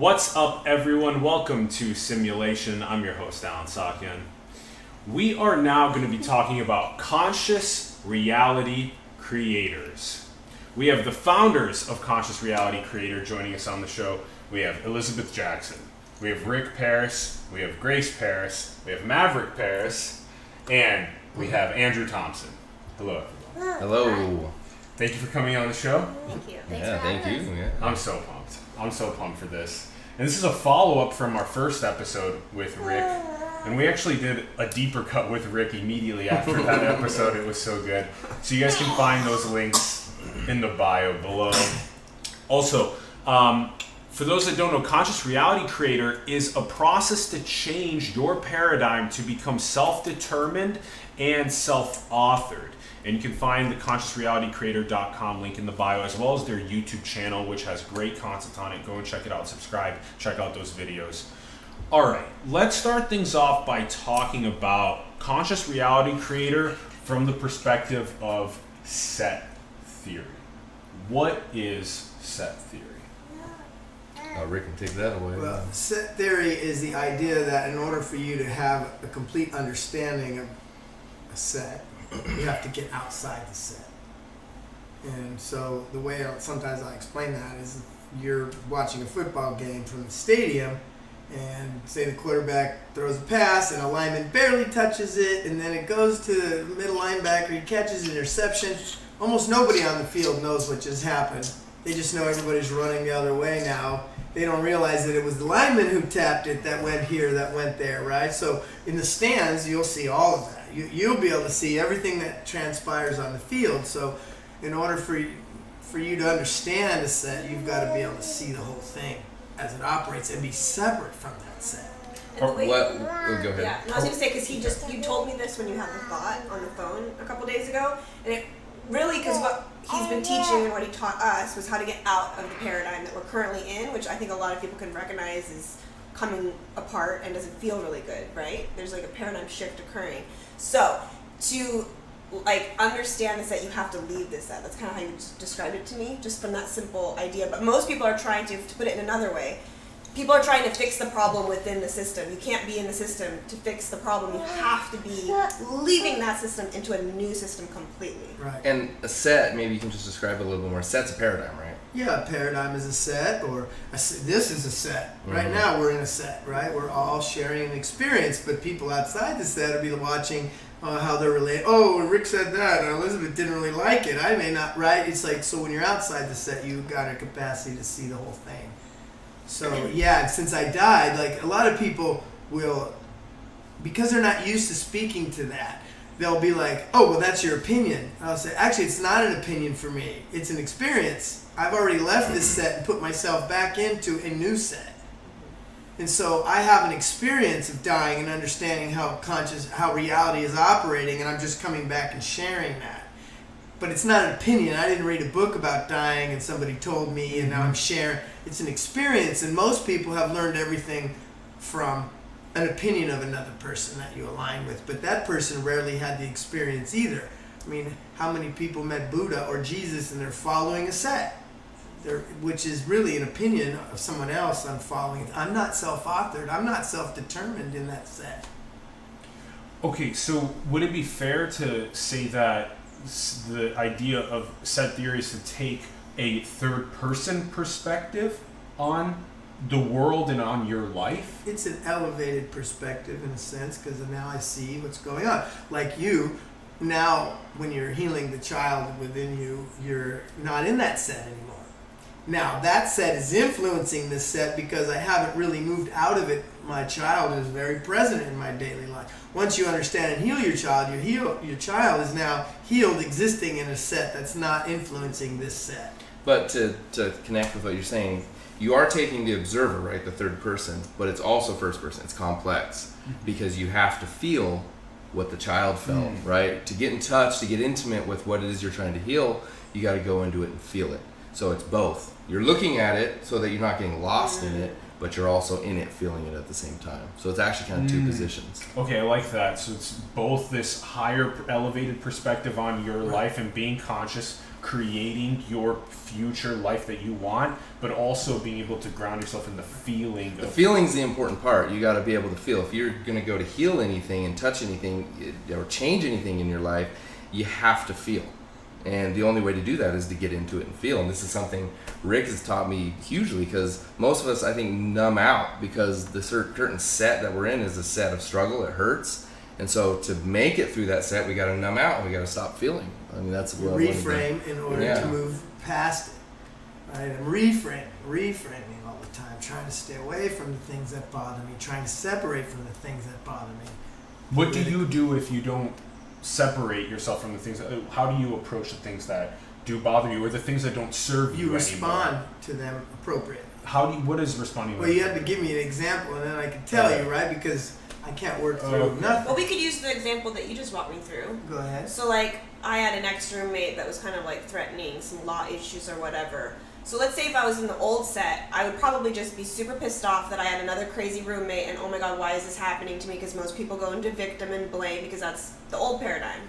What's up, everyone? Welcome to Simulation. I'm your host, Allen Saakyan. We are now going to be talking about conscious reality creators. We have the founders of Conscious Reality Creator joining us on the show. We have Elizabeth Jackson. We have Rick Paris. We have Grace Paris. We have Maverick Paris. And we have Andrew Thompson. Hello, everyone. Hello. Thank you for coming on the show. Thank you. Thank you. Yeah. I'm so pumped. I'm so pumped for this. And this is a follow-up from our first episode with Rick. And we actually did a deeper cut with Rick immediately after that episode. It was so good. So you guys can find those links in the bio below. Also, for those that don't know, Conscious Reality Creator is a process to change your paradigm to become self-determined and self-authored. And you can find the consciousrealitycreator.com link in the bio, as well as their YouTube channel, which has great content on it. Go and check it out, subscribe, check out those videos. All right, let's start things off by talking about Conscious Reality Creator from the perspective of set theory. What is set theory? Rick can take that away. Well, set theory is the idea that in order for you to have a complete understanding of a set, you have to get outside the set. And so the way sometimes I explain that is you're watching a football game from the stadium, and say the quarterback throws a pass and a lineman barely touches it, and then it goes to the middle linebacker, he catches an interception. Almost nobody on the field knows what just happened. They just know everybody's running the other way now. They don't realize that it was the lineman who tapped it that went here, that went there, right? So in the stands, you'll see all of that. You'll be able to see everything that transpires on the field. So in order for you to understand a set, you've got to be able to see the whole thing as it operates and be separate from that set. Go ahead. Yeah, I was going to say, because you told me this when you had the thought on the phone a couple days ago, and it really, because what he's been teaching and what he taught us was how to get out of the paradigm that we're currently in, which I think a lot of people can recognize is coming apart and doesn't feel really good, right? There's like a paradigm shift occurring. So to understand this, that you have to leave this set. That's kind of how you described it to me, just from that simple idea. But most people are trying to put it in another way. People are trying to fix the problem within the system. You can't be in the system to fix the problem. You have to be leaving that system into a new system completely. Right. And a set, maybe you can just describe it a little bit more. A set's a paradigm, right? Yeah, a paradigm is a set, or this is a set. Mm-hmm. Right now we're in a set, right? We're all sharing an experience, but people outside the set will be watching how they're related. Oh, Rick said that, and Elizabeth didn't really like it. I may not, right? It's like, so when you're outside the set, you've got a capacity to see the whole thing. So yeah, since I died, like a lot of people will, because they're not used to speaking to that, they'll be like, oh, well, that's your opinion. I'll say, actually, it's not an opinion for me. It's an experience. I've already left this set and put myself back into a new set. And so I have an experience of dying and understanding how reality is operating, and I'm just coming back and sharing that. But it's not an opinion. I didn't read a book about dying and somebody told me and now I'm sharing. It's an experience, and most people have learned everything from an opinion of another person that you align with. But that person rarely had the experience either. I mean, how many people met Buddha or Jesus and they're following a set? Which is really an opinion of someone else I'm following. I'm not self-authored. I'm not self-determined in that set. Okay, so would it be fair to say that the idea of set theory is to take a third-person perspective on the world and on your life? It's an elevated perspective in a sense, because now I see what's going on. Like you, now when you're healing the child within you, you're not in that set anymore. Now that set is influencing this set because I haven't really moved out of it. My child is very present in my daily life. Once you understand and heal your child, your child is now healed, existing in a set that's not influencing this set. But to connect with what you're saying, you are taking the observer, right, the third person, but it's also first person. It's complex because you have to feel what the child felt, right? To get in touch, to get intimate with what it is you're trying to heal, you got to go into it and feel it. So it's both. You're looking at it so that you're not getting lost in it, but you're also in it feeling it at the same time. So it's actually kind of two positions. Okay, I like that. So it's both this higher elevated perspective on your life and being conscious, creating your future life that you want, but also being able to ground yourself in the feeling. The feeling's the important part. You got to be able to feel. If you're going to go to heal anything and touch anything or change anything in your life, you have to feel. And the only way to do that is to get into it and feel. And this is something Rick has taught me hugely, because most of us, I think, numb out because the certain set that we're in is a set of struggle. It hurts. And so to make it through that set, we got to numb out and we got to stop feeling. I mean, that's what reframe in order to move past it. Right? I'm reframing all the time, trying to stay away from the things that bother me, trying to separate from the things that bother me. What do you do if you don't separate yourself from the things that, how do you approach the things that do bother you or the things that don't serve you You respond anymore? to them appropriately. What is responding? Well, you have to give me an example and then I can tell you, right? Because I can't work through nothing. Well, we could use the example that you just walked me through. Go ahead. So, like, I had an ex-roommate that was kind of, like, threatening some law issues or whatever. So let's say if I was in the old set, I would probably just be super pissed off that I had another crazy roommate and, oh my god, why is this happening to me? Because most people go into victim and blame because that's the old paradigm.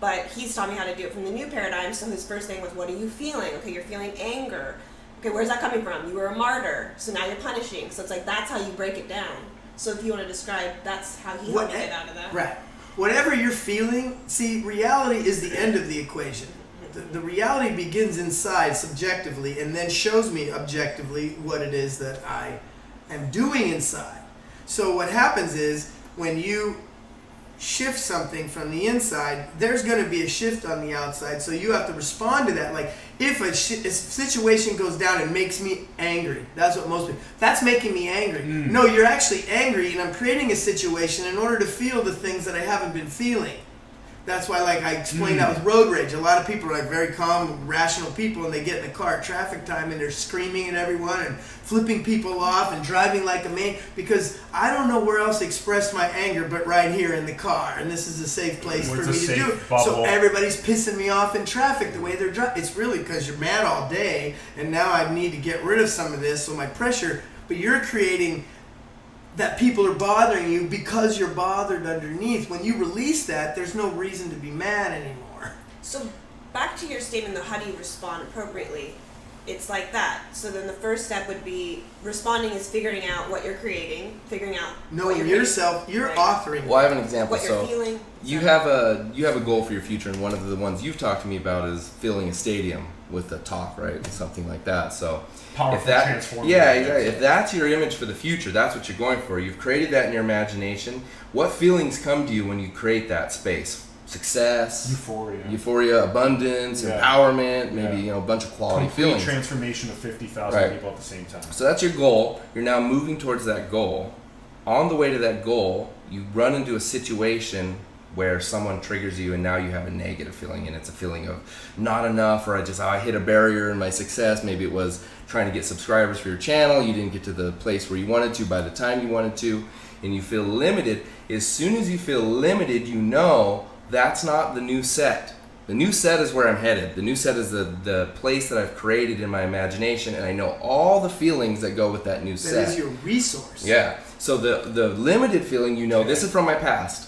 But he's taught me how to do it from the new paradigm. So his first thing was, what are you feeling? Okay, you're feeling anger. Okay, where's that coming from? You were a martyr, so now you're punishing. So it's like, that's how you break it down. So if you want to describe, that's how he helped me get out of that. Right. Whatever you're feeling, see, reality is the end of the equation. The reality begins inside subjectively and then shows me objectively what it is that I am doing inside. So what happens is when you shift something from the inside, there's going to be a shift on the outside. So you have to respond to that. Like if a situation goes down and makes me angry, that's what most people, that's making me angry. No, you're actually angry and I'm creating a situation in order to feel the things that I haven't been feeling. That's why, like I explained that with road rage. A lot of people are like very calm, rational people, and they get in the car at traffic time and they're screaming at everyone and flipping people off and driving like a maniac because I don't know where else to express my anger but right here in the car, and this is a safe place for me to do it. So everybody's pissing me off in traffic the way they're driving. It's really because you're mad all day, and now I need to get rid of some of this, so my pressure. But you're creating that people are bothering you because you're bothered underneath. When you release that, there's no reason to be mad anymore. So back to your statement though, how do you respond appropriately? It's like that. So then the first step would be responding is figuring out what you're creating, figuring out knowing yourself, you're authoring. Well, I have an example. What you're feeling. You have a goal for your future, and one of the ones you've talked to me about is filling a stadium with a talk, right? Something like that. So Powerful, transformative. Yeah, exactly. If that's your image for the future, that's what you're going for. You've created that in your imagination. What feelings come to you when you create that space? Success, euphoria, abundance, empowerment, maybe a bunch of quality feelings. Transformation of 50,000 people at the same time. So that's your goal. You're now moving towards that goal. On the way to that goal, you run into a situation where someone triggers you and now you have a negative feeling, and it's a feeling of not enough, or I hit a barrier in my success. Maybe it was trying to get subscribers for your channel. You didn't get to the place where you wanted to by the time you wanted to, and you feel limited. As soon as you feel limited, you know that's not the new set. The new set is where I'm headed. The new set is the place that I've created in my imagination, and I know all the feelings that go with that new set. That is your resource. Yeah. So the limited feeling, this is from my past.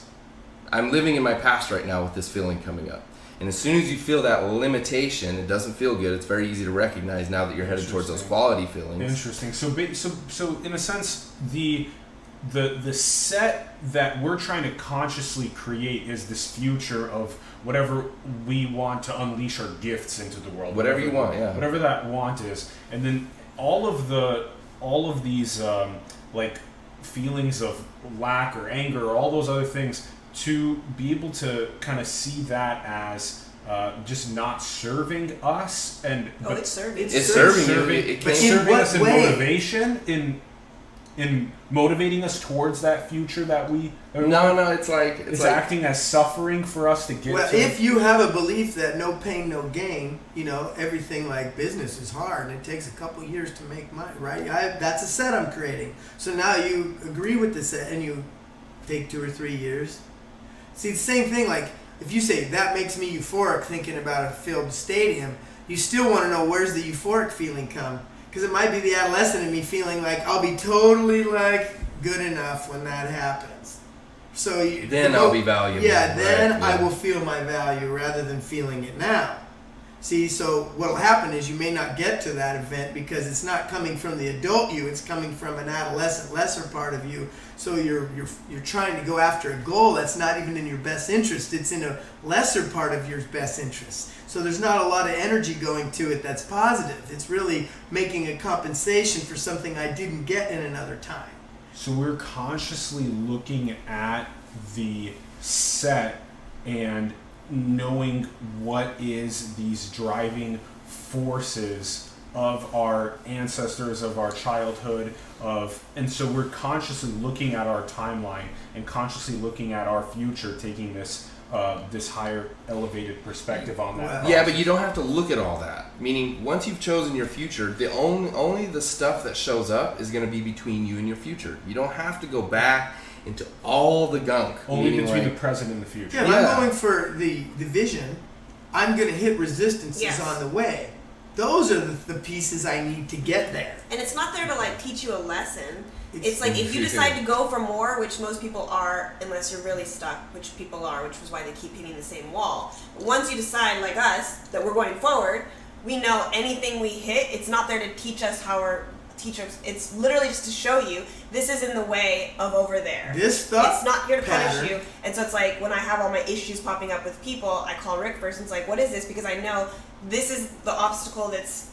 I'm living in my past right now with this feeling coming up. And as soon as you feel that limitation, it doesn't feel good. It's very easy to recognize now that you're headed towards those quality feelings. Interesting. So in a sense, the set that we're trying to consciously create is this future of whatever we want to unleash our gifts into the world. Whatever you want, yeah. Whatever that want is, and then all of these like feelings of lack or anger or all those other things, to be able to kind of see that as just not serving us, it's serving. It's serving you. But serving us in motivation, in motivating us towards that future that we. No, it's like acting as suffering for us to get. Well, to. If you have a belief that no pain, no gain, everything like business is hard and it takes a couple years to make money, right? That's a set I'm creating. So now you agree with the set and you take 2 or 3 years. See, the same thing, like, if you say, that makes me euphoric thinking about a filled stadium, you still want to know where's the euphoric feeling come. Because it might be the adolescent in me feeling like I'll be totally like good enough when that happens. So I'll be valuable. Yeah, then right, I will feel my value rather than feeling it now. See, so what'll happen is you may not get to that event because it's not coming from the adult you, it's coming from an adolescent, lesser part of you. So you're trying to go after a goal that's not even in your best interest. It's in a lesser part of your best interest. So there's not a lot of energy going to it that's positive. It's really making a compensation for something I didn't get in another time. So we're consciously looking at the set and knowing what is these driving forces of our ancestors, of our childhood, and so we're consciously looking at our timeline and consciously looking at our future, taking this this higher elevated perspective on that. Yeah, but you don't have to look at all that. Meaning, once you've chosen your future, the only the stuff that shows up is going to be between you and your future. You don't have to go back into all the gunk. Only between the present and the future. Yeah, if I'm going for the vision, I'm going to hit resistances on the way. Those are the pieces I need to get there. And it's not there to like teach you a lesson. It's like if you decide to go for more, which most people are, unless you're really stuck, which people are, which is why they keep hitting the same wall. Once you decide, like us, that we're going forward, we know anything we hit, it's not there to teach us how we're teachers. It's literally just to show you this is in the way of over there. This stuff. It's not here to punish you. And so it's like when I have all my issues popping up with people, I call Rick first and it's like, what is this? Because I know this is the obstacle that's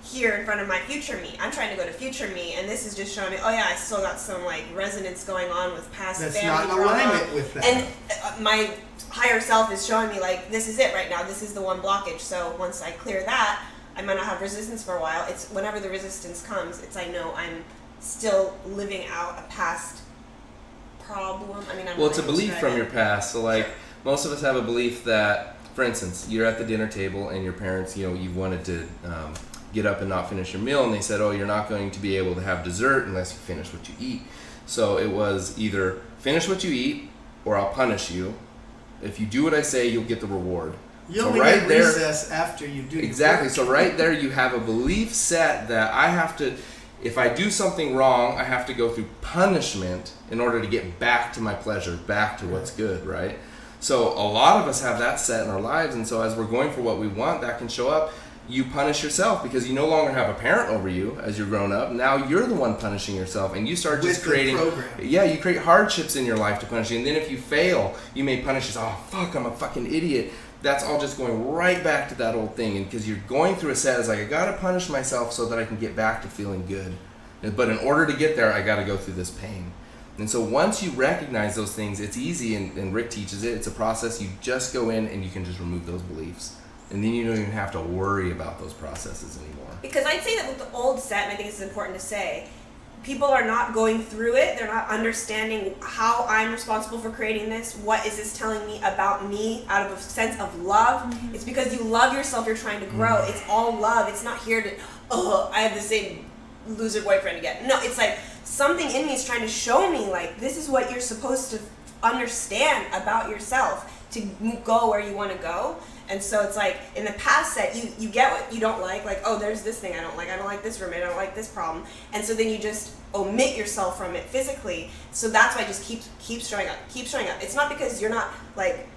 here in front of my future me. I'm trying to go to future me, and this is just showing me, oh yeah, I still got some like resonance going on with past that's family not in trauma. alignment with that. And my higher self is showing me like this is it right now. This is the one blockage. So once I clear that, I might not have resistance for a while. It's whenever the resistance comes, it's I know I'm still living out a past problem. I mean, I'm it's a belief from your past. So like most of us have a belief that, for instance, you're at the dinner table and your parents, you wanted to get up and not finish your meal, and they said, oh, you're not going to be able to have dessert unless you finish what you eat. So it was either finish what you eat or I'll punish you. If you do what I say, you'll get the reward. You only get recess after you do. Exactly. So right there you have a belief set that I have to, if I do something wrong, I have to go through punishment in order to get back to my pleasure, back to what's good, right? So a lot of us have that set in our lives, and so as we're going for what we want, that can show up. You punish yourself because you no longer have a parent over you as you're grown up. Now you're the one punishing yourself, and you start just creating. You create hardships in your life to punish you, and then if you fail, you may punish yourself. Oh fuck, I'm a fucking idiot. That's all just going right back to that old thing, and because you're going through a set, it's like I gotta punish myself so that I can get back to feeling good. But in order to get there, I gotta go through this pain. And so once you recognize those things, it's easy, and Rick teaches it. It's a process. You just go in and you can just remove those beliefs. And then you don't even have to worry about those processes anymore. Because I'd say that with the old set, and I think this is important to say, people are not going through it. They're not understanding how I'm responsible for creating this. What is this telling me about me out of a sense of love? Mm-hmm. It's because you love yourself. You're trying to grow. Mm-hmm. It's all love. It's not here to, I have the same loser boyfriend again. No, it's like something in me is trying to show me, like, this is what you're supposed to understand about yourself to go where you want to go. And so it's like, in the past set, you get what you don't like, oh, there's this thing I don't like this roommate, I don't like this problem. And so then you just omit yourself from it physically. So that's why it just keeps showing up. It's not because you're not, like,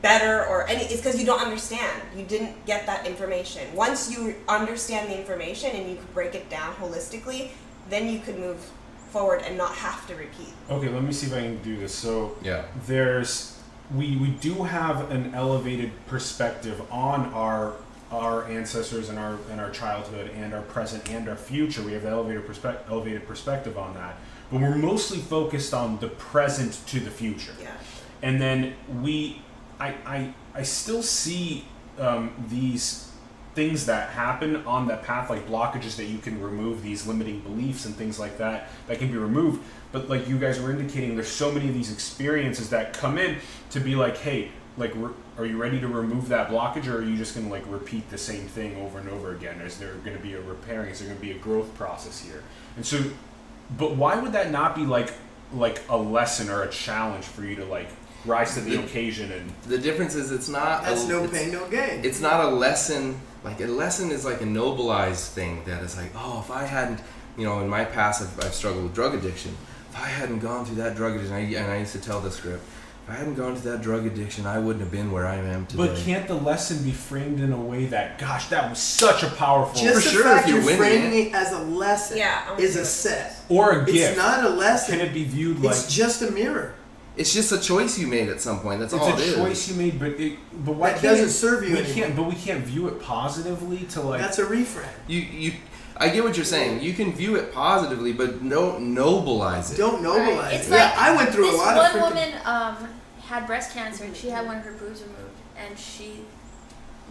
better or it's because you don't understand. You didn't get that information. Once you understand the information and you could break it down holistically, then you could move forward and not have to repeat. Okay, let me see if I can do this. So there's... We do have an elevated perspective on our ancestors and our childhood and our present and our future. We have the elevated perspective on that, but we're mostly focused on the present to the future. Yeah. And then I still see these things that happen on that path, like blockages that you can remove, these limiting beliefs and things like that can be removed. But like you guys were indicating, there's so many of these experiences that come in to be like, hey, like, are you ready to remove that blockage, or are you just going to like repeat the same thing over and over again? Is there going to be a repairing? Is there going to be a growth process here? And so, but why would that not be like a lesson or a challenge for you to like rise to the occasion? And the difference is it's not. That's no pain, no gain. It's not a lesson like a lesson is like a nobilized thing that is like, oh, if I hadn't, in my past I've struggled with drug addiction. If I hadn't gone through that drug addiction, and I used to tell this script, if I hadn't gone through that drug addiction, I wouldn't have been where I am today. But can't the lesson be framed in a way that, gosh, that was such a powerful... Just For the sure, fact if you're you're winning framing it as a lesson is a set. Or a gift. It's not a lesson. Can it be viewed like... It's just a mirror. It's just a choice you made at some point. That's all it is. It's a choice you made, but why That can't doesn't serve you anymore. we can't view it positively to like... That's a reframe. I get what you're saying. You can view it positively, but don't nobilize it. Don't nobilize Right. it. It's Yeah, like I went through a lot of this one freaking... woman had breast cancer and she had one of her boobs removed, and she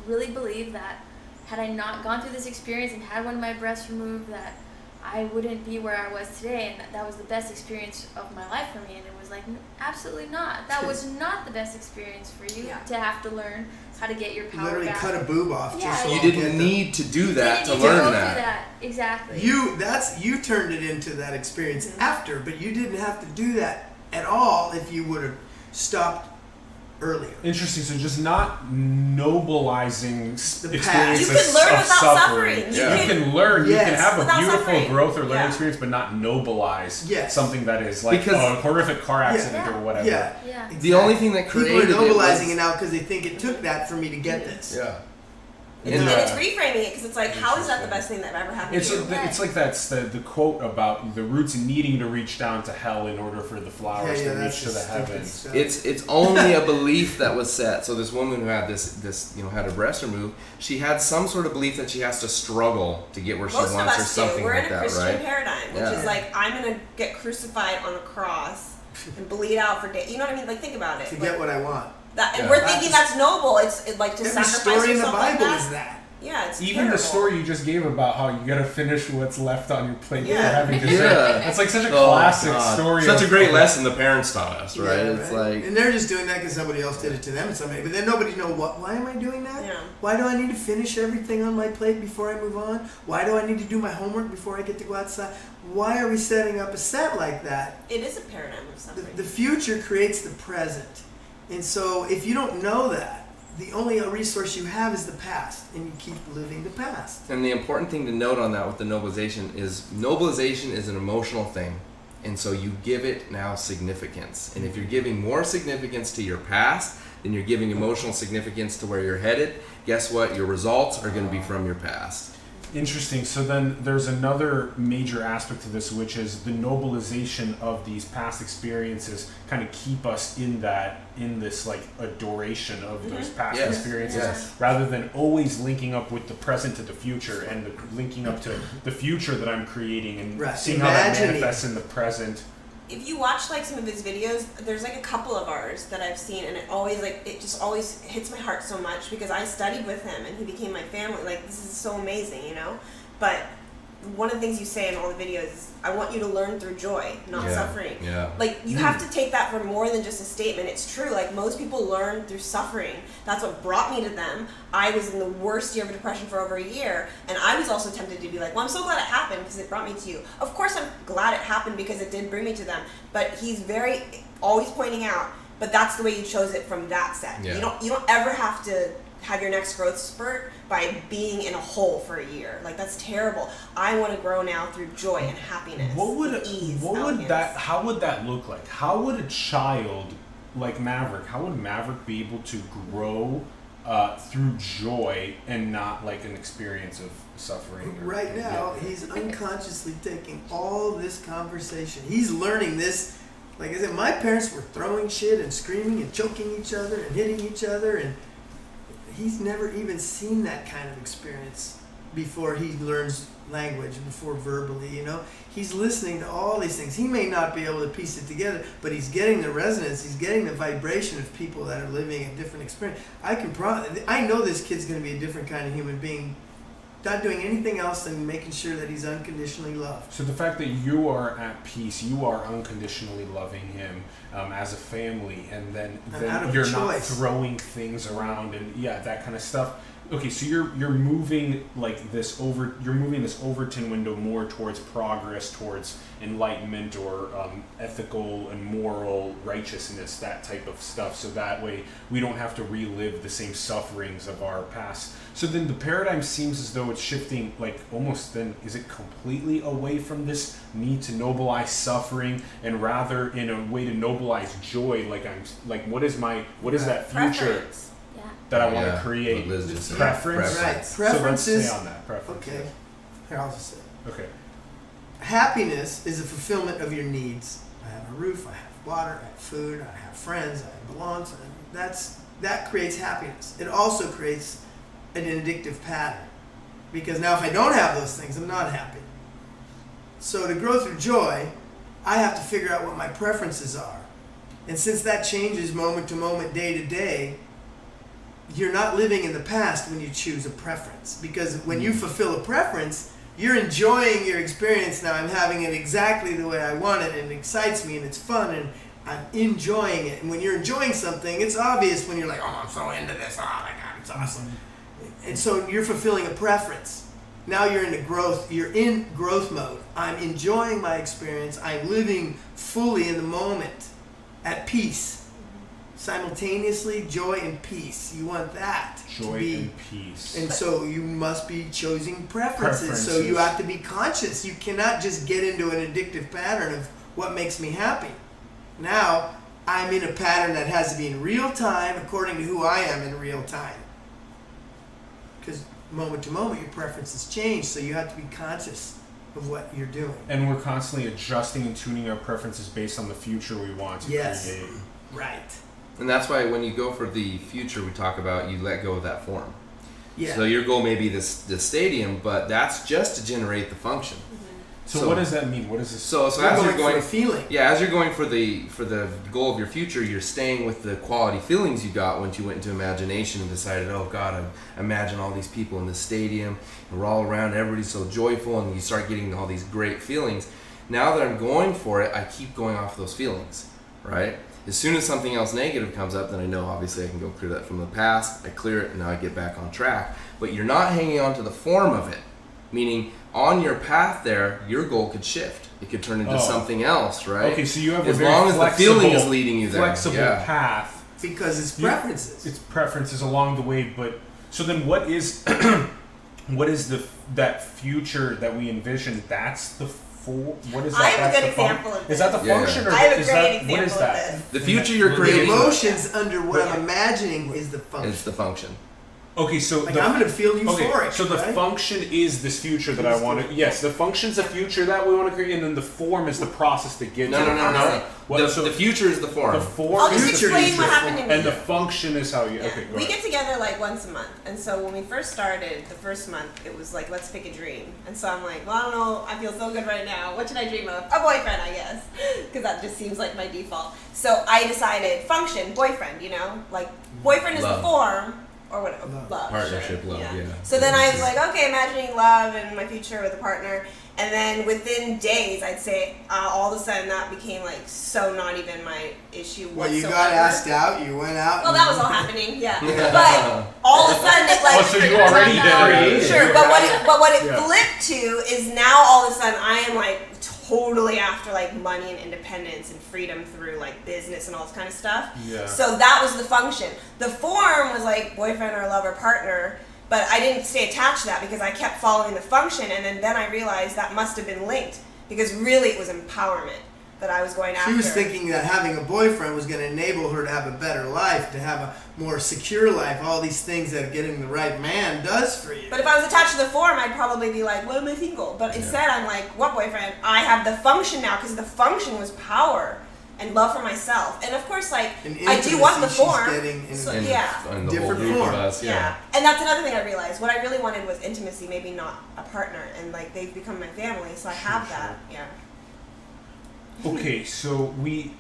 really believed that had I not gone through this experience and had one of my breasts removed, that I wouldn't be where I was today, and that was the best experience of my life for me. And it was like, absolutely not. That was not the best experience for you to have to learn how to get your power Literally back. cut a boob off just so You I'll didn't get need to do that to Didn't need learn go that. through that. Exactly. You turned it into that experience after, but you didn't have to do that at all if you would have stopped earlier. Interesting. So just not nobilizing The experiences past. You can learn of without suffering. suffering. Yeah. You can learn. You can Yes. have a Without beautiful suffering. growth or learning Yeah. experience, but not nobilize Yes. something that is like Because- a horrific car accident Yeah. or whatever. Yeah. Yeah. Exactly. The only thing that People are created it nobilizing was- it now because they think it took that for me to get this. Yeah. And it's reframing it because it's like, how is that the best thing that ever happened It's to you? it's like that's the quote about the roots needing to reach down to hell in order for the flowers to that's reach to the just stupid heavens. stuff. It's only a belief that was set. So this woman who had this had her breast removed, she had some sort of belief that she has to struggle to get where she Most of wants or us do. something We're like in a that, Christian right? paradigm, which Yeah. is like, I'm going to get crucified on a cross and bleed out for days. You know what I mean? Like, think about it. To Like, get what I want. that, and Yeah. we're thinking that's noble. It's like to Every sacrifice story in the yourself like Bible that. is that. Yeah, it's Even the terrible. story you just gave about how you gotta finish what's left on your plate Yeah. before having dessert. Yeah. That's like such a Oh, classic God. story. Such a of- great lesson the parents taught us, right? Yeah, It's right? like and they're just doing that because somebody else did it to them and somebody, but then nobody know why am I doing that? Yeah. Why do I need to finish everything on my plate before I move on? Why do I need to do my homework before I get to go outside? Why are we setting up a set like that? It is a paradigm of suffering. The future creates the present. And so if you don't know that, the only resource you have is the past, and you keep living the past. And the important thing to note on that with the nobilization is an emotional thing. And so you give it now significance. And if you're giving more significance to your past than you're giving emotional significance to where you're headed, guess what? Your results are going to be from your past. Interesting. So then there's another major aspect to this, which is the nobilization of these past experiences kind of keep us in this like adoration of those past Yes. experiences Yes. rather than always linking up with the present to the future and linking up to the future that I'm creating and Right. seeing how that Imagining. manifests in the present. If you watch like some of his videos, there's like a couple of ours that I've seen, and it just always hits my heart so much because I studied with him and he became my family. Like, this is so amazing, you know. But one of the things you say in all the videos is, I want you to learn through joy, not Yeah. suffering. Yeah. Like, you have to take that for more than just a statement. It's true. Like, most people learn through suffering. That's what brought me to them. I was in the worst year of depression for over a year, and I was also tempted to be like, well, I'm so glad it happened because it brought me to you. Of course, I'm glad it happened because it did bring me to them. But he's always pointing out, but that's the way you chose it from that set. Yeah. You don't ever have to have your next growth spurt by being in a hole for a year. Like, that's terrible. I want to grow now through joy and happiness. Ease, elegance. How would that look like? How would a child like Maverick, how would Maverick be able to grow through joy and not like an experience of suffering? Right now, he's unconsciously taking all this conversation. He's learning this. Like I said, my parents were throwing shit and screaming and choking each other and hitting each other, and he's never even seen that kind of experience before he learns language, before verbally, you know. He's listening to all these things. He may not be able to piece it together, but he's getting the resonance, he's getting the vibration of people that are living a different experience. I know this kid's going to be a different kind of human being, not doing anything else than making sure that he's unconditionally loved. So the fact that you are at peace, you are unconditionally loving him as a family, and then out of you're choice. not throwing things around and that kind of stuff. okay, so you're moving like this over. You're moving this Overton window more towards progress, towards enlightenment, or ethical and moral righteousness, that type of stuff. So that way we don't have to relive the same sufferings of our past. So then the paradigm seems as though it's shifting, like almost. Then is it completely away from this need to nobilize suffering, and rather in a way to nobilize joy? Like what is that future? Preference. Yeah. That I want to create. What Liz just said. Preference. Right. So let's Preferences. stay on that. Preference. Okay. Here, I'll just say. Okay. Happiness is a fulfillment of your needs. I have a roof, I have water, I have food, I have friends, I belong to them. That creates happiness. It also creates an addictive pattern. Because now if I don't have those things, I'm not happy. So to grow through joy, I have to figure out what my preferences are. And since that changes moment to moment, day to day, you're not living in the past when you choose a preference. Because when you fulfill a preference, you're enjoying your experience now. I'm having it exactly the way I want it, and it excites me, and it's fun, and I'm enjoying it. And when you're enjoying something, it's obvious when you're like, oh, I'm so into this. Oh, my God, it's awesome. And so you're fulfilling a preference. Now you're into growth. You're in growth mode. I'm enjoying my experience. I'm living fully in the moment, at peace. Simultaneously, joy and peace. You want that Joy to be, and peace. and so you must be choosing preferences. So you have to be conscious. You cannot just get into an addictive pattern of what makes me happy. Now I'm in a pattern that has to be in real time, according to who I am in real time. Because moment to moment, your preferences change. So you have to be conscious of what you're doing. And we're constantly adjusting and tuning our preferences based on the future we want to create. Right. And that's why when you go for the future, we talk about you let go of that form. Yeah. So your goal may be this stadium, but that's just to generate the function. So what does that mean? What is this? So You're as you're for going, a feeling. yeah, as you're going for the goal of your future, you're staying with the quality feelings you got once you went into imagination and decided, oh God, I imagine all these people in the stadium, and we're all around, everybody's so joyful, and you start getting all these great feelings. Now that I'm going for it, I keep going off those feelings, right? As soon as something else negative comes up, then I know obviously I can go clear that from the past. I clear it, and now I get back on track. But you're not hanging on to the form of it, meaning on your path there, your goal could shift. It could turn into something else, right? Okay, so you have as a very long as the flexible, feeling is leading you there. flexible path. Because it's preferences. It's preferences along the way, but so then what is that future that we envision? That's the what is that? I have a That's good the example of Is that the this. function, or I have a is great that example what is of that? this. The future you're The creating emotions under what I'm imagining is the function. is the function. Okay, so Like I'm going to feel euphoric. Okay, so the right? function is this future that I want to. Yes, the function's a future that we want to create, and then the form is the process to get. No. to the What, so The future is the form. the form I'll just is the explain future, what happened to me. and the function is how you. Yeah. Okay, go We ahead. get together like once a month, and so when we first started, the first month, it was like, let's pick a dream. And so I'm like, well, I don't know, I feel so good right now. What should I dream of? A boyfriend, I guess, because that just seems like my default. So I decided function, boyfriend. You know, like boyfriend is Love. the form. Or whatever, love. Partnership, sure. love, yeah. So then I was like, okay, imagining love and my future with a partner. And then within days, I'd say all of a sudden that became like so not even my issue Well, whatsoever. you got asked out, you went out. Well, that was all happening, yeah. But all of a sudden, it like Oh, so you already created. sure. it. But what it Yeah. flipped to is now all of a sudden I am like totally after like money and independence and freedom through like business and all this kind of stuff. Yeah. So that was the function. The form was like boyfriend or lover partner, but I didn't stay attached to that because I kept following the function, and then I realized that must have been linked because really it was empowerment that I was going after. She was thinking that having a boyfriend was going to enable her to have a better life, to have a more secure life, all these things that getting the right man does for you. But if I was attached to the form, I'd probably be like, what am I single? But instead, I'm like, what boyfriend? I have the function now because the function was power and love for myself. And of course, like, And I do want the intimacy she's form. getting in So, And, yeah. and the Different whole group form. of us, Yeah. And that's another thing I realized. What I really wanted was intimacy, maybe not a partner. And like, they've become my family, so I have that. Yeah. Okay, so we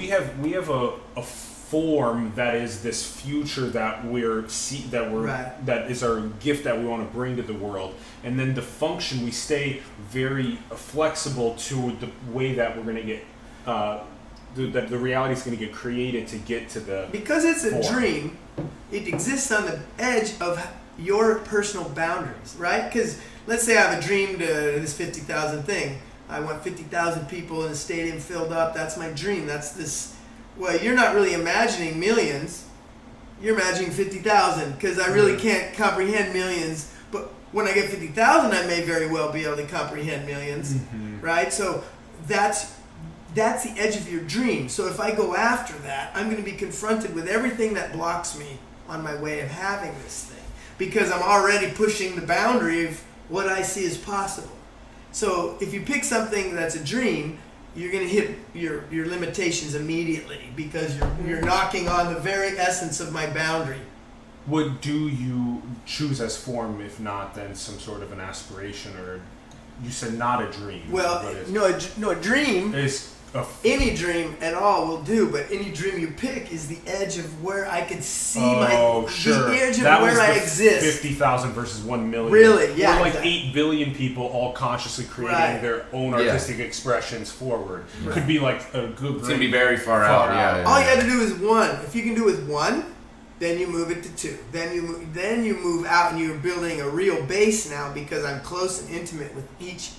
have a form that is this future that Right. that is our gift that we want to bring to the world, and then the function we stay very flexible to the way that we're going to get that the reality is going to get created to get to the Because it's a form. dream, it exists on the edge of your personal boundaries, right? Because let's say I have a dream to this 50,000 thing. I want 50,000 people in a stadium filled up. That's my dream. That's this. Well, you're not really imagining millions. You're imagining 50,000 because I really can't comprehend millions. But when I get 50,000, I may very well be able to comprehend millions, right? So that's the edge of your dream. So if I go after that, I'm going to be confronted with everything that blocks me on my way of having this thing because I'm already pushing the boundary of what I see as possible. So if you pick something that's a dream, you're going to hit your limitations immediately because you're knocking on the very essence of my boundary. What do you choose as form, if not then some sort of an aspiration, or you said not a dream? Well, a dream is any dream at all will do, but any dream you pick is the edge of where I can see the edge of that where was I the exist. 50,000 versus 1 million. Really? Yeah. Or like exactly. 8 billion people all consciously creating their own artistic expressions forward. Right. Could be like a good. It's gonna be very far out. Yeah. All you had to do is one. If you can do it with one, then you move it to two. Then you move out, and you're building a real base now because I'm close and intimate with each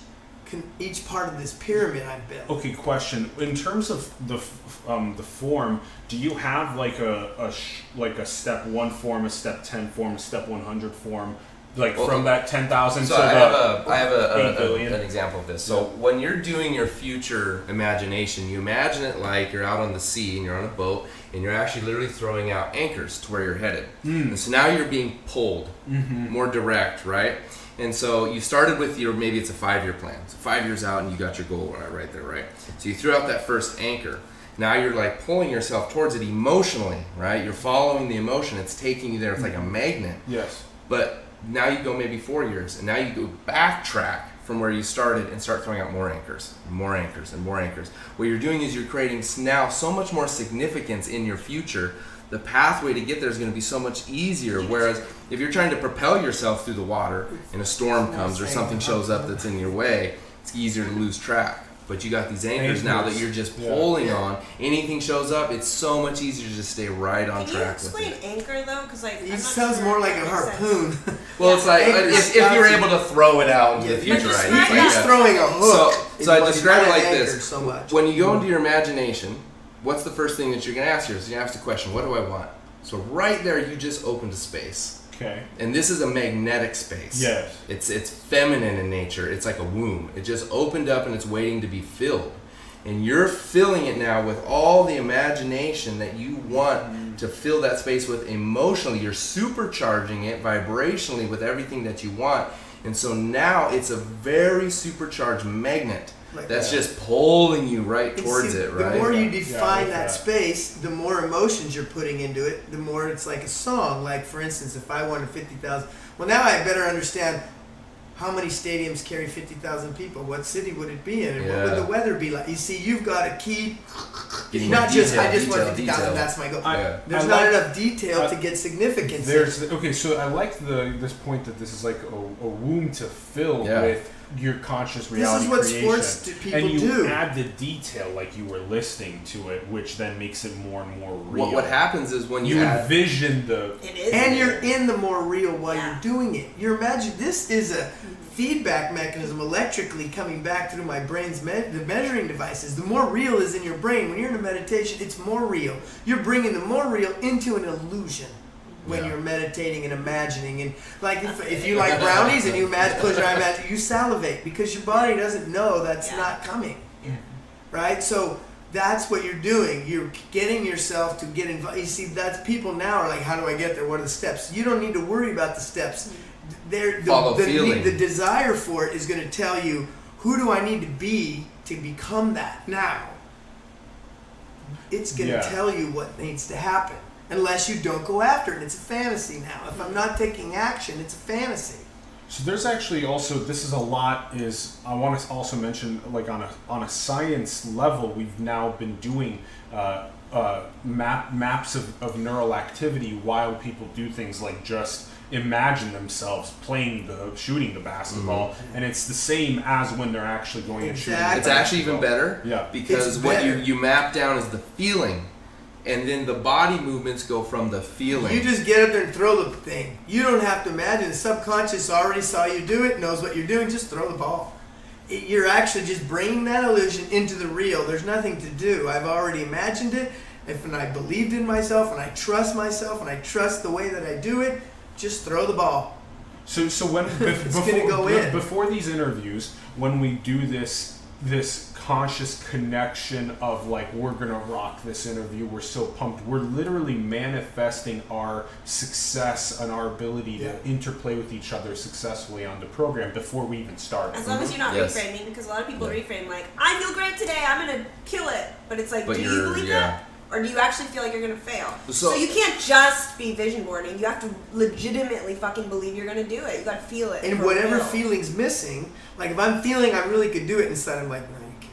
part of this pyramid I've built. Okay, question. In terms of the form, do you have like a step 1 form, a step 10 form, a step 100 form, from that 10,000 So to I have 8 billion? an example of this. So when you're doing your future imagination, you imagine it like you're out on the sea and you're on a boat and you're actually literally throwing out anchors to where you're headed. And so now you're being pulled more direct, right? And so you started with maybe it's a 5-year plan. So 5 years out and you got your goal right there, right? So you threw out that first anchor. Now you're like pulling yourself towards it emotionally, right? You're following the emotion. It's taking you there. It's like a magnet. Yes. But now you go maybe 4 years, and now you go backtrack from where you started and start throwing out more anchors, and more anchors, and more anchors. What you're doing is you're creating now so much more significance in your future. The pathway to get there is going to be so much easier. Whereas if you're trying to propel yourself through the water and a storm comes or something shows up that's in your way, it's easier to lose track. But you got these anchors now that you're just pulling on. Anything shows up, it's so much easier to just stay right on track with it. Can you explain anchor though? Because It sounds more like a harpoon. Well, it's like if you're able to throw it out into the future, right? He's throwing a hook. So I describe it like this. So much. When you go into your imagination, what's the first thing that you're going to ask yourself? You're going to ask the question, what do I want? So right there, you just opened a space. Okay. And this is a magnetic space. Yes. It's feminine in nature. It's like a womb. It just opened up and it's waiting to be filled. And you're filling it now with all the imagination that you want to fill that space with emotionally. You're supercharging it vibrationally with everything that you want. And so now it's a very supercharged magnet that's just pulling you right towards it, right? The more you define that space, the more emotions you're putting into it, the more it's like a song. Like, for instance, if I wanted 50,000, well, now I better understand how many stadiums carry 50,000 people. What city would it be in? And what would the weather be like? You see, you've got to keep, not just, I just want 50,000, that's my goal. There's not enough detail to get significance. So I like this point that this is like a womb to fill with your conscious reality creation. This is what sports people do. And you add the detail like you were listening to it, which then makes it more and more real. What happens is when you envision you're in the more real while you're doing it. You imagine this is a feedback mechanism electrically coming back through my brain's the measuring devices. The more real is in your brain. When you're in a meditation, it's more real. You're bringing the more real into an illusion. When you're meditating and imagining, and like if you like brownies and you close your eye, you salivate because your body doesn't know that's not coming, right? So that's what you're doing. You're getting yourself to get involved. You see, that's people now are like, how do I get there? What are the steps? You don't need to worry about the steps. The desire for it is going to tell you, who do I need to be to become that? Now, it's going to tell you what needs to happen. Unless you don't go after it. It's a fantasy now. If I'm not taking action, it's a fantasy. So there's actually also, I want to also mention, like on a science level, we've now been doing maps of neural activity while people do things like just imagine themselves shooting the basketball, and it's the same as when they're actually going and shooting the basketball. It's actually even better, because what you map down is the feeling. and then the body movements go from the feeling. You just get up there and throw the thing. You don't have to imagine. The subconscious already saw you do it, knows what you're doing. Just throw the ball. You're actually just bringing that illusion into the real. There's nothing to do. I've already imagined it. And I believed in myself, and I trust myself, and I trust the way that I do it, just throw the ball. So when before these interviews, when we do this conscious connection of like, we're gonna rock this interview, we're so pumped, we're literally manifesting our success and our ability to interplay with each other successfully on the program before we even start. As long as you're not reframing, because a lot of people reframe like, I feel great today, I'm gonna kill it. But it's like, do you believe that? Or do you actually feel like you're gonna fail? So you can't just be vision boarding. You have to legitimately fucking believe you're gonna do it. You gotta feel it. And whatever feeling's missing, like if I'm feeling I really could do it inside, I'm like, no, you can't.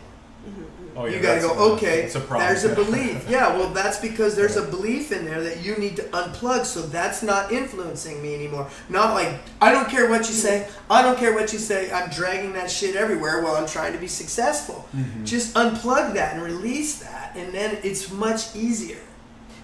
Oh, yeah, you gotta go, okay, there's a belief. Yeah, well, that's because there's a belief in there that you need to unplug, so that's not influencing me anymore. Not like, I don't care what you say, I don't care what you say, I'm dragging that shit everywhere while I'm trying to be successful. Just unplug that and release that, and then it's much easier.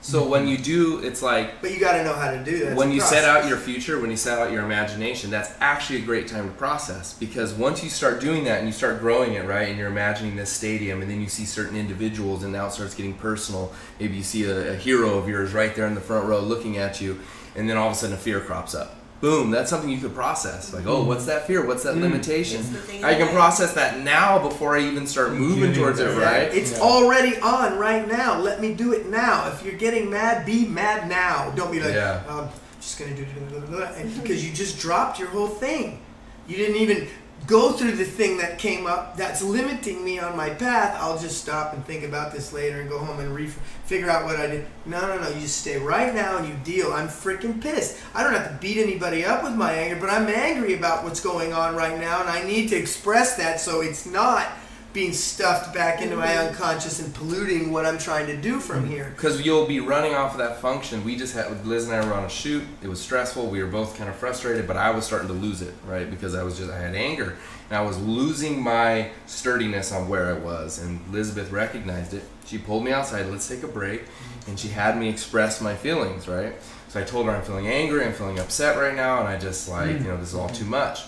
So when you do, it's like... But you got to know how to do that. When you set out your future, when you set out your imagination, that's actually a great time to process. Because once you start doing that and you start growing it, right, and you're imagining this stadium, and then you see certain individuals, and now it starts getting personal. Maybe you see a hero of yours right there in the front row looking at you, and then all of a sudden a fear crops up. Boom, that's something you could process. Like, oh, what's that fear? What's that limitation? I can process that now before I even start moving towards it, right? It's already on right now. Let me do it now. If you're getting mad, be mad now. Don't be like, I'm just going to do it. Because you just dropped your whole thing. You didn't even go through the thing that came up that's limiting me on my path. I'll just stop and think about this later and go home and figure out what I did. No. You just stay right now and you deal. I'm freaking pissed. I don't have to beat anybody up with my anger, but I'm angry about what's going on right now, and I need to express that so it's not being stuffed back into my unconscious and polluting what I'm trying to do from here. Because you'll be running off of that function. We just had, Liz and I were on a shoot. It was stressful. We were both kind of frustrated, but I was starting to lose it, right? Because I had anger. And I was losing my sturdiness on where I was. And Elizabeth recognized it. She pulled me outside, let's take a break. And she had me express my feelings, right? So I told her I'm feeling angry, I'm feeling upset right now, and I just this is all too much.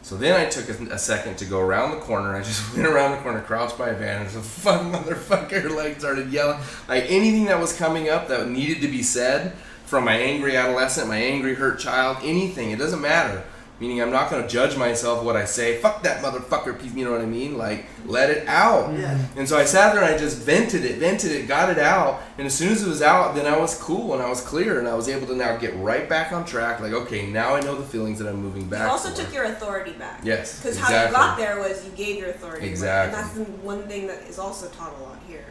So then I took a second to go around the corner. I just went around the corner, crouched by a van, and this fucking motherfucker like started yelling. Like anything that was coming up that needed to be said from my angry adolescent, my angry hurt child, anything, it doesn't matter. Meaning I'm not going to judge myself what I say. Fuck that motherfucker piece, you know what I mean? Like, let it out. Yeah. And so I sat there and I just vented it, got it out. And as soon as it was out, then I was cool and I was clear and I was able to now get right back on track. Like, okay, now I know the feelings that I'm moving back. You also toward. took your authority back. Yes, because how you got there was you gave your authority. Exactly. And that's the one thing that is also taught a lot here.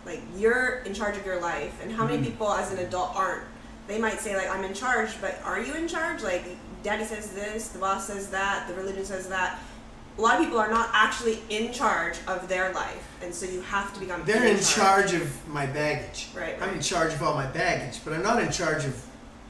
Like, you're in charge of your life, and how many people as an adult aren't? They might say, like, I'm in charge, but are you in charge? Like, daddy says this, the boss says that, the religion says that. A lot of people are not actually in charge of their life, and so you have to become. They're in charge of my baggage. Right. I'm in charge of all my baggage, but I'm not in charge of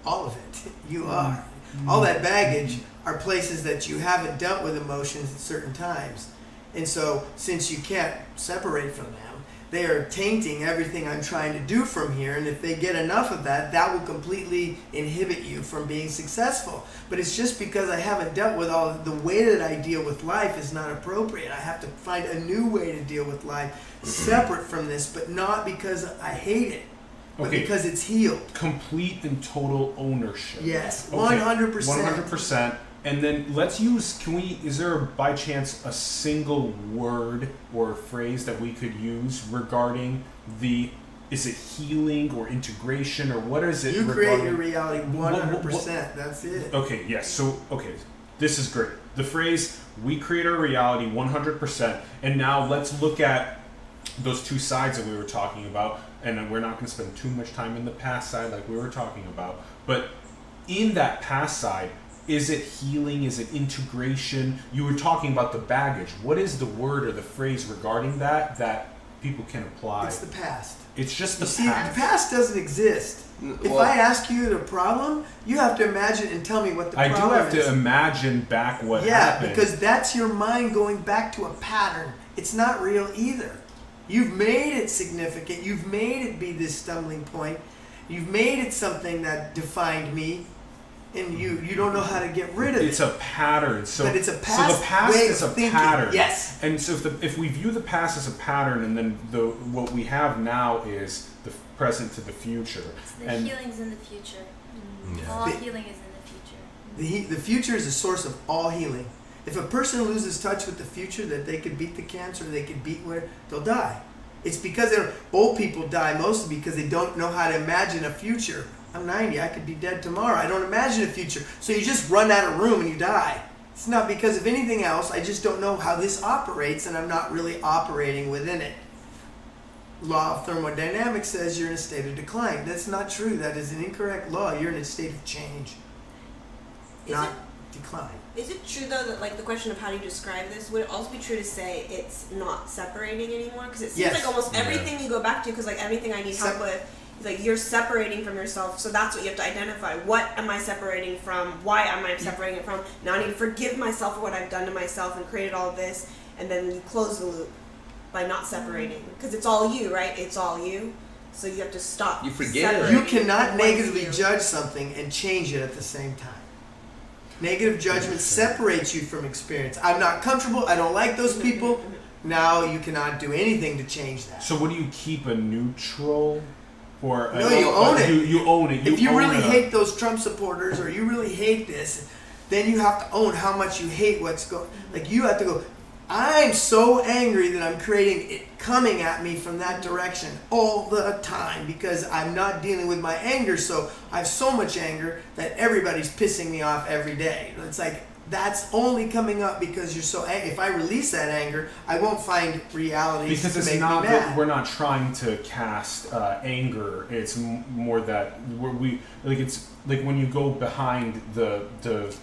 all of it. You are. All that baggage are places that you haven't dealt with emotions at certain times, and so since you can't separate from them, they are tainting everything I'm trying to do from here, and if they get enough of that, that will completely inhibit you from being successful. But it's just because I haven't dealt with all the way that I deal with life is not appropriate. I have to find a new way to deal with life separate from this, but not because I hate it, but because it's healed. Complete and total ownership. Yes, 100%. 100%. 100%. And then let's use, is there by chance a single word or phrase that we could use regarding is it healing or integration or what is it? You create your reality 100%. That's it. Okay, yes. So, this is great. The phrase, we create our reality 100%. And now let's look at those two sides that we were talking about. And we're not going to spend too much time in the past side like we were talking about. But in that past side, is it healing? Is it integration? You were talking about the baggage. What is the word or the phrase regarding that people can apply? It's the past. It's just past. The past doesn't exist. If I ask you the problem, you have to imagine and tell me what the problem is. I do have to imagine back what happened. Yeah, because that's your mind going back to a pattern. It's not real either. You've made it significant. You've made it be this stumbling point. You've made it something that defined me, and you don't know how to get rid of it. It's a pattern. So, but it's a so past the past way is a of thinking. pattern. Yes. And so if we view the past as a pattern, and then what we have now is the present to the future. The healing's in the future. Yeah. All healing is in the future. The future is the source of all healing. If a person loses touch with the future, that they could beat the cancer, they could beat where they'll die. It's because old people die mostly because they don't know how to imagine a future. I'm 90, I could be dead tomorrow. I don't imagine a future. So you just run out of room and you die. It's not because of anything else. I just don't know how this operates, and I'm not really operating within it. Law of thermodynamics says you're in a state of decline. That's not true. That is an incorrect law. You're in a state of change, not decline. Is it true though that, like, the question of how do you describe this, would it also be true to say it's not separating anymore? Because it seems like almost everything you go back to, because like everything I need help with, is like you're separating from yourself. So that's what you have to identify. What am I separating from? Why am I separating it from? Now I need to forgive myself for what I've done to myself and created all this, and then you close the loop by not separating, because it's all you, right? It's all you. So you have to stop. You forget it. separating You cannot what is negatively you. judge something and change it at the same time. Negative judgment separates you from experience. I'm not comfortable. I don't like those people. Now you cannot do anything to change that. So what do you keep a neutral? Or No, you own it. You own it. If you own really it. hate those Trump supporters, or you really hate this, then you have to own how much you hate what's going. Like, you have to go, I'm so angry that I'm creating it coming at me from that direction all the time because I'm not dealing with my anger. So I have so much anger that everybody's pissing me off every day. It's like, that's only coming up because you're so angry. If I release that anger, I won't find realities Because to it's make not me that mad. we're not trying to cast anger. It's more that it's like when you go behind the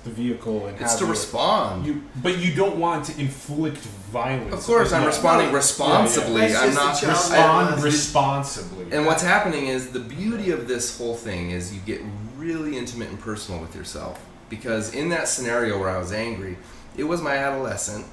vehicle and It's have to respond. But you don't want to inflict violence. Of course, I'm responding No. responsibly. Yeah, yeah. I'm That's not just a child. Respond responsibly. And what's happening is the beauty of this whole thing is you get really intimate and personal with yourself. Because in that scenario where I was angry, it was my adolescent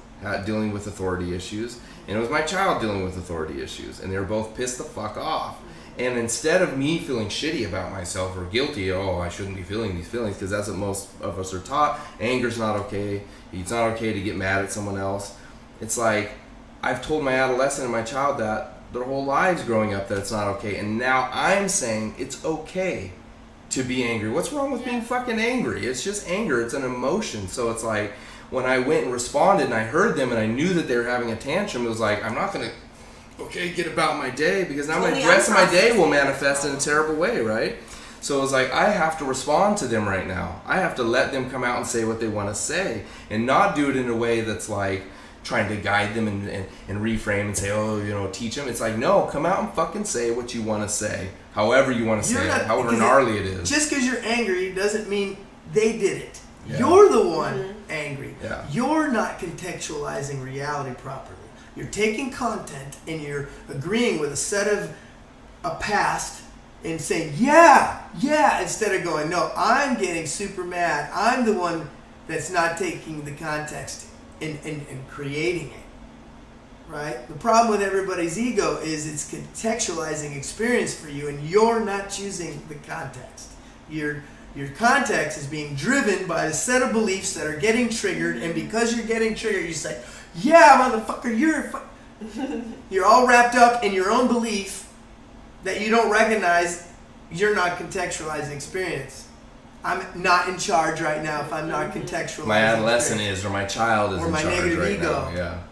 dealing with authority issues, and it was my child dealing with authority issues, and they were both pissed the fuck off. And instead of me feeling shitty about myself or guilty, I shouldn't be feeling these feelings, because that's what most of us are taught. Anger's not okay. It's not okay to get mad at someone else. It's like, I've told my adolescent and my child that their whole lives growing up that it's not okay, and now I'm saying it's okay to be angry. What's wrong with being fucking angry? It's just anger. It's an emotion. So it's like, when I went and responded and I heard them and I knew that they were having a tantrum, it was like, I'm not going to, get about my day, because now the rest of my day will manifest in a terrible way, right? So it was like, I have to respond to them right now. I have to let them come out and say what they want to say, and not do it in a way that's like trying to guide them and reframe and say, teach them. It's like, no, come out and fucking say what you want to say, however you want to say it, however gnarly it is. Just because you're angry doesn't mean they did it. Yeah. You're the one angry. Yeah. You're not contextualizing reality properly. You're taking content and you're agreeing with a set of a past and saying, yeah, instead of going, no, I'm getting super mad. I'm the one that's not taking the context and creating it. Right? The problem with everybody's ego is it's contextualizing experience for you, and you're not choosing the context. Your context is being driven by a set of beliefs that are getting triggered, and because you're getting triggered, you say, yeah, motherfucker, you're all wrapped up in your own belief that you don't recognize. You're not contextualizing experience. I'm not in charge right now if I'm not contextualizing. My adolescent experience. is, or my child is Or in my charge negative right ego. now. Yeah,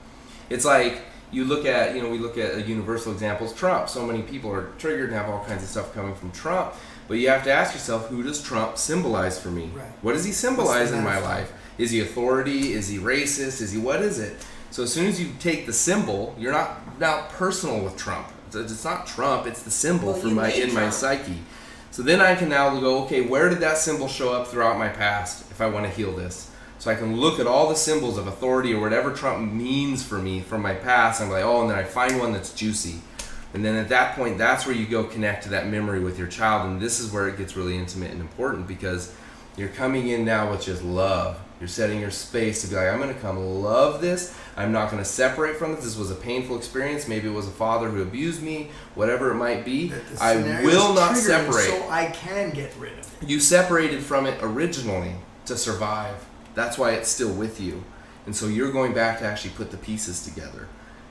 it's like we look at universal examples. Trump. So many people are triggered and have all kinds of stuff coming from Trump. But you have to ask yourself, who does Trump symbolize for me? Right. What does he symbolize in my metaphor? life? Is he authority? Is he racist? What is it? So as soon as you take the symbol, you're not now personal with Trump. It's not Trump. It's the symbol in my psyche. So then I can now go, okay, where did that symbol show up throughout my past if I want to heal this? So I can look at all the symbols of authority or whatever Trump means for me from my past. And I'm like, and then I find one that's juicy. And then at that point, that's where you go connect to that memory with your child. And this is where it gets really intimate and important, because You're coming in now with just love. You're setting your space to be like, I'm going to come love this. I'm not going to separate from this. This was a painful experience. Maybe it was a father who abused me, whatever it might be. I will not separate. So I can get rid of it. You separated from it originally to survive. That's why it's still with you. And so you're going back to actually put the pieces together.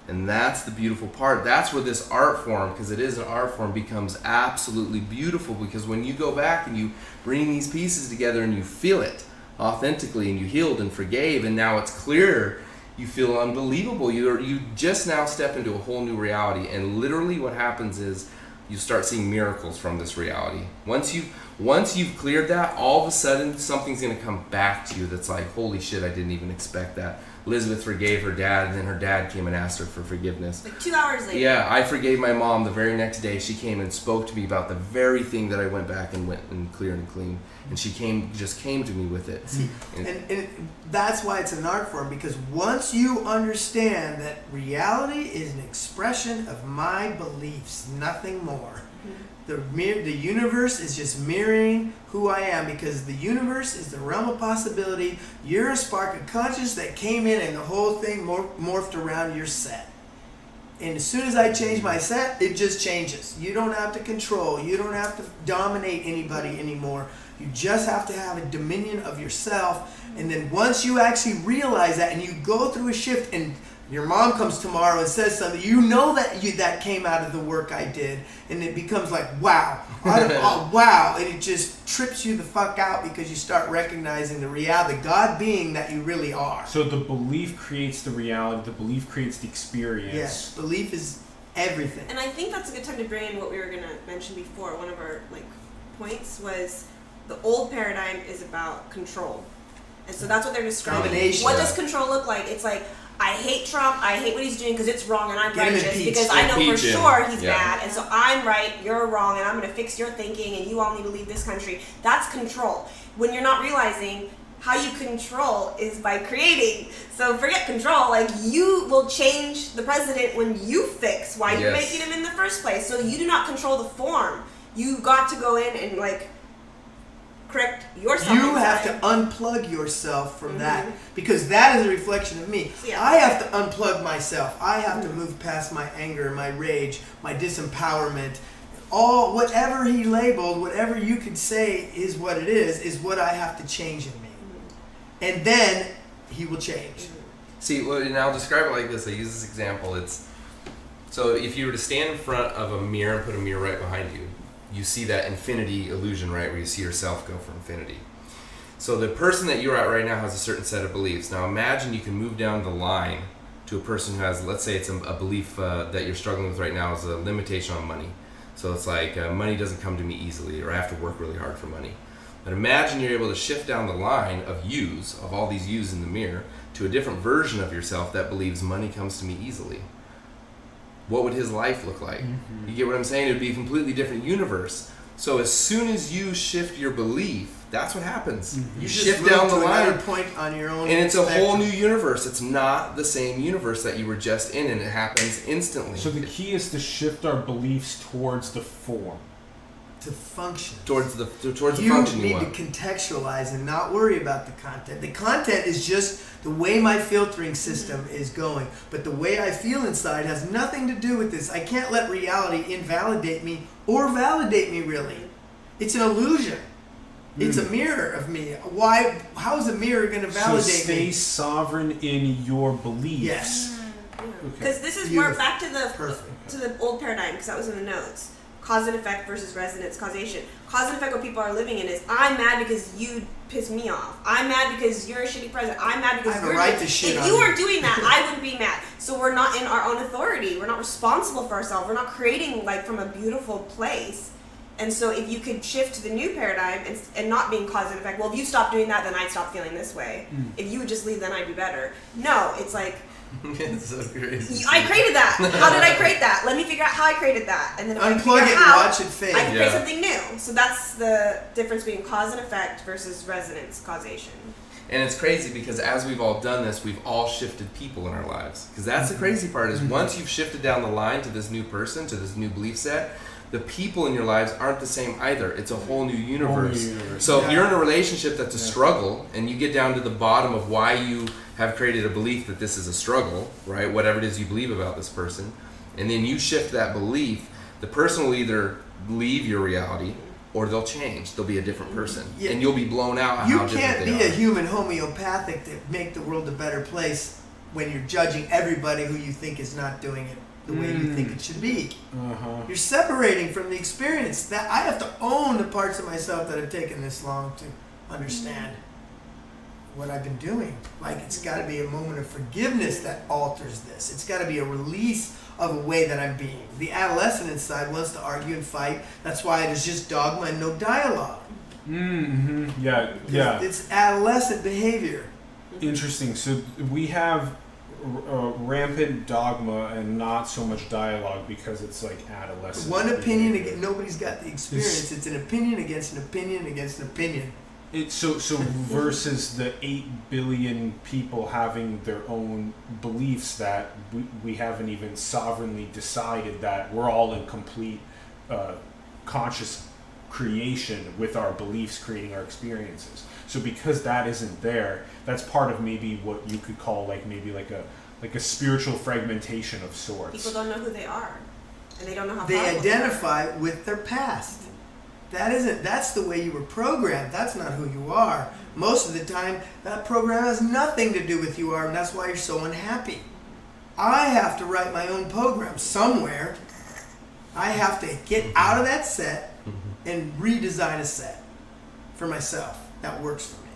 And that's the beautiful part. That's where this art form, because it is an art form, becomes absolutely beautiful. Because when you go back and you bring these pieces together and you feel it authentically, and you healed and forgave, and now it's clear, you feel unbelievable. You just now step into a whole new reality. And literally what happens is you start seeing miracles from this reality. Once you've cleared that, all of a sudden something's going to come back to you that's like, holy shit, I didn't even expect that. Elizabeth forgave her dad, and then her dad came and asked her for forgiveness. Like 2 hours later. Yeah, I forgave my mom the very next day. She came and spoke to me about the very thing that I went back and went and cleared and clean. And she just came to me with it. See, and that's why it's an art form, because once you understand that reality is an expression of my beliefs, nothing more. The universe is just mirroring who I am, because the universe is the realm of possibility. You're a spark of consciousness that came in, and the whole thing morphed around your set. And as soon as I change my set, it just changes. You don't have to control. You don't have to dominate anybody anymore. You just have to have a dominion of yourself. And then once you actually realize that, and you go through a shift, and your mom comes tomorrow and says something, you know that came out of the work I did, and it becomes like, wow, wow, and it just trips you the fuck out, because you start recognizing the reality, the God being that you really are. So the belief creates the reality, the belief creates the experience. Yes, belief is everything. And I think that's a good time to bring in what we were going to mention before. One of our points was the old paradigm is about control. And so that's what they're describing. Domination. What does control look like? It's like, I hate Trump, I hate what he's doing because it's wrong and I'm Get him righteous impeached. because I know for Impeach him. sure he's Yeah. bad, and so I'm right, you're wrong, and I'm going to fix your thinking and you all need to leave this country. That's control. When you're not realizing how you control is by creating. So forget control, you will change the president when you fix why you're Yes. making him in the first place. So you do not control the form. You got to go in and correct yourself. You have inside. to unplug yourself from that, because that is a reflection of me. Yeah. I have to unplug myself. I have to move past my anger, my rage, my disempowerment. Whatever he labeled, whatever you could say is what it is what I have to change in me. And then he will change. See, well, and I'll describe it like this. I use this example. So if you were to stand in front of a mirror and put a mirror right behind you, you see that infinity illusion, right, where you see yourself go for infinity. So the person that you're at right now has a certain set of beliefs. Now imagine you can move down the line to a person who has, let's say it's a belief that you're struggling with right now is a limitation on money. So it's like money doesn't come to me easily, or I have to work really hard for money. But imagine you're able to shift down the line of all these yous in the mirror, to a different version of yourself that believes money comes to me easily. What would his life look like? Mm-hmm. You get what I'm saying? It would be a completely different universe. So as soon as you shift your belief, that's what happens. Mm-hmm. You just shift move down the to line, another point on your own, and it's a spectrum. whole new universe. It's not the same universe that you were just in, and it happens instantly. So the key is to shift our beliefs towards the form. To function. Towards the You function need you to want. contextualize and not worry about the content. The content is just the way my filtering system is going. But the way I feel inside has nothing to do with this. I can't let reality invalidate me or validate me, really. It's an illusion. It's a mirror of me. Why? How is a mirror going to validate so stay me? sovereign in your beliefs. Yes. Because this is Beautiful. more back to Perfect. the old paradigm, because that was in the notes. Cause and effect versus resonance causation. Cause and effect, what people are living in is, I'm mad because you pissed me off. I'm mad because you're a shitty president. I'm mad because I have a you're right to shit if on you you. weren't doing that, I wouldn't be mad. So we're not in our own authority. We're not responsible for ourselves. We're not creating from a beautiful place. And so if you could shift to the new paradigm and not being cause and effect, well, if you stop doing that, then I'd stop feeling this way. If you would just leave, then I'd be better. No, it's like, It's so crazy. I created that. How did I create that? Let me figure out how I created that. And then if I Unplug figure it and out watch it fade. I can create Yeah. something new. So that's the difference between cause and effect versus resonance causation. And it's crazy because as we've all done this, we've all shifted people in our lives. Because that's the crazy part is once you've shifted down the line to this new person, to this new belief set, the people in your lives aren't the same either. It's a whole new universe. universe. So Yeah. if you're in a relationship that's a struggle, and you get down to the bottom of why you have created a belief that this is a struggle, right? Whatever it is you believe about this person, and then you shift that belief, the person will either leave your reality or they'll change. They'll be a different person, Yeah. and you'll be blown out on You how different can't they be are. a human homeopathic to make the world a better place when you're judging everybody who you think is not doing it the way you think it should be. Uh-huh. You're separating from the experience. That I have to own the parts of myself that have taken this long to understand what I've been doing. Like, it's got to be a moment of forgiveness that alters this. It's got to be a release of a way that I'm being. The adolescent inside wants to argue and fight. That's why it is just dogma and no dialogue. Mm-hmm. Yeah. It's adolescent behavior. Interesting. So we have rampant dogma and not so much dialogue because it's like adolescent. One opinion behavior. against nobody's got the experience. It's an opinion against an opinion against an opinion. So versus the 8 billion people having their own beliefs that we haven't even sovereignly decided that we're all in complete conscious creation with our beliefs creating our experiences. So because that isn't there, that's part of maybe what you could call like a spiritual fragmentation of sorts. People don't know who they are, and they don't know how They powerful they are. identify with their past. That's the way you were programmed. That's not who you are. Most of the time, that program has nothing to do with who you are, and that's why you're so unhappy. I have to write my own program somewhere. I have to get out of that set and redesign a set for myself that works for me,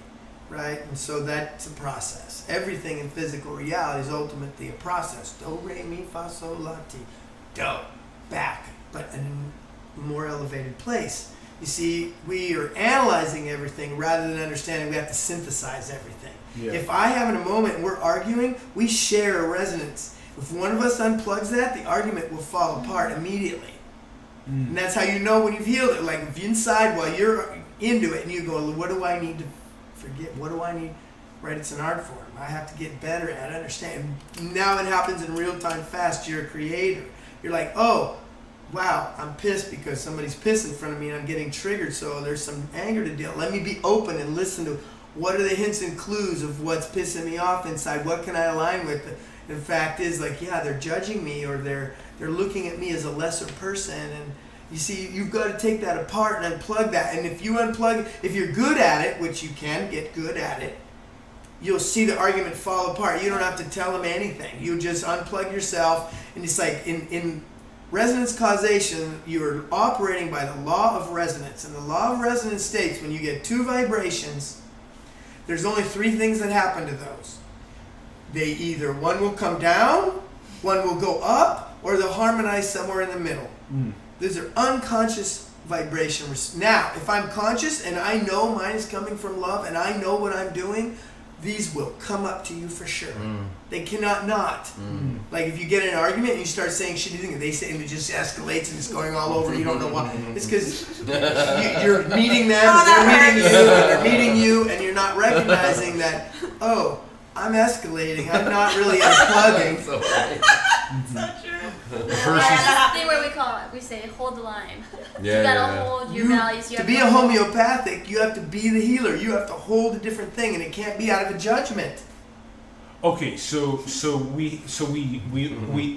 right? And so that's a process. Everything in physical reality is ultimately a process. Do, re, mi, fa, sol, la, ti. Do, back, but in a more elevated place. You see, we are analyzing everything rather than understanding we have to synthesize everything. Yeah. If I have in a moment and we're arguing, we share a resonance. If one of us unplugs that, the argument will fall apart immediately. And that's how you know when you've healed it. Like if you inside while you're into it and you go, what do I need to forget? What do I need? Right, it's an art form. I have to get better at it, understand. Now it happens in real time fast. You're a creator. You're like, oh, wow, I'm pissed because somebody's pissed in front of me and I'm getting triggered, so there's some anger to deal. Let me be open and listen to what are the hints and clues of what's pissing me off inside. What can I align with? The fact is, like, yeah, they're judging me or they're looking at me as a lesser person. And you see, you've got to take that apart and unplug that. And if you unplug, if you're good at it, which you can get good at it, you'll see the argument fall apart. You don't have to tell them anything. You just unplug yourself. And it's like in resonance causation, you're operating by the law of resonance. And the law of resonance states when you get two vibrations, there's only three things that happen to those. They either, one will come down, one will go up, or they'll harmonize somewhere in the middle. These are unconscious vibrations. Now, if I'm conscious and I know mine is coming from love and I know what I'm doing, these will come up to you for sure. They cannot not. Like if you get in an argument and you start saying shitty things, they say, and it just escalates and it's going all over. You don't know why. It's because you're meeting them, they're meeting you, and you're not recognizing that. Oh, I'm escalating. I'm not really unplugging. So funny. So true. There's this thing where we say hold the line. Yeah, You gotta yeah. hold your values. You To have be a hold- homeopathic, you have to be the healer. You have to hold a different thing, and it can't be out of a judgment. Okay, so we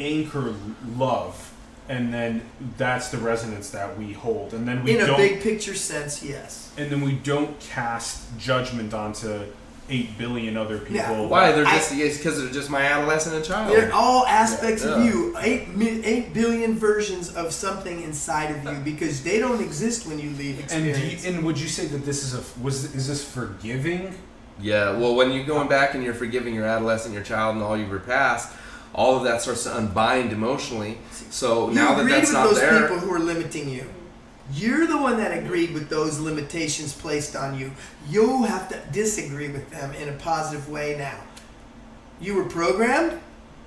anchor love, and then that's the resonance that we hold, and then we In a don't, big picture sense, yes. and then we don't cast judgment onto 8 billion other people. Yeah. Why? They're just because they're just my adolescent and child. They're all aspects of Yeah. you. 8 billion versions of something inside of you because they don't exist when you leave experience. And would you say that this is is this forgiving? Yeah, well, when you're going back and you're forgiving your adolescent, your child, and all you've repassed, all of that starts to unbind emotionally. So now that agreed that's with not those there, people who are limiting you. You're the one that agreed with those limitations placed on you. You have to disagree with them in a positive way now. You were programmed,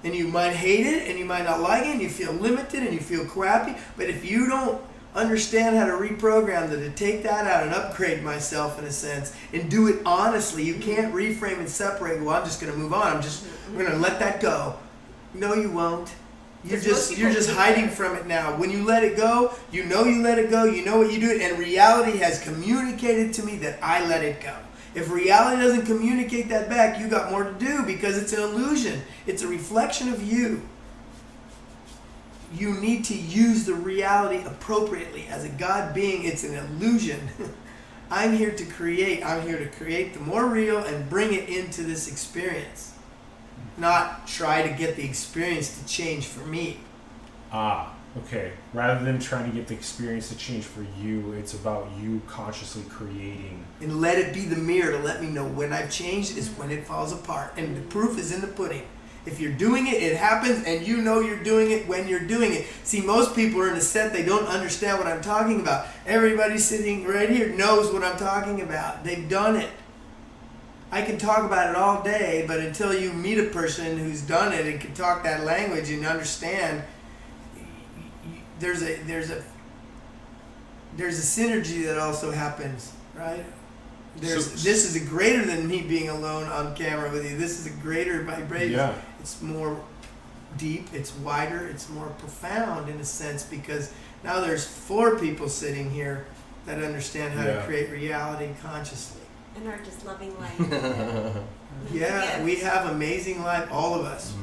and you might hate it, and you might not like it, and you feel limited, and you feel crappy. But if you don't understand how to reprogram that, to take that out and upgrade myself in a sense, and do it honestly, you can't reframe and separate. Well, I'm just going to move on. I'm going to let that go. No, you won't. You're Because most just people do hiding that. from it now. When you let it go, you let it go, you know what you do, and reality has communicated to me that I let it go. If reality doesn't communicate that back, you got more to do because it's an illusion. It's a reflection of you. You need to use the reality appropriately. As a God being, it's an illusion. I'm here to create. I'm here to create the more real and bring it into this experience. Not try to get the experience to change for me. Okay. Rather than trying to get the experience to change for you, it's about you consciously creating. And let it be the mirror to let me know when I've changed is when it falls apart. And the proof is in the pudding. If you're doing it, it happens, and you know you're doing it when you're doing it. See, most people are in a set, they don't understand what I'm talking about. Everybody sitting right here knows what I'm talking about. They've done it. I can talk about it all day, but until you meet a person who's done it and can talk that language and understand, there's a synergy that also happens, right? This is a greater than me being alone on camera with you. This is a greater vibration. Yeah. It's more deep, it's wider, it's more profound in a sense, because now there's 4 people sitting here that understand how to create reality consciously. And are just loving life. Yeah, we have amazing life, all of us.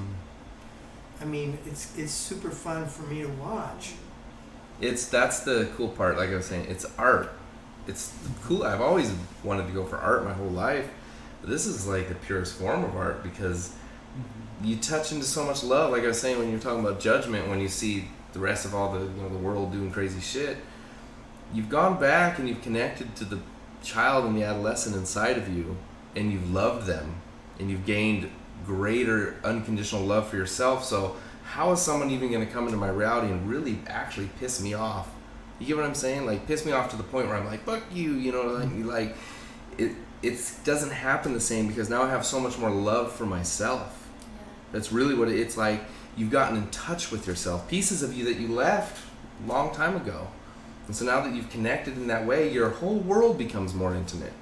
I mean, it's super fun for me to watch. That's the cool part. Like I was saying, it's art. It's cool. I've always wanted to go for art my whole life. But this is like the purest form of art because you touch into so much love. Like I was saying, when you're talking about judgment, when you see the rest of all the the world doing crazy shit, you've gone back and you've connected to the child and the adolescent inside of you, and you've loved them, and you've gained greater unconditional love for yourself. So how is someone even going to come into my reality and really actually piss me off? You get what I'm saying? Like, piss me off to the point where I'm like, fuck you, like it doesn't happen the same because now I have so much more love for myself. That's really what it's like. You've gotten in touch with yourself, pieces of you that you left a long time ago. And so now that you've connected in that way, your whole world becomes more intimate.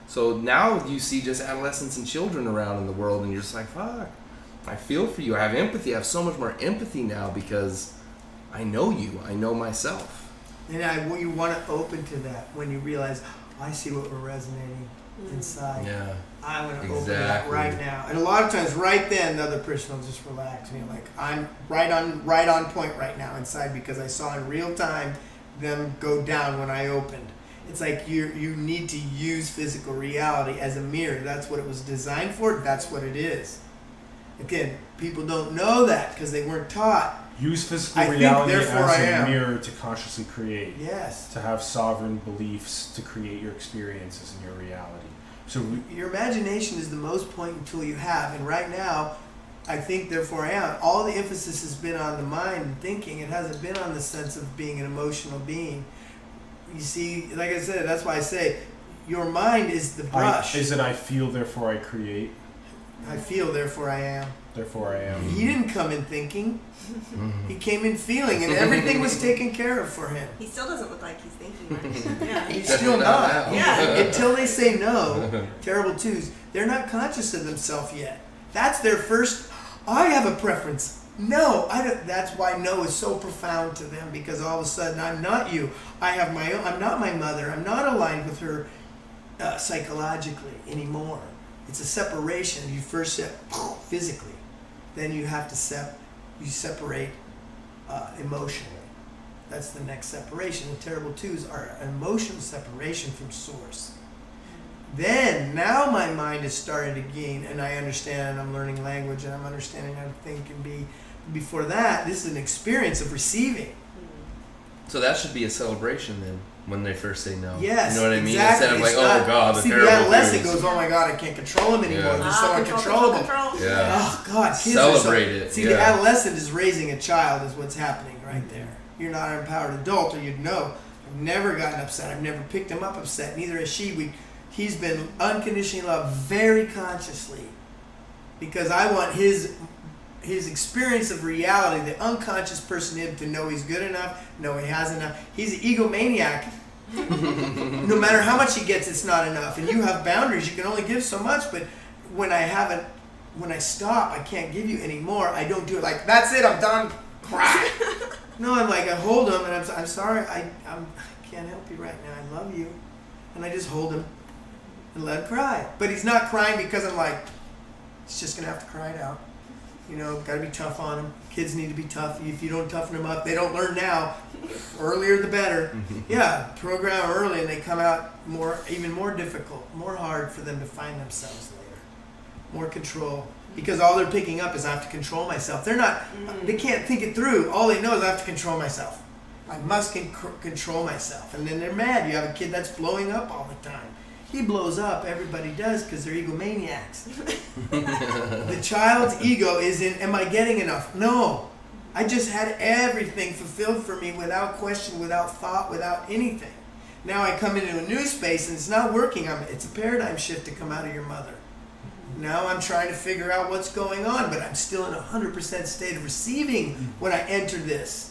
So now you see just adolescents and children around in the world, and you're just like, fuck, I feel for you. I have empathy. I have so much more empathy now because I know you. I know myself. And you want to open to that when you realize, I see what we're resonating inside. Yeah. I want to open to that right now. And a lot of times, right then, the other person will just relax. And you're like, I'm right on point right now inside because I saw in real time them go down when I opened. It's like you need to use physical reality as a mirror. That's what it was designed for. That's what it is. Again, people don't know that because they weren't taught. Use physical I think, reality therefore, as I a am. mirror to consciously create. Yes. To have sovereign beliefs to create your experiences and your reality. So your imagination is the most potent tool you have, and right now, I think, therefore I am. All the emphasis has been on the mind and thinking. It hasn't been on the sense of being an emotional being. You see, like I said, that's why I say your mind is the brush. is it I feel, therefore I create? I feel, therefore I am. Therefore I am. He didn't come in thinking. He came in feeling, and everything was taken care of for him. He still doesn't look like he's thinking much. Yeah. He's still not. Yeah. Until they say no, terrible twos, they're not conscious of themselves yet. That's their first, I have a preference. No, I don't. That's why no is so profound to them, because all of a sudden I'm not you. I have my own. I'm not my mother. I'm not aligned with her psychologically anymore. It's a separation. You first set physically, then you have to separate emotionally. That's the next separation. The terrible twos are an emotional separation from source. Then, now my mind is starting to gain, and I understand, and I'm learning language, and I'm understanding how to think and be. Before that, this is an experience of receiving. So that should be a celebration then, when they first say no. Yes, you know what I mean? exactly. Instead of like, It's not, oh God, the see, terrible the adolescent twos. goes, oh my God, I can't control him anymore. Yeah. They're so uncontrollable. Control. Yeah. Oh God, kids Celebrate are so, it, See, yeah. the adolescent is raising a child is what's happening right there. You're not an empowered adult, or you'd know. I've never gotten upset. I've never picked him up upset. Neither has she. He's been unconditionally loved very consciously, because I want his experience of reality, the unconscious person in him, to know he's good enough, know he has enough. He's an egomaniac. No matter how much he gets, it's not enough. And you have boundaries. You can only give so much, but when I stop, I can't give you any more. I don't do it like, that's it, I'm done. cry. No, I'm like, I hold him and I'm sorry, I can't help you right now. I love you. And I just hold him and let him cry. But he's not crying because I'm like, he's just going to have to cry it out. You know, got to be tough on him. Kids need to be tough. If you don't toughen them up, they don't learn now. Earlier the better. Yeah, program early and they come out even more difficult, more hard for them to find themselves later. More control. Because all they're picking up is I have to control myself. They can't think it through. All they know is I have to control myself. I must control myself. And then they're mad. You have a kid that's blowing up all the time. He blows up. Everybody does because they're egomaniacs. The child's ego is in, am I getting enough? No. I just had everything fulfilled for me without question, without thought, without anything. Now I come into a new space and it's not working. It's a paradigm shift to come out of your mother. Now I'm trying to figure out what's going on, but I'm still in a 100% state of receiving when I enter this.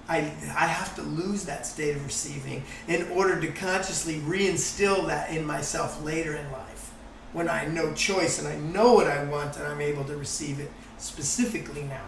I have to lose that state of receiving in order to consciously reinstill that in myself later in life. When I know choice and I know what I want and I'm able to receive it specifically now.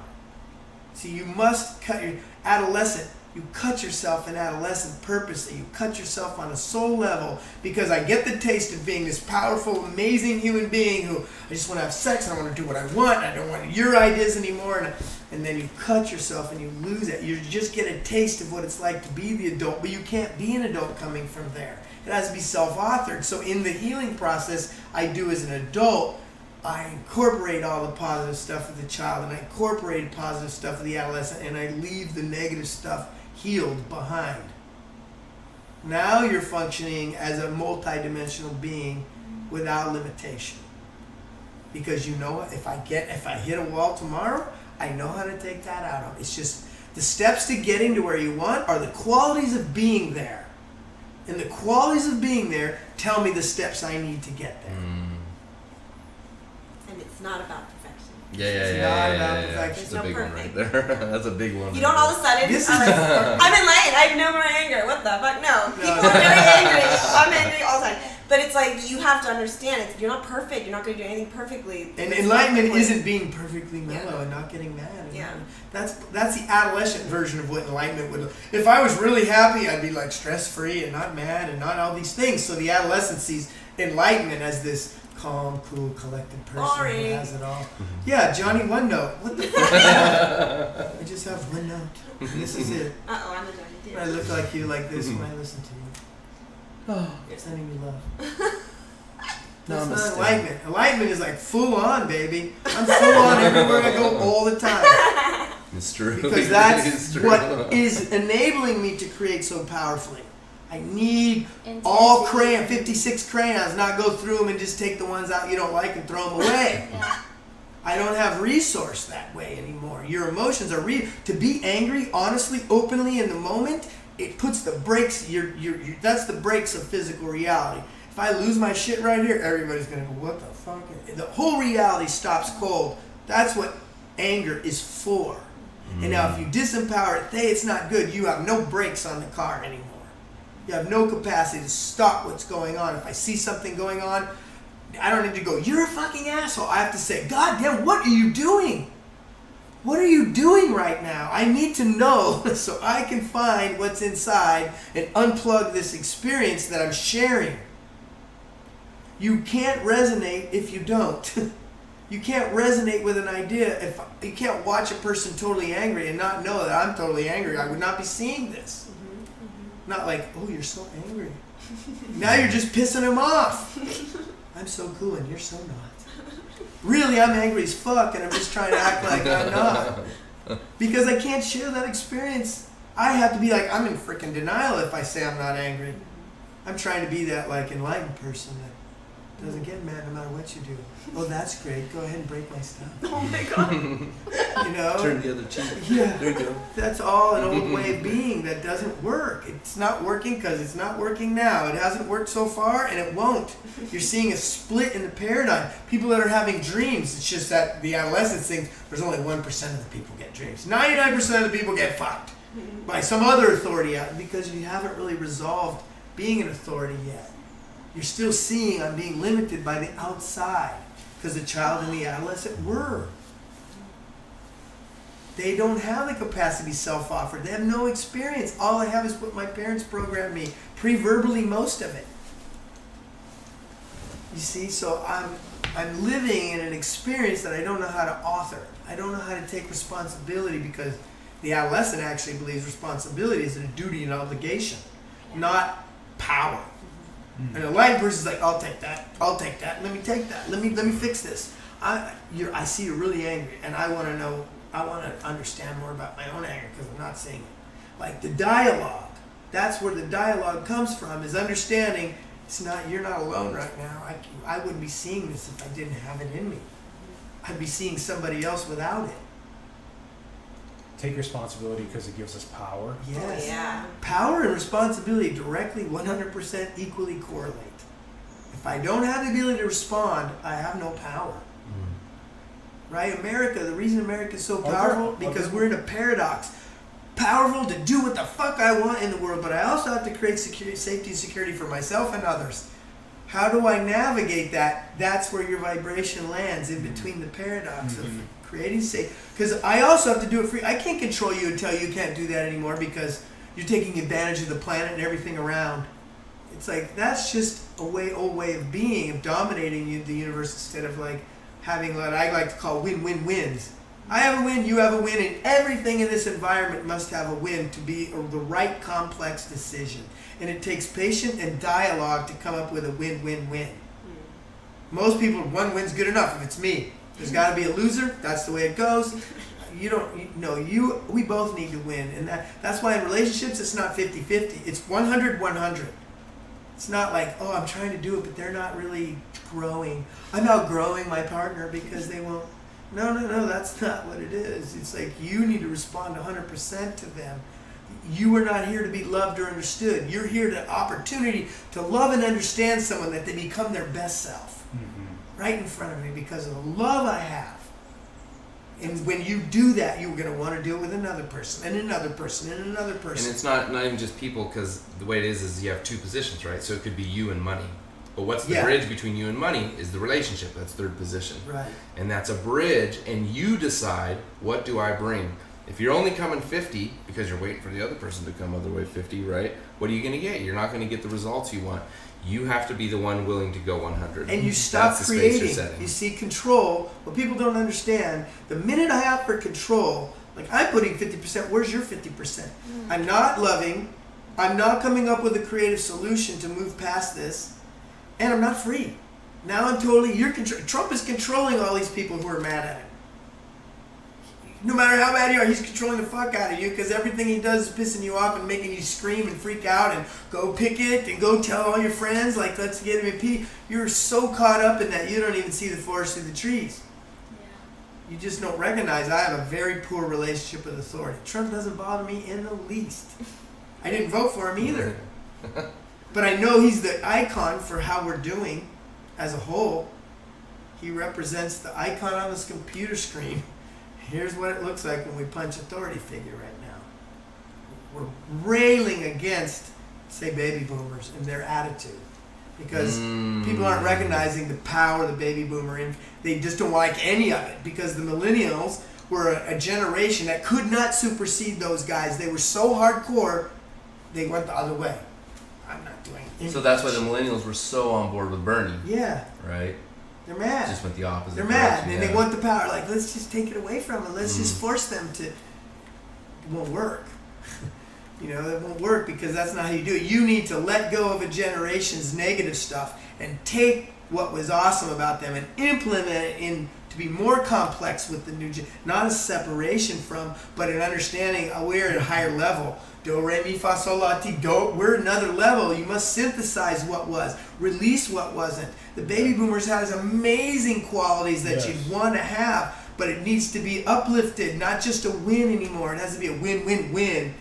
So you must cut your adolescent. You cut yourself in adolescent purposely. You cut yourself on a soul level because I get the taste of being this powerful, amazing human being who I just want to have sex and I want to do what I want. I don't want your ideas anymore. And then you cut yourself and you lose it. You just get a taste of what it's like to be the adult, but you can't be an adult coming from there. It has to be self-authored. So in the healing process I do as an adult, I incorporate all the positive stuff of the child and I incorporate positive stuff of the adolescent and I leave the negative stuff healed behind. Now you're functioning as a multidimensional being without limitation. Because you know if I hit a wall tomorrow, I know how to take that out of. It's just the steps to getting to where you want are the qualities of being there. And the qualities of being there tell me the steps I need to get there. And it's not about perfection. Yeah. There's That's a no big perfect. one right there. That's a big one. You don't all of a sudden, This I'm is- like, I'm enlightened, I have no more anger. What the fuck? No. People are very angry. I'm angry all the time. But it's like, you have to understand, you're not perfect. You're not going to do anything perfectly. And It's enlightenment not isn't being perfectly mellow Yeah. and not getting mad. Yeah. That's the adolescent version of what enlightenment would. If I was really happy, I'd be like stress-free and not mad and not all these things. So the adolescent sees enlightenment as this calm, cool, collected person Boring. who has it all. Yeah, Johnny One Note. What the fuck? I just have one note. And this is it. Uh-oh, I'm a Johnny too. I look like you like this when I listen to you. Oh, sending you love. That's not enlightenment. Enlightenment is like full on, baby. I'm full on everywhere I go all the time. It's true. Because that's what is enabling me to create so powerfully. I need all 56 crayons, not go through them and just take the ones out you don't like and throw them away. Yeah. I don't have resource that way anymore. Your emotions are real. To be angry, honestly, openly in the moment, it puts the brakes. That's the brakes of physical reality. If I lose my shit right here, everybody's gonna go, what the fuck? The whole reality stops cold. That's what anger is for. And now if you disempower it, it's not good. You have no brakes on the car anymore. You have no capacity to stop what's going on. If I see something going on, I don't need to go, you're a fucking asshole. I have to say, God damn, what are you doing? What are you doing right now? I need to know so I can find what's inside and unplug this experience that I'm sharing. You can't resonate if you don't. You can't resonate with an idea if you can't watch a person totally angry and not know that I'm totally angry. I would not be seeing this. Not like, oh, you're so angry. Now you're just pissing him off. I'm so cool and you're so not. Really, I'm angry as fuck and I'm just trying to act like I'm not. Because I can't share that experience. I have to be like, I'm in freaking denial if I say I'm not angry. I'm trying to be that like enlightened person that doesn't get mad no matter what you do. Oh, that's great. Go ahead and break my stuff. Oh my god. You know? Turn the other cheek. Yeah. There you go. That's all an old way of being that doesn't work. It's not working because it's not working now. It hasn't worked so far and it won't. You're seeing a split in the paradigm. People that are having dreams, it's just that the adolescents think there's only 1% of the people get dreams. 99% of the people get fucked by some other authority out because you haven't really resolved being an authority yet. You're still seeing I'm being limited by the outside because the child and the adolescent were. They don't have the capacity to be self-offered. They have no experience. All I have is what my parents programmed me, pre-verbally most of it. You see, so I'm living in an experience that I don't know how to author. I don't know how to take responsibility, because the adolescent actually believes responsibility is a duty and obligation, not power. And a enlightened person is like, I'll take that, let me take that, let me fix this. I see you're really angry, and I want to understand more about my own anger, because I'm not seeing it. Like the dialogue, that's where the dialogue comes from, is understanding you're not alone right now. I wouldn't be seeing this if I didn't have it in me. I'd be seeing somebody else without it. Take responsibility because it gives us power. Yes. Oh, yeah. Power and responsibility directly 100% equally correlate. If I don't have the ability to respond, I have no power. Right? America, the reason America is so powerful, because we're in a paradox. Powerful to do what the fuck I want in the world, but I also have to create security, safety and security for myself and others. How do I navigate that? That's where your vibration lands, in between the paradox of creating safety. Because I also have to do it free. I can't control you and tell you can't do that anymore, because you're taking advantage of the planet and everything around. It's like, that's just old way of being, of dominating the universe, instead of like having what I like to call win-win-wins. I have a win, you have a win, and everything in this environment must have a win to be the right complex decision. And it takes patience and dialogue to come up with a win-win-win. Most people, one win's good enough if it's me. There's got to be a loser. That's the way it goes. We both need to win. And that's why in relationships it's not 50-50. It's 100-100. It's not like, oh, I'm trying to do it, but they're not really growing. I'm outgrowing my partner because they won't. No, that's not what it is. It's like you need to respond 100% to them. You are not here to be loved or understood. You're here to opportunity to love and understand someone, that they become their best self. Right in front of me, because of the love I have. And when you do that, you're going to want to do it with another person, and another person, and another person. And it's not even just people, because the way it is you have two positions, right? So it could be you and money. But what's the bridge between you and money is the relationship. That's third position. Right. And that's a bridge, and you decide, what do I bring? If you're only coming 50 because you're waiting for the other person to come other way 50, right? What are you going to get? You're not going to get the results you want. You have to be the one willing to go 100. And you stop That's the space you're creating. setting. You see, control, what people don't understand, the minute I have for control, like I'm putting 50%, where's your 50%? I'm not loving, I'm not coming up with a creative solution to move past this, and I'm not free. Now I'm totally, Trump is controlling all these people who are mad at him. No matter how mad you are, he's controlling the fuck out of you, because everything he does is pissing you off and making you scream and freak out and go picket and go tell all your friends, like, let's get him in peace. You're so caught up in that you don't even see the forest through the trees. Yeah. You just don't recognize I have a very poor relationship with authority. Trump doesn't bother me in the least. I didn't vote for him either. But I know he's the icon for how we're doing as a whole. He represents the icon on this computer screen. Here's what it looks like when we punch authority figure right now. We're railing against, say, baby boomers and their attitude. Because people aren't recognizing the power of the baby boomer, and they just don't like any of it, because the millennials were a generation that could not supersede those guys. They were so hardcore, they went the other way. I'm not doing anything. So that's why the millennials were so on board with Bernie. Yeah. Right? They're mad. Just went the opposite They're mad, direction, and they want the power. Like, let's just take it away from them. Let's just force them to. It won't work. It won't work, because that's not how you do it. You need to let go of a generation's negative stuff and take what was awesome about them and implement it in to be more complex with the new gen. Not a separation from, but an understanding. We're at a higher level. Do, re, mi, fa, sol, la, ti, do. We're another level. You must synthesize what was, release what wasn't. The baby boomers has amazing qualities that you'd want to have, but it needs to be uplifted, not just a win anymore. It has to be a win-win-win.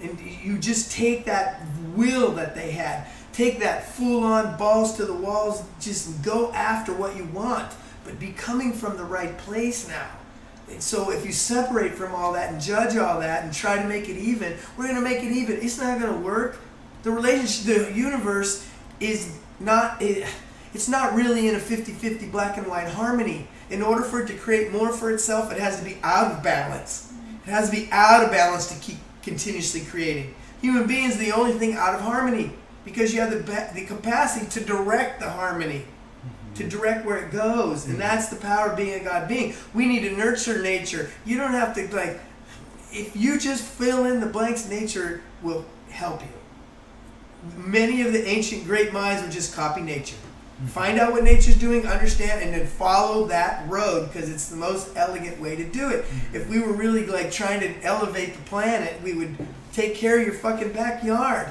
And you just take that will that they had, take that full-on balls to the walls, just go after what you want, but be coming from the right place now. And so if you separate from all that and judge all that and try to make it even, we're going to make it even. It's not going to work. The relationship, the universe is not, it's not really in a 50-50 black and white harmony. In order for it to create more for itself, it has to be out of balance. It has to be out of balance to keep continuously creating. Human beings are the only thing out of harmony because you have the capacity to direct the harmony, to direct where it goes. And that's the power of being a God being. We need to nurture nature. You don't have to, like, if you just fill in the blanks, nature will help you. Many of the ancient great minds would just copy nature. Find out what nature's doing, understand, and then follow that road because it's the most elegant way to do it. If we were really like trying to elevate the planet, we would take care of your fucking backyard.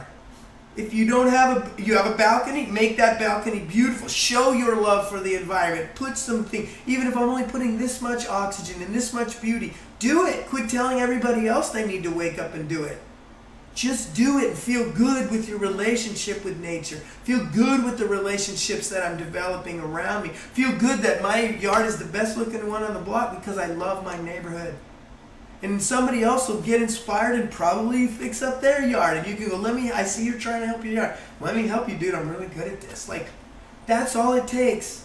If you don't have you have a balcony, make that balcony beautiful. Show your love for the environment. Put something, even if I'm only putting this much oxygen and this much beauty, do it. Quit telling everybody else they need to wake up and do it. Just do it and feel good with your relationship with nature. Feel good with the relationships that I'm developing around me. Feel good that my yard is the best looking one on the block because I love my neighborhood. And somebody else will get inspired and probably fix up their yard. And you can go, I see you're trying to help your yard. Let me help you, dude. I'm really good at this. Like, that's all it takes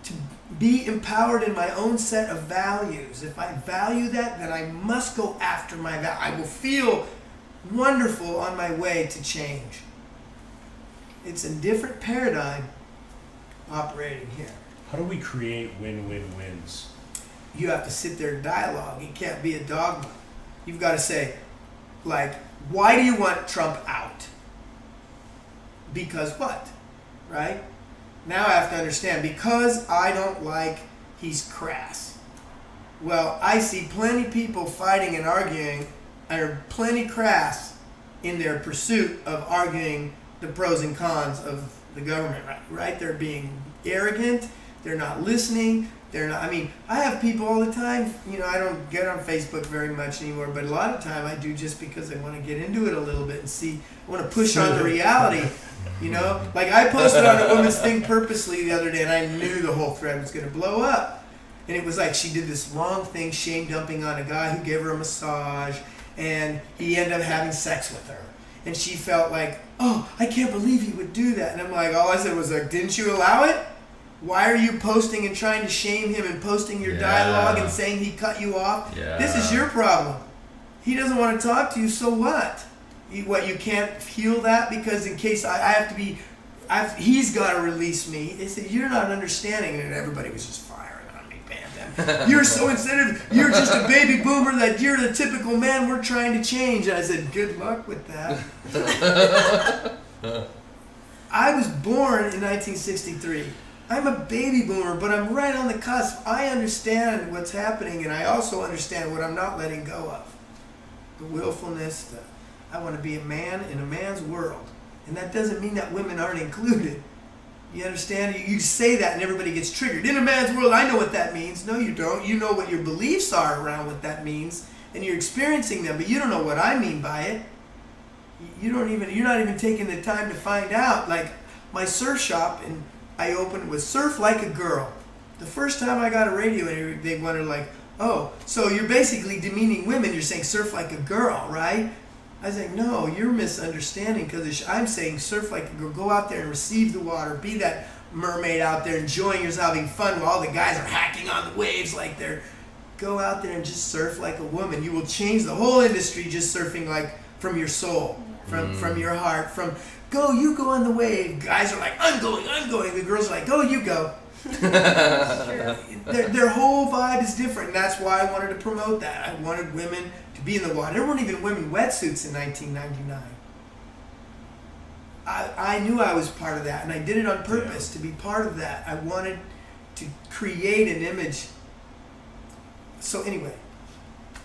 to be empowered in my own set of values. If I value that, then I must go after my value. I will feel wonderful on my way to change. It's a different paradigm operating here. How do we create win-win-wins? You have to sit there and dialogue. It can't be a dogma. You've got to say, like, why do you want Trump out? Because what? Right? Now I have to understand, because I don't like he's crass. Well, I see plenty of people fighting and arguing are plenty crass in their pursuit of arguing the pros and cons of the government, right? They're being arrogant. They're not listening. They're not. I mean, I have people all the time. You know, I don't get on Facebook very much anymore, but a lot of time I do just because I want to get into it a little bit and see. I want to push on the reality. You know, like I posted on a woman's thing purposely the other day, and I knew the whole thread was going to blow up. And it was like she did this long thing, shame dumping on a guy who gave her a massage. And he ended up having sex with her. And she felt like, oh, I can't believe he would do that. And I'm like, all I said was like, didn't you allow it? Why are you posting and trying to shame him and posting your dialogue and saying he cut you off? Yeah. This is your problem. He doesn't want to talk to you, so what? You can't heal that because in case I have to be, he's got to release me. They said, you're not understanding. And everybody was just firing on me. Bam. You're so insensitive. You're just a baby boomer that you're the typical man we're trying to change. And I said, good luck with that. I was born in 1963. I'm a baby boomer, but I'm right on the cusp. I understand what's happening, and I also understand what I'm not letting go of. The willfulness, I want to be a man in a man's world. And that doesn't mean that women aren't included. You understand? You say that and everybody gets triggered. In a man's world, I know what that means. No, you don't. You know what your beliefs are around what that means, and you're experiencing them, but you don't know what I mean by it. You're not even taking the time to find out. Like my surf shop, and I opened with Surf Like a Girl. The first time I got a radio interview, they wondered like, oh, so you're basically demeaning women. You're saying surf like a girl, right? I was like, no, you're misunderstanding because I'm saying surf like a girl. Go out there and receive the water. Be that mermaid out there enjoying yourself, having fun while all the guys are hacking on the waves like they're... Go out there and just surf like a woman. You will change the whole industry just surfing like from your soul, from your heart, you go on the wave. Guys are like, I'm going. The girls are like, go, you go. Their whole vibe is different, and that's why I wanted to promote that. I wanted women to be in the water. There weren't even women wetsuits in 1999. I knew I was part of that, and I did it on purpose to be part of that. I wanted to create an image. So anyway,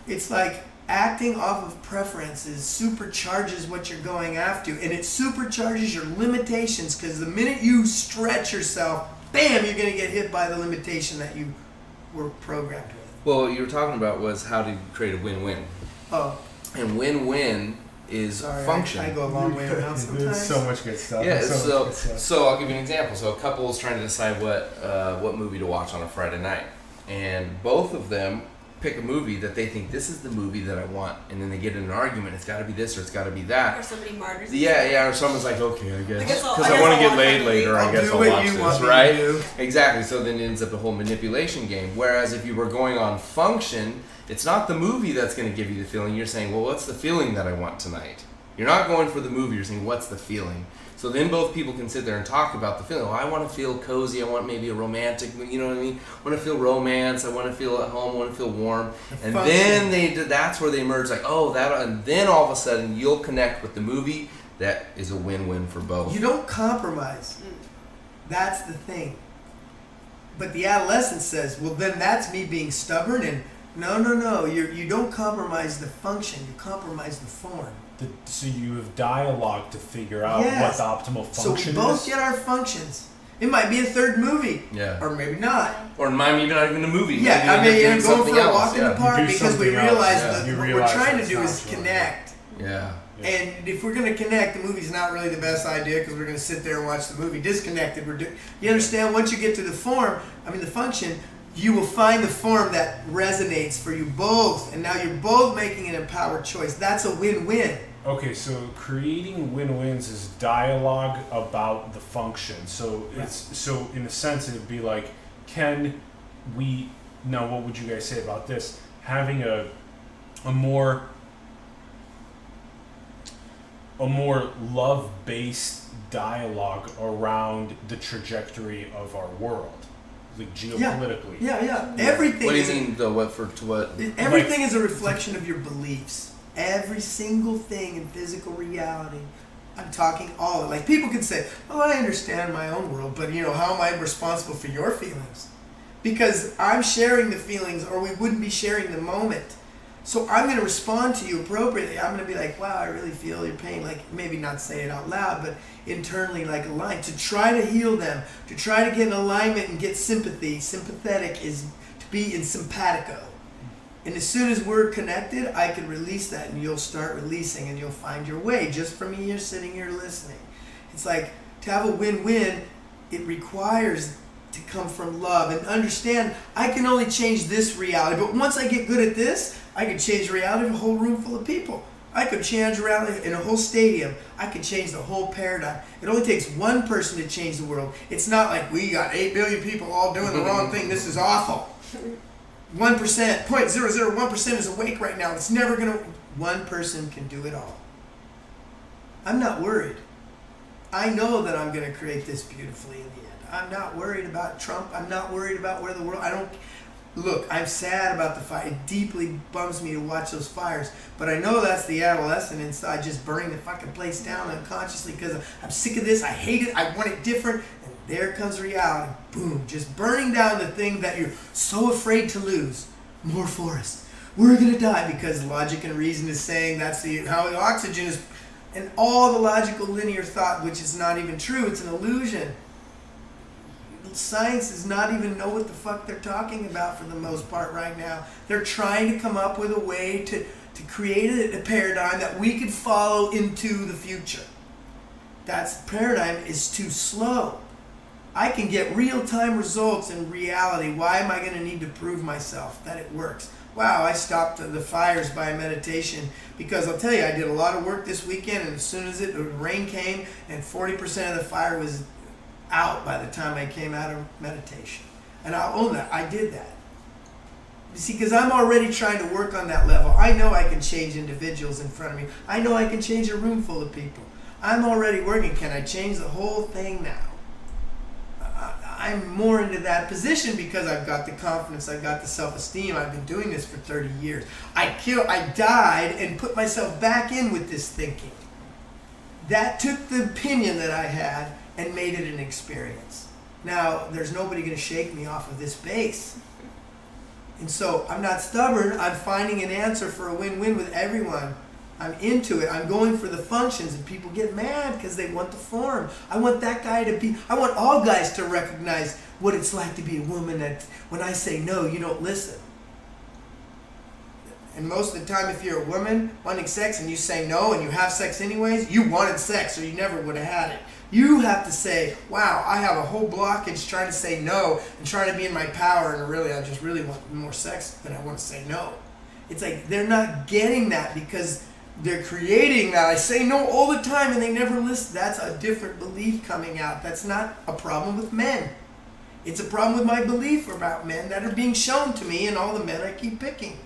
it's like acting off of preferences supercharges what you're going after, and it supercharges your limitations because the minute you stretch yourself, bam, you're going to get hit by the limitation that you were programmed with. Well, what you were talking about was how to create a win-win. Oh. And win-win is function. I go a long way around sometimes. There's so much good stuff. Yeah, so I'll give you an example. So a couple is trying to decide what movie to watch on a Friday night. And both of them pick a movie that they think this is the movie that I want, and then they get in an argument. It's got to be this or it's got to be that. Or somebody martyrs. Yeah, or someone's like, okay, I guess Because because I want to get laid later. I I'll guess do I'll what watch you this, want me right? to do. Exactly. So then it ends up a whole manipulation game. Whereas if you were going on function, it's not the movie that's going to give you the feeling. You're saying, well, what's the feeling that I want tonight? You're not going for the movie. You're saying, what's the feeling? So then both people can sit there and talk about the feeling. Oh, I want to feel cozy. I want maybe a romantic, you know what I mean? I want to feel romance. I want to feel at home. I want to feel warm. And then that's where they emerge like, oh, that, and then all of a sudden you'll connect with the movie. That is a win-win for both. You don't compromise. That's the thing. But the adolescent says, well, then that's me being stubborn. And no. You don't compromise the function. You compromise the form. So you have dialogue to figure out Yes. what the optimal function is. So we both get our functions. It might be a third movie. Yeah. Or maybe not. Or maybe not even a movie. Yeah, Maybe I mean, you're you're doing going something for a else, walk in the yeah. park You do because we something else, realize yeah. that You what we're realize trying to it's do not is really. connect. Yeah. And if we're going to connect, the movie's not really the best idea because we're going to sit there and watch the movie disconnected. You understand? Once you get to the function, you will find the form that resonates for you both, and now you're both making an empowered choice. That's a win-win. Okay, so creating win-wins is dialogue about the function. So in a sense it'd be like, what would you guys say about this? Having a more love-based dialogue around the trajectory of our world, like geopolitically. Yeah. Everything. What do you is mean, though? What for? To what? Everything is a reflection of your beliefs. Every single thing in physical reality. I'm talking all of it. Like people could say, "Oh, I understand my own world, but how am I responsible for your feelings?" Because I'm sharing the feelings, or we wouldn't be sharing the moment. So I'm going to respond to you appropriately. I'm going to be like, wow, I really feel your pain. Like maybe not say it out loud, but internally like a line. To try to heal them, to try to get in alignment and get sympathy. Sympathetic is to be in simpatico. And as soon as we're connected, I can release that and you'll start releasing and you'll find your way just from me here sitting here listening. It's like to have a win-win, it requires to come from love and understand I can only change this reality, but once I get good at this, I can change the reality of a whole room full of people. I could change the reality in a whole stadium. I could change the whole paradigm. It only takes one person to change the world. It's not like we got 8 billion people all doing the wrong thing. This is awful. 1%, 0.001% is awake right now. It's never going to... One person can do it all. I'm not worried. I know that I'm going to create this beautifully in the end. I'm not worried about Trump. I'm not worried about where the world... Look, I'm sad about the fire. It deeply bums me to watch those fires. But I know that's the adolescent inside just burning the fucking place down unconsciously because I'm sick of this. I hate it. I want it different. And there comes reality. Boom. Just burning down the thing that you're so afraid to lose. More forest. We're going to die because logic and reason is saying that's how the oxygen is. And all the logical linear thought, which is not even true. It's an illusion. Science does not even know what the fuck they're talking about for the most part right now. They're trying to come up with a way to create a paradigm that we could follow into the future. That paradigm is too slow. I can get real-time results in reality. Why am I going to need to prove myself that it works? Wow, I stopped the fires by meditation because I'll tell you, I did a lot of work this weekend, and as soon as the rain came and 40% of the fire was out by the time I came out of meditation. And I'll own that. I did that. You see, because I'm already trying to work on that level. I know I can change individuals in front of me. I know I can change a room full of people. I'm already working. Can I change the whole thing now? I'm more into that position because I've got the confidence, I've got the self-esteem. I've been doing this for 30 years. I died and put myself back in with this thinking. That took the opinion that I had and made it an experience. Now, there's nobody going to shake me off of this base. And so I'm not stubborn. I'm finding an answer for a win-win with everyone. I'm into it. I'm going for the functions, and people get mad because they want the form. I want that guy to be... I want all guys to recognize what it's like to be a woman that when I say no, you don't listen. And most of the time, if you're a woman wanting sex and you say no and you have sex anyways, you wanted sex or you never would have had it. You have to say, wow, I have a whole blockage trying to say no and trying to be in my power, and really, I just really want more sex, but I want to say no. It's like they're not getting that because they're creating that. I say no all the time and they never listen. That's a different belief coming out. That's not a problem with men. It's a problem with my belief about men that are being shown to me and all the men I keep picking.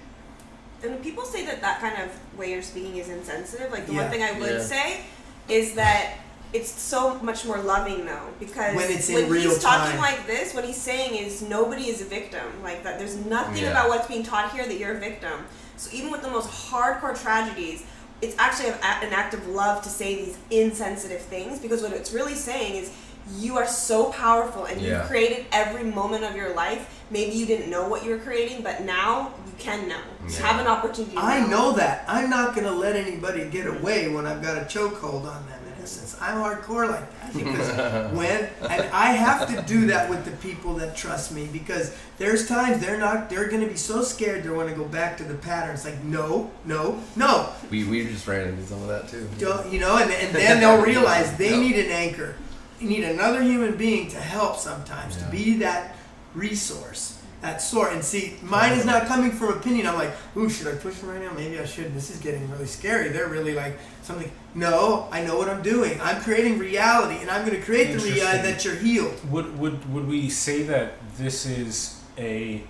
And people say that kind of way you're speaking is insensitive. Like, the Yeah. one thing I would say is that it's so much more loving, though, because When it's in real he's talking time. like this, what he's saying is nobody is a victim. Like, that there's nothing Yeah. about what's being taught here that you're a victim. So even with the most hardcore tragedies, it's actually an act of love to say these insensitive things, because what it's really saying is you are so powerful and Yeah. you've created every moment of your life. Maybe you didn't know what you were creating, but now you can know. You Yeah. have an opportunity to I know that. I'm not going to let anybody get away when I've got a chokehold on them, in essence. I'm hardcore like that. Because and I have to do that with the people that trust me, because there's times they're going to be so scared they want to go back to the patterns. Like, no. We just ran into some of that too. You know, and then they'll realize they need an anchor. You need another human being to help sometimes, to be that resource, that sort. And see, mine is not coming from opinion. I'm like, ooh, should I push them right now? Maybe I should. This is getting really scary. They're really like something. No, I know what I'm doing. I'm creating reality, and I'm going to create the reality that you're healed. Would we say that this is a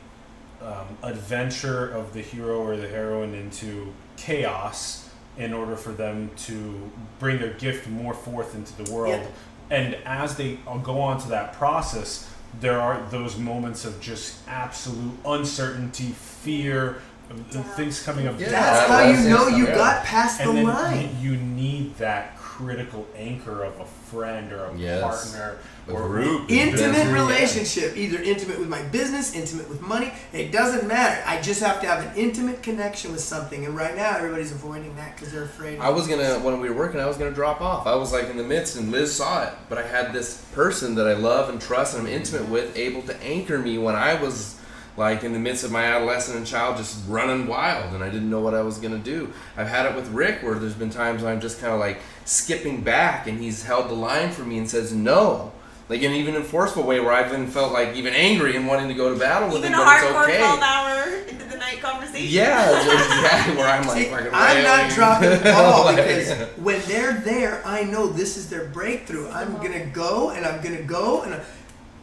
adventure of the hero or the heroine into chaos in order for them to bring their gift more forth into the world? Yeah. And as they go on to that process, there are those moments of just absolute uncertainty, fear, things coming up. Yeah. That's how you know you got past the And then line. you need that critical anchor of a friend or a partner A or group. Intimate Yeah. relationship, either intimate with my business, intimate with money, it doesn't matter. I just have to have an intimate connection with something, and right now everybody's avoiding that because they're afraid. When we were working, I was gonna drop off. I was like in the midst, and Liz saw it. But I had this person that I love and trust and I'm intimate with, able to anchor me when I was like in the midst of my adolescent and child, just running wild, and I didn't know what I was gonna do. I've had it with Rick, where there's been times when I'm just kind of like skipping back, and he's held the line for me and says no. Like, in even in a forceful way, where I've been felt like even angry and wanting to go to battle with even him, a but it's hardcore okay. 12-hour into the night conversation. Yeah, exactly. Where I'm like, See, fucking I'm not railing. dropping the ball Like- because when they're there, I know this is their breakthrough. I'm gonna go and I'm gonna go and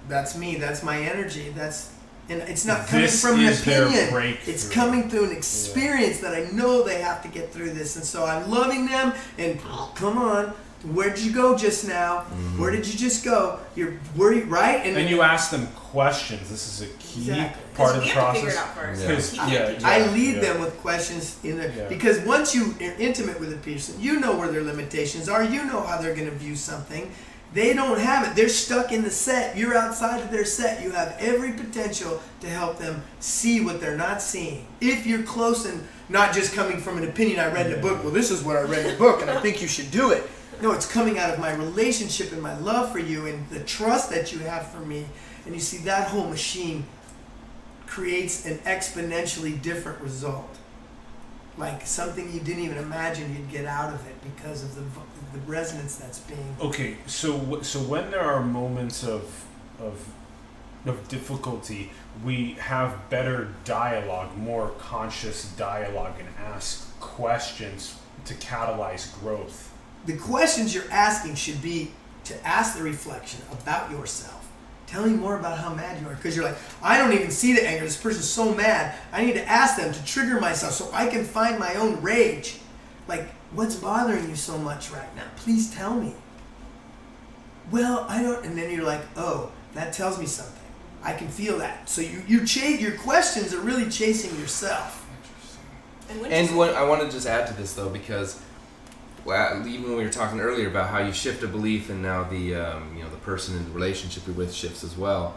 that's me. That's my energy. And it's not coming This from an is their opinion. breakthrough. It's coming through an experience that I know they have to get through this, and so I'm loving them. And come on, where'd you go just now? Where did you just go? You're worried, right? And you ask them questions. This is a key Exactly. part of We the have to figure it process. out first. Yeah. 'Cause- He can't yeah, teach yeah. I lead them with questions because once you are intimate with a person, you know where their limitations are. You know how they're going to view something. They don't have it. They're stuck in the set. You're outside of their set. You have every potential to help them see what they're not seeing. If you're close and not just coming from an opinion I read in a book, well, this is what I read in a book and I think you should do it. No, it's coming out of my relationship and my love for you and the trust that you have for me. And you see, that whole machine creates an exponentially different result. Like something you didn't even imagine you'd get out of it because of the resonance that's being. Okay, so when there are moments of difficulty, we have better dialogue, more conscious dialogue, and ask questions to catalyze growth. The questions you're asking should be to ask the reflection about yourself. Tell me more about how mad you are, because you're like, I don't even see the anger. This person's so mad. I need to ask them to trigger myself so I can find my own rage. Like, what's bothering you so much right now? Please tell me. Well, I don't. And then you're like, oh, that tells me something. I can feel that. So your questions are really chasing yourself. And what I want to just add to this though, because even when we were talking earlier about how you shift a belief, and now the the person in the relationship you're with shifts as well.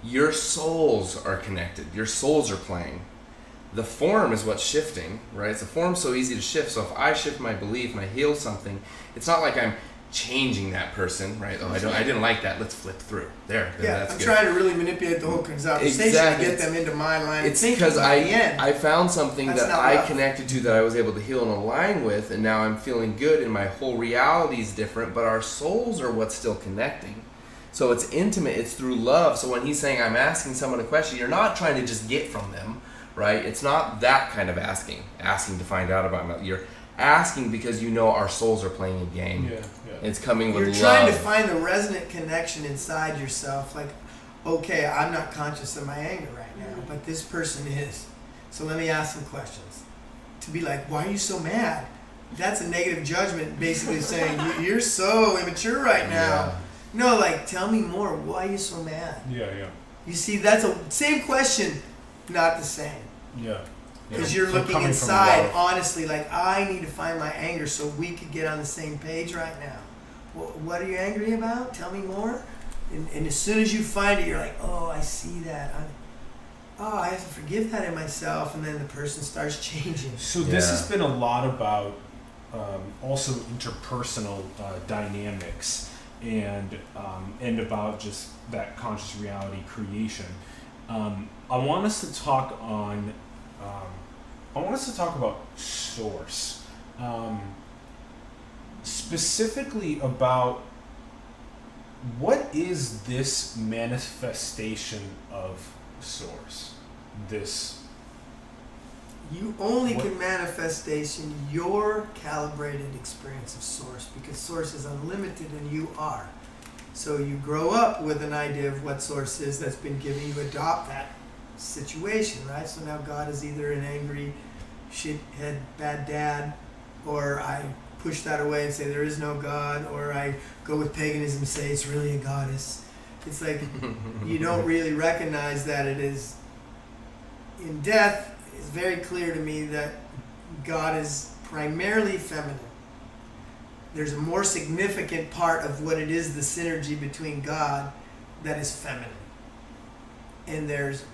Your souls are connected. Your souls are playing. The form is what's shifting, right? The form's so easy to shift. So if I shift my belief and I heal something, it's not like I'm changing that person, right? Oh, I didn't like that. Let's flip through. There. Yeah, that's I'm good. trying to really manipulate the whole conversation Exactly. to get them into my line. It's of thinking. because By the end, I found something That's that not I rough. connected to that I was able to heal and align with, and now I'm feeling good, and my whole reality is different, but our souls are what's still connecting. So it's intimate, it's through love. So when he's saying I'm asking someone a question, you're not trying to just get from them, right? It's not that kind of asking to find out about them. You're asking because you know our souls are playing a game. Yeah. It's coming with you're love. trying to find the resonant connection inside yourself. Like, okay, I'm not conscious of my anger right now, but this person is. So let me ask some questions. To be like, why are you so mad? That's a negative judgment, basically saying you're so immature right now. Yeah. No, like, tell me more. Why are you so mad? Yeah. You see, that's a same question, not the same. Yeah. Because you're So looking coming from inside, love. honestly, like, I need to find my anger so we could get on the same page right now. Well, what are you angry about? Tell me more. And as soon as you find it, you're like, oh, I see that. I have to forgive that in myself. And then the person starts changing. So this has been a lot about also interpersonal dynamics and about just that conscious reality creation. I want us to talk on. I want us to talk about source, specifically about what is this manifestation of source. You only What- can manifestation your calibrated experience of source, because source is unlimited and you are. So you grow up with an idea of what source is that's been given. You adopt that situation, right? So now God is either an angry shithead bad dad, or I push that away and say there is no God, or I go with paganism and say it's really a goddess. It's like you don't really recognize that it is. In death, it's very clear to me that God is primarily feminine. There's a more significant part of what it is, the synergy between God, that is feminine. And there's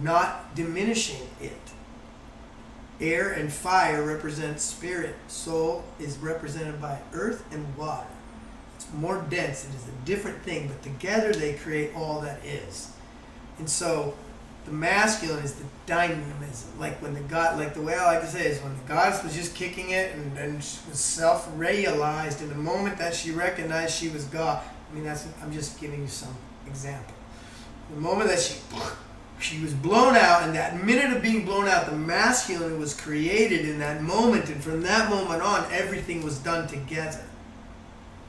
not diminishing it. Air and fire represent spirit. Soul is represented by earth and water. It's more dense. It is a different thing, but together they create all that is. And so the masculine is the dynamism. Like when the God, like the way I like to say is when the goddess was just kicking it and she was self-realized in the moment that she recognized she was God. I mean, I'm just giving you some example. The moment that she was blown out, and that minute of being blown out, the masculine was created in that moment, and from that moment on, everything was done together.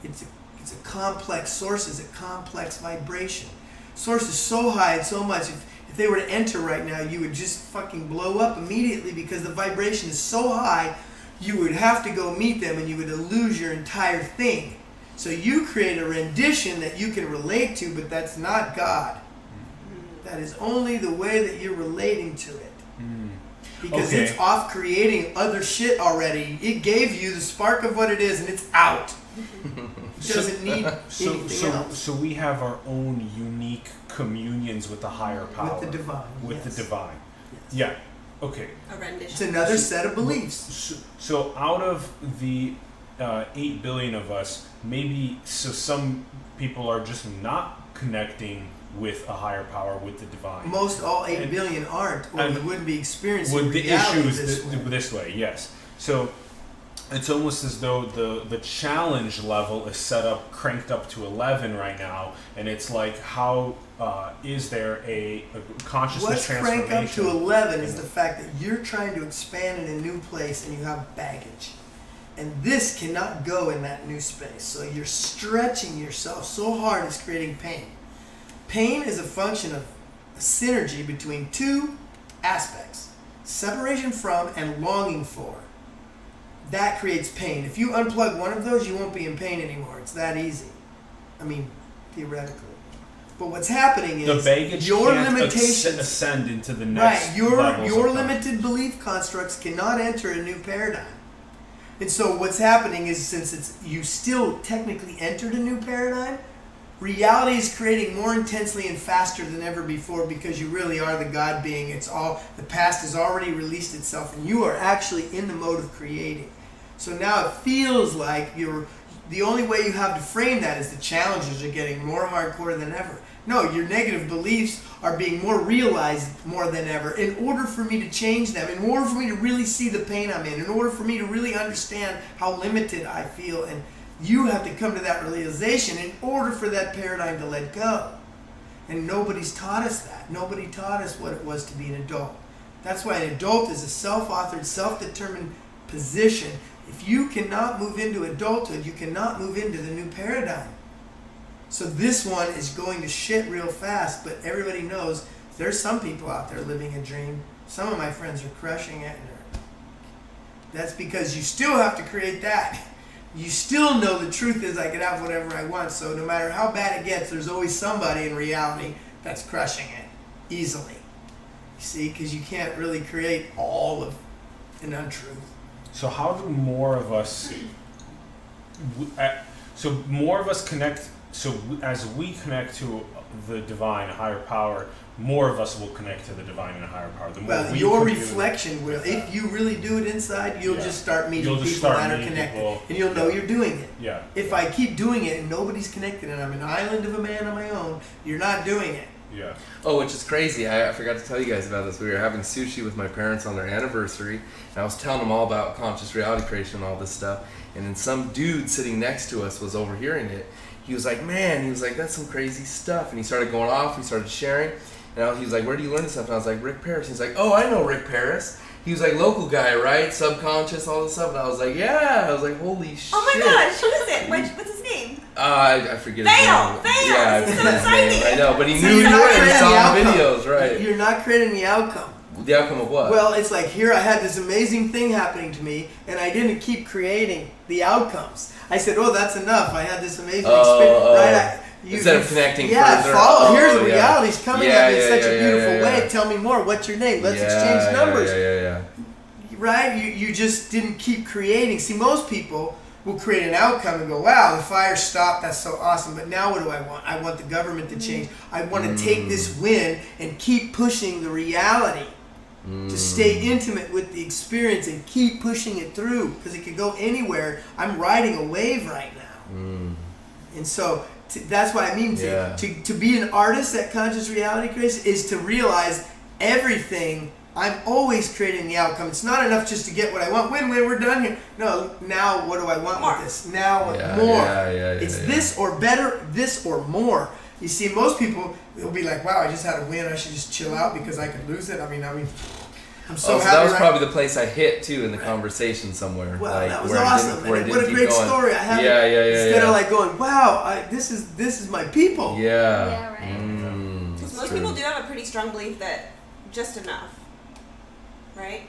It's a complex, source is a complex vibration. Source is so high and so much, if they were to enter right now, you would just fucking blow up immediately, because the vibration is so high, you would have to go meet them and you would lose your entire thing. So you create a rendition that you can relate to, but that's not God. That is only the way that you're relating to it. Because Okay. it's off creating other shit already. It gave you the spark of what it is, and it's out. It doesn't need anything else. So we have our own unique communions with the higher power. With the divine. With yes. the divine. Yes. Yeah. Okay. A rendition. It's another set of beliefs. So out of the 8 billion of us, maybe some people are just not connecting with a higher power, with the divine. Most all 8 And- billion aren't, or and we wouldn't be experiencing With the reality issues this way. way, yes. So it's almost as though the challenge level is set up, cranked up to 11 right now, and it's like, how is there a consciousness What's transformation? crank up to 11 is the fact that you're trying to expand in a new place and you have baggage. And this cannot go in that new space. So you're stretching yourself so hard it's creating pain. Pain is a function of a synergy between two aspects: separation from and longing for. That creates pain. If you unplug one of those, you won't be in pain anymore. It's that easy. I mean, theoretically. But what's happening The is baggage your can't limitations, ascend into the next right? Your levels of limited belief constructs cannot enter a new paradigm. And so what's happening is, since you still technically entered a new paradigm, reality is creating more intensely and faster than ever before, because you really are the God being. It's all, the past has already released itself and you are actually in the mode of creating. So now it feels like the only way you have to frame that is the challenges are getting more hardcore than ever. No, your negative beliefs are being more realized more than ever. In order for me to change them, in order for me to really see the pain I'm in order for me to really understand how limited I feel, and you have to come to that realization in order for that paradigm to let go. And nobody's taught us that. Nobody taught us what it was to be an adult. That's why an adult is a self-authored, self-determined position. If you cannot move into adulthood, you cannot move into the new paradigm. So this one is going to shit real fast, but everybody knows there's some people out there living a dream. Some of my friends are crushing it. That's because you still have to create that. You still know the truth is I can have whatever I want. So no matter how bad it gets, there's always somebody in reality that's crushing it easily. You see, because you can't really create all of an untruth. So how do more of us? So more of us connect. So as we connect to the divine, higher power, more of us will connect to the divine and higher power. The more Well, we your commune reflection will. with If that. you really do it inside, you'll Yeah. just start meeting You'll just people start that are meeting connected, people. and you'll know you're doing it. Yeah. If I keep doing it and nobody's connected, and I'm an island of a man on my own, you're not doing it. Yeah. Oh, which is crazy. I forgot to tell you guys about this. We were having sushi with my parents on their anniversary, and I was telling them all about conscious reality creation and all this stuff. And then some dude sitting next to us was overhearing it. He was like, man, he was like, that's some crazy stuff. And he started going off, he started sharing. And he was like, where do you learn this stuff? And I was like, Rick Paris. He's like, oh, I know Rick Paris. He was like, local guy, right? Subconscious, all this stuff. And I was like, yeah. I was like, holy shit. Oh my gosh, who is it? What's his name? I forget his Fail! name. Fail! Yeah, This is I so forget his name. exciting. I know, but he So knew you're you not were. He creating saw the the outcome. videos, right? You're not creating the outcome. The outcome of what? Well, it's like here I had this amazing thing happening to me, and I didn't keep creating the outcomes. I said, "Oh, that's enough." I had this amazing experience, right? Instead of connecting yeah, further. follow. Here's the yeah. reality's coming Yeah, at me in yeah, such yeah, a beautiful yeah, way. yeah. Tell me more. What's your name? Let's Yeah, exchange numbers. Yeah. Right? You just didn't keep creating. See, most people will create an outcome and go, wow, the fire stopped, that's so awesome, but now what do I want? I want the government to change. I want to take this win and keep pushing the reality to stay intimate with the experience and keep pushing it through, because it could go anywhere. I'm riding a wave right now. And so that's what I mean. To be an artist at Conscious Reality Creation is to realize everything. I'm always creating the outcome. It's not enough just to get what I want. Win, we're done here. No, now what do I want with this? Now more. It's this or better, this or more. You see, most people, they'll be like, wow, I just had a win. I should just chill out because I could lose it. I mean, I'm so happy. That was probably the place I hit, too, in the conversation somewhere. Well, like, that was where awesome. Where What a great story. I have instead of like going, wow, this is my people. Yeah, right. Because most people do have a pretty strong belief that just enough. Right?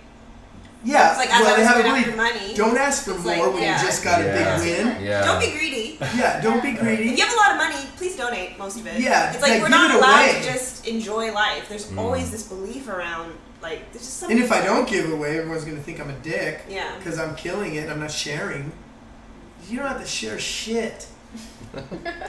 Yeah, It's like, as well, I they was have a going belief. after money. Don't ask for it's more like, when yeah. you just got a big win. Yeah. Don't be greedy. Yeah, don't be greedy. If you have a lot of money, please donate most of it. Yeah, it's like like, we're give not it allowed away. to just enjoy life. There's always this belief around, like, there's just something. And if I don't give away, everyone's going to think I'm a dick. Yeah. Because I'm killing it and I'm not sharing. You don't have to share shit.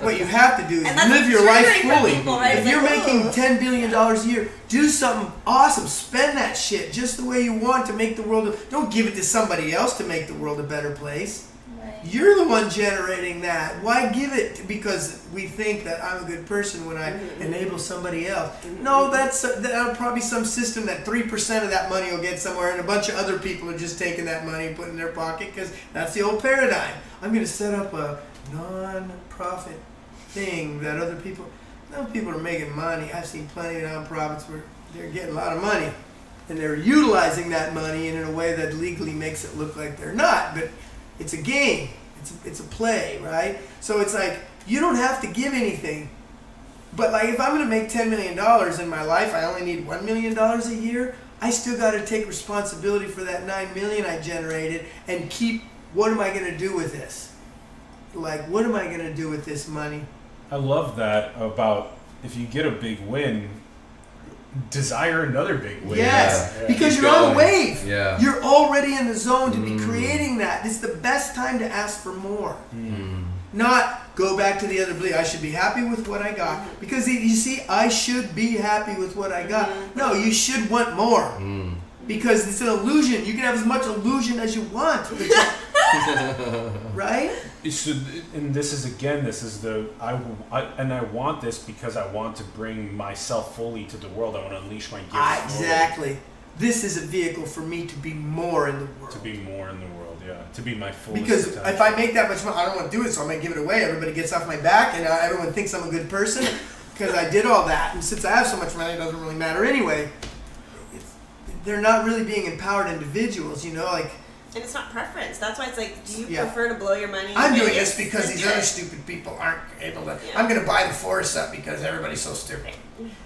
What you have to do is And that's live your life triggering for fully. people, right? If It's you're like, making ooh. $10 billion a year, do something awesome. Spend that shit just the way you want to make the world. Don't give it to somebody else to make the world a better place. Right. You're the one generating that. Why give it because we think that I'm a good person when I enable somebody else? No, that's probably some system that 3% of that money will get somewhere, and a bunch of other people are just taking that money and putting it in their pocket because that's the old paradigm. I'm going to set up a non-profit thing that other people are making money. I've seen plenty of nonprofits where they're getting a lot of money, and they're utilizing that money in a way that legally makes it look like they're not, but it's a game. It's a play, right? So it's like, you don't have to give anything. But like, if I'm going to make $10 million in my life, I only need $1 million a year. I still got to take responsibility for that $9 million I generated and keep, what am I going to do with this? Like, what am I going to do with this money? I love that about if you get a big win, desire another big win. Yes, Yeah. because Keep you're on going. the wave. Yeah. You're already in the zone to be creating that. It's the best time to ask for more. Not go back to the other belief. I should be happy with what I got. Because you see, I should be happy with what I got. No, you should want more. Because it's an illusion. You can have as much illusion as you want. But Right? And this is I want this because I want to bring myself fully to the world. I want to unleash my gifts. Exactly. This is a vehicle for me to be more in the world. To be more in the world, yeah. To be my fullest Because potential. if I make that much money, I don't want to do it, so I'm going to give it away. Everybody gets off my back, and everyone thinks I'm a good person because I did all that. And since I have so much money, it doesn't really matter anyway. They're not really being empowered individuals, you know, like. And it's not preference. That's why it's like, do you Yeah. prefer to blow your money? I'm in doing Vegas? this because Then these do other it. stupid people aren't able to. Yeah. I'm going to buy the forest up because everybody's so stupid.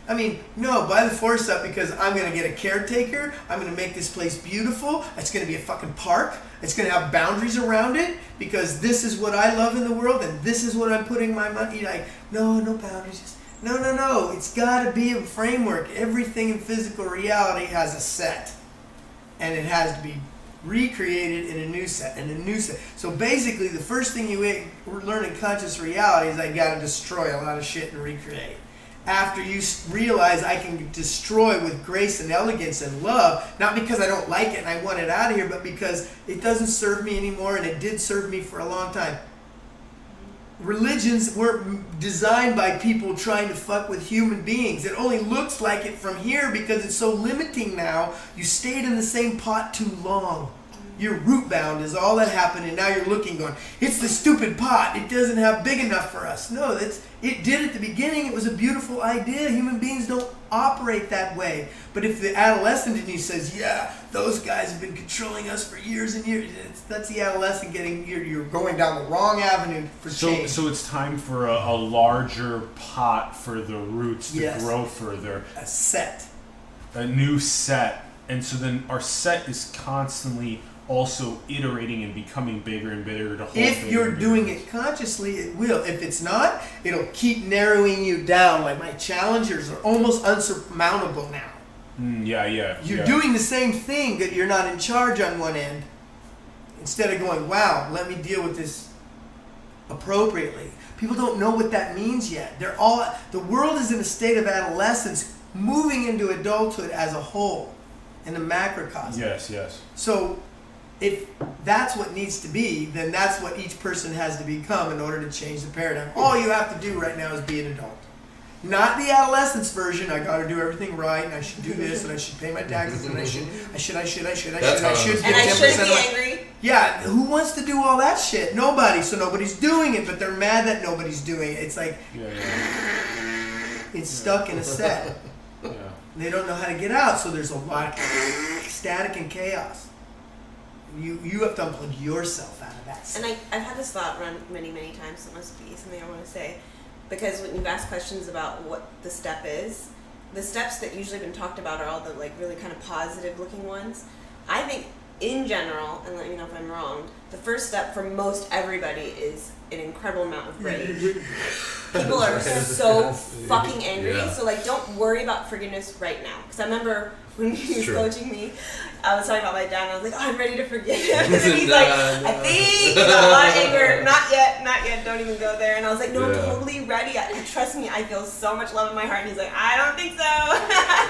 I mean, no, buy the forest up because I'm going to get a caretaker. I'm going to make this place beautiful. It's going to be a fucking park. It's going to have boundaries around it because this is what I love in the world and this is what I'm putting my money. Like, no boundaries. Just, no. It's got to be a framework. Everything in physical reality has a set, and it has to be recreated in a new set and a new set. So basically, the first thing you learn in conscious reality is I got to destroy a lot of shit and recreate. After you realize I can destroy with grace and elegance and love, not because I don't like it and I want it out of here, but because it doesn't serve me anymore and it did serve me for a long time. Religions weren't designed by people trying to fuck with human beings. It only looks like it from here because it's so limiting now. You stayed in the same pot too long. You're root bound is all that happened, and now you're looking going, it's the stupid pot. It doesn't have big enough for us. No, it did at the beginning. It was a beautiful idea. Human beings don't operate that way. But if the adolescent in you says, yeah, those guys have been controlling us for years and years, that's the adolescent getting, you're going down the wrong avenue for change. So it's time for a larger pot for the roots to grow further. A set. A new set. And so then our set is constantly also iterating and becoming bigger and bigger to hold. If you're doing it consciously, it will. If it's not, it'll keep narrowing you down. Like my challengers are almost unsurmountable now. You're doing the same thing, that you're not in charge on one end. Instead of going, wow, let me deal with this appropriately. People don't know what that means yet. The world is in a state of adolescence, moving into adulthood as a whole, in the macrocosm. Yes. So if that's what needs to be, then that's what each person has to become in order to change the paradigm. All you have to do right now is be an adult. Not the adolescence version, I gotta do everything right, and I should do this, and I should pay my taxes, and I should get 10% And I shouldn't of be my... angry. Yeah, who wants to do all that shit? Nobody. So nobody's doing it, but they're mad that nobody's doing it. It's like, it's stuck in a set. They don't know how to get out, so there's a lot of static and chaos. You have to unplug yourself out of that set. And I've had this thought run many times, so it must be something I want to say. Because when you've asked questions about what the step is, the steps that usually been talked about are all the like really kind of positive looking ones. I think in general, and let me know if I'm wrong, the first step for most everybody is an incredible amount of rage. People are so fucking angry, so like don't worry about forgiveness right now. Because I remember when he was coaching me, I was talking about my dad, and I was like, oh, I'm ready to forgive him. And he's like, I think a lot of anger, not yet, don't even go there. And I was like, no, I'm totally ready. Trust me, I feel so much love in my heart. And he's like, I don't think so.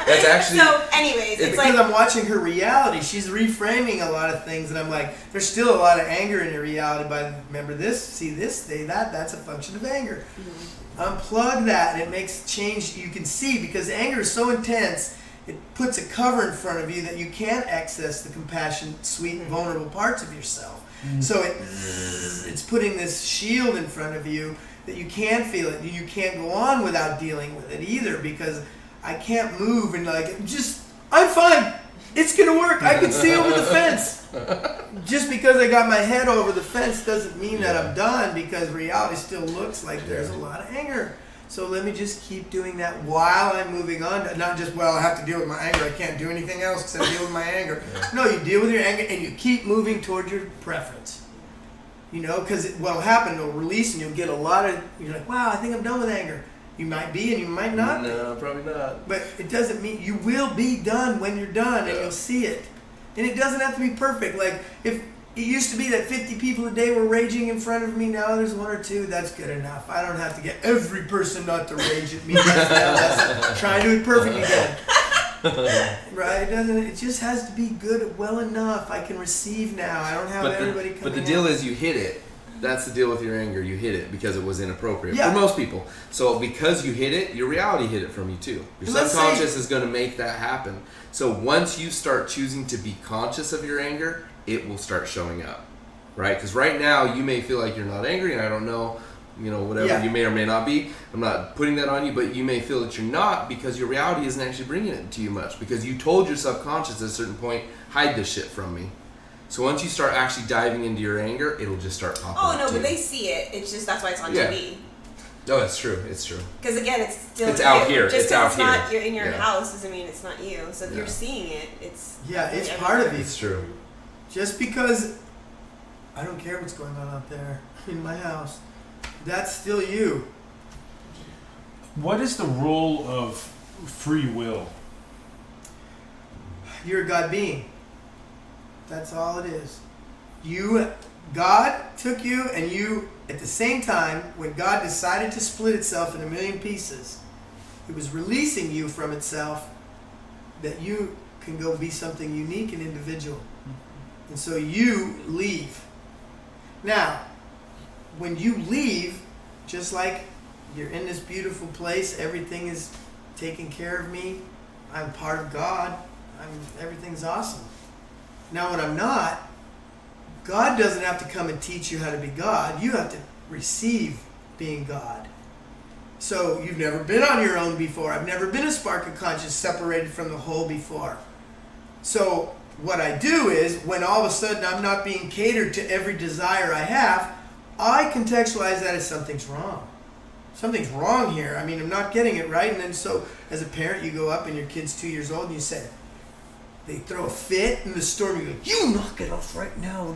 That's actually... So anyways, it's because like... I'm watching her reality. She's reframing a lot of things, and I'm like, there's still a lot of anger in your reality, but remember this, see this, say that, that's a function of anger. Mm-hmm. Unplug that, and it makes change you can see, because anger is so intense, it puts a cover in front of you that you can't access the compassionate, sweet, and vulnerable parts of yourself. Mm-hmm. So it's putting this shield in front of you that you can't feel it. You can't go on without dealing with it either, because I can't move and I'm fine. It's gonna work. I can see over the fence. Just because I got my head over the fence doesn't mean that I'm done, because reality still looks like there's a lot of anger. So let me just keep doing that while I'm moving on. Not just, I have to deal with my anger. I can't do anything else except deal with my anger. No, you deal with your anger and you keep moving toward your preference. Because what'll happen, it'll release and you'll get a lot of, you're like, wow, I think I'm done with anger. You might be and you might not be. No, probably not. But it doesn't mean you will be done when you're done, and you'll see it. And it doesn't have to be perfect. Like, if it used to be that 50 people a day were raging in front of me, now there's 1 or 2, that's good enough. I don't have to get every person not to rage at me. That's try and do it perfect again. Right? It just has to be good, well enough. I can receive now. I don't have everybody coming But the deal is you hit it. That's the deal with your anger. You hit it because it was inappropriate for most people. So because you hit it, your reality hit it from you too. Your subconscious is going to make that happen. So once you start choosing to be conscious of your anger, it will start showing up, right? Because right now you may feel like you're not angry, and I don't know, whatever you may or may not be. I'm not putting that on you, but you may feel that you're not because your reality isn't actually bringing it to you much because you told your subconscious at a certain point, hide this shit from me. So once you start actually diving into your anger, it'll just start popping up. Oh no, too. but they see it. It's just that's why it's on TV. No, it's true. It's true. Because again, it's still it's out here. Just it's out it's here. Not you're in your house doesn't mean it's not you. So if you're seeing it, it's it's part of you. It's true. Just because I don't care what's going on out there in my house, that's still you. What is the role of free will? You're a God being. That's all it is. God took you, and you, at the same time, when God decided to split itself in a million pieces, it was releasing you from itself that you can go be something unique and individual. And so you leave. Now, when you leave, just like you're in this beautiful place, everything is taking care of me, I'm part of God, everything's awesome. Now when I'm not, God doesn't have to come and teach you how to be God. You have to receive being God. So you've never been on your own before. I've never been a spark of conscience separated from the whole before. So what I do is, when all of a sudden I'm not being catered to every desire I have, I contextualize that as something's wrong. Something's wrong here. I mean, I'm not getting it right. And then so as a parent, you go up and your kid's 2 years old and you say, they throw a fit in the storm. You go, you knock it off right now.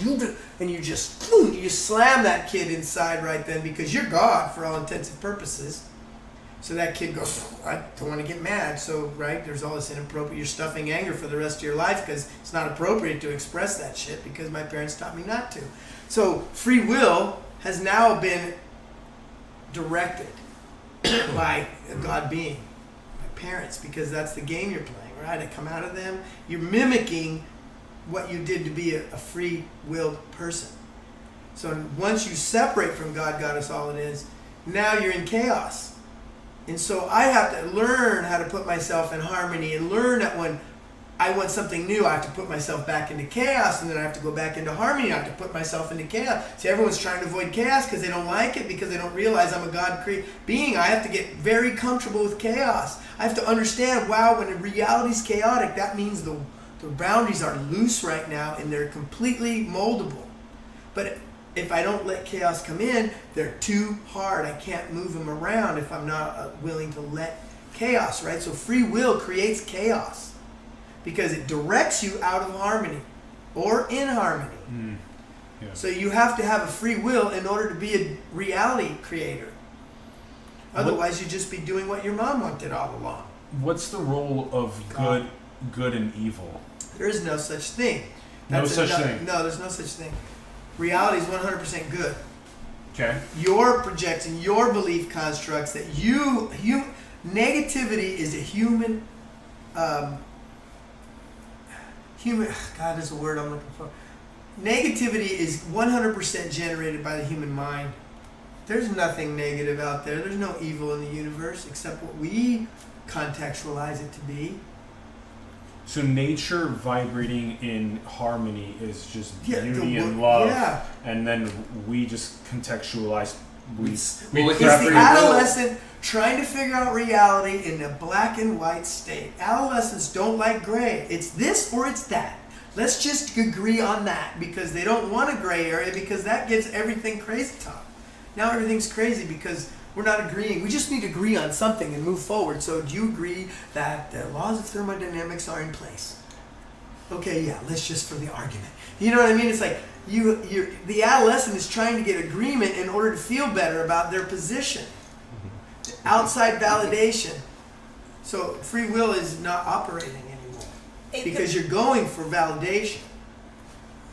And you just, boom, you slam that kid inside right then because you're God for all intents and purposes. So that kid goes, I don't want to get mad. So, right, there's all this inappropriate, you're stuffing anger for the rest of your life because it's not appropriate to express that shit because my parents taught me not to. So free will has now been directed by a God being, my parents, because that's the game you're playing. Right? I come out of them. You're mimicking what you did to be a free-willed person. So once you separate from God us all it is, now you're in chaos. And so I have to learn how to put myself in harmony and learn that when I want something new, I have to put myself back into chaos, and then I have to go back into harmony. I have to put myself into chaos. See, everyone's trying to avoid chaos because they don't like it, because they don't realize I'm a God being. I have to get very comfortable with chaos. I have to understand, wow, when reality's chaotic, that means the boundaries are loose right now, and they're completely moldable. But if I don't let chaos come in, they're too hard. I can't move them around if I'm not willing to let chaos, right? So free will creates chaos, because it directs you out of harmony or in harmony. Yeah. So you have to have a free will in order to be a reality creator. Otherwise, you'd just be doing what your mom wanted all along. What's the role of good and evil? There is no such thing. No such thing? No, there's no such thing. Reality is 100% good. Okay. You're projecting your belief constructs that negativity is a human... God is the word I'm looking for. Negativity is 100% generated by the human mind. There's nothing negative out there. There's no evil in the universe except what we contextualize it to be. So nature vibrating in harmony is just beauty the and love, yeah. And then we just contextualize. It's the adolescent trying to figure out reality in a black and white state. Adolescents don't like gray. It's this or it's that. Let's just agree on that, because they don't want a gray area, because that gives everything crazy talk. Now everything's crazy because we're not agreeing. We just need to agree on something and move forward. So do you agree that the laws of thermodynamics are in place? Okay, yeah, let's just for the argument. You know what I mean? It's like the adolescent is trying to get agreement in order to feel better about their position. Outside validation. So free will is not operating anymore because you're going for validation.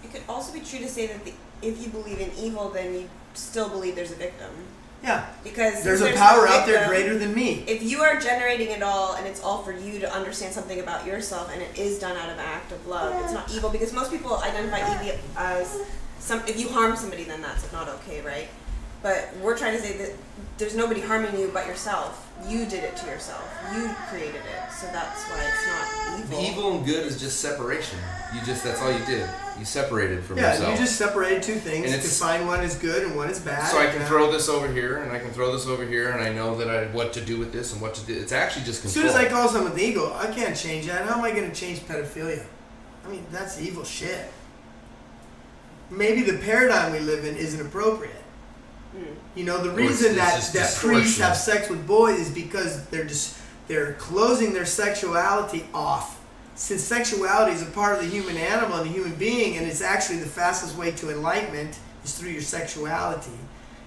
It could also be true to say that if you believe in evil, then you still believe there's a victim. Yeah. Because There's a no power out there victim, greater than me. If you are generating it all and it's all for you to understand something about yourself and it is done out of an act of love, it's not evil, because most people identify evil as if you harm somebody, then that's not okay, right? But we're trying to say that there's nobody harming you but yourself. You did it to yourself. You created it. So that's why it's not evil. Evil and good is just separation. That's all you did. You separated from yourself. Yeah, you just separated two things And to find one is good and one is bad. So I can throw this over here, and I can throw this over here, and I know that what to do with this and what to do. It's actually just control. As soon as I call someone with ego, I can't change that. How am I going to change pedophilia? I mean, that's evil shit. Maybe the paradigm we live in isn't appropriate. You know, the reason that priests have sex with boys is because they're closing their sexuality off. Since sexuality is a part of the human animal and the human being, and it's actually the fastest way to enlightenment is through your sexuality.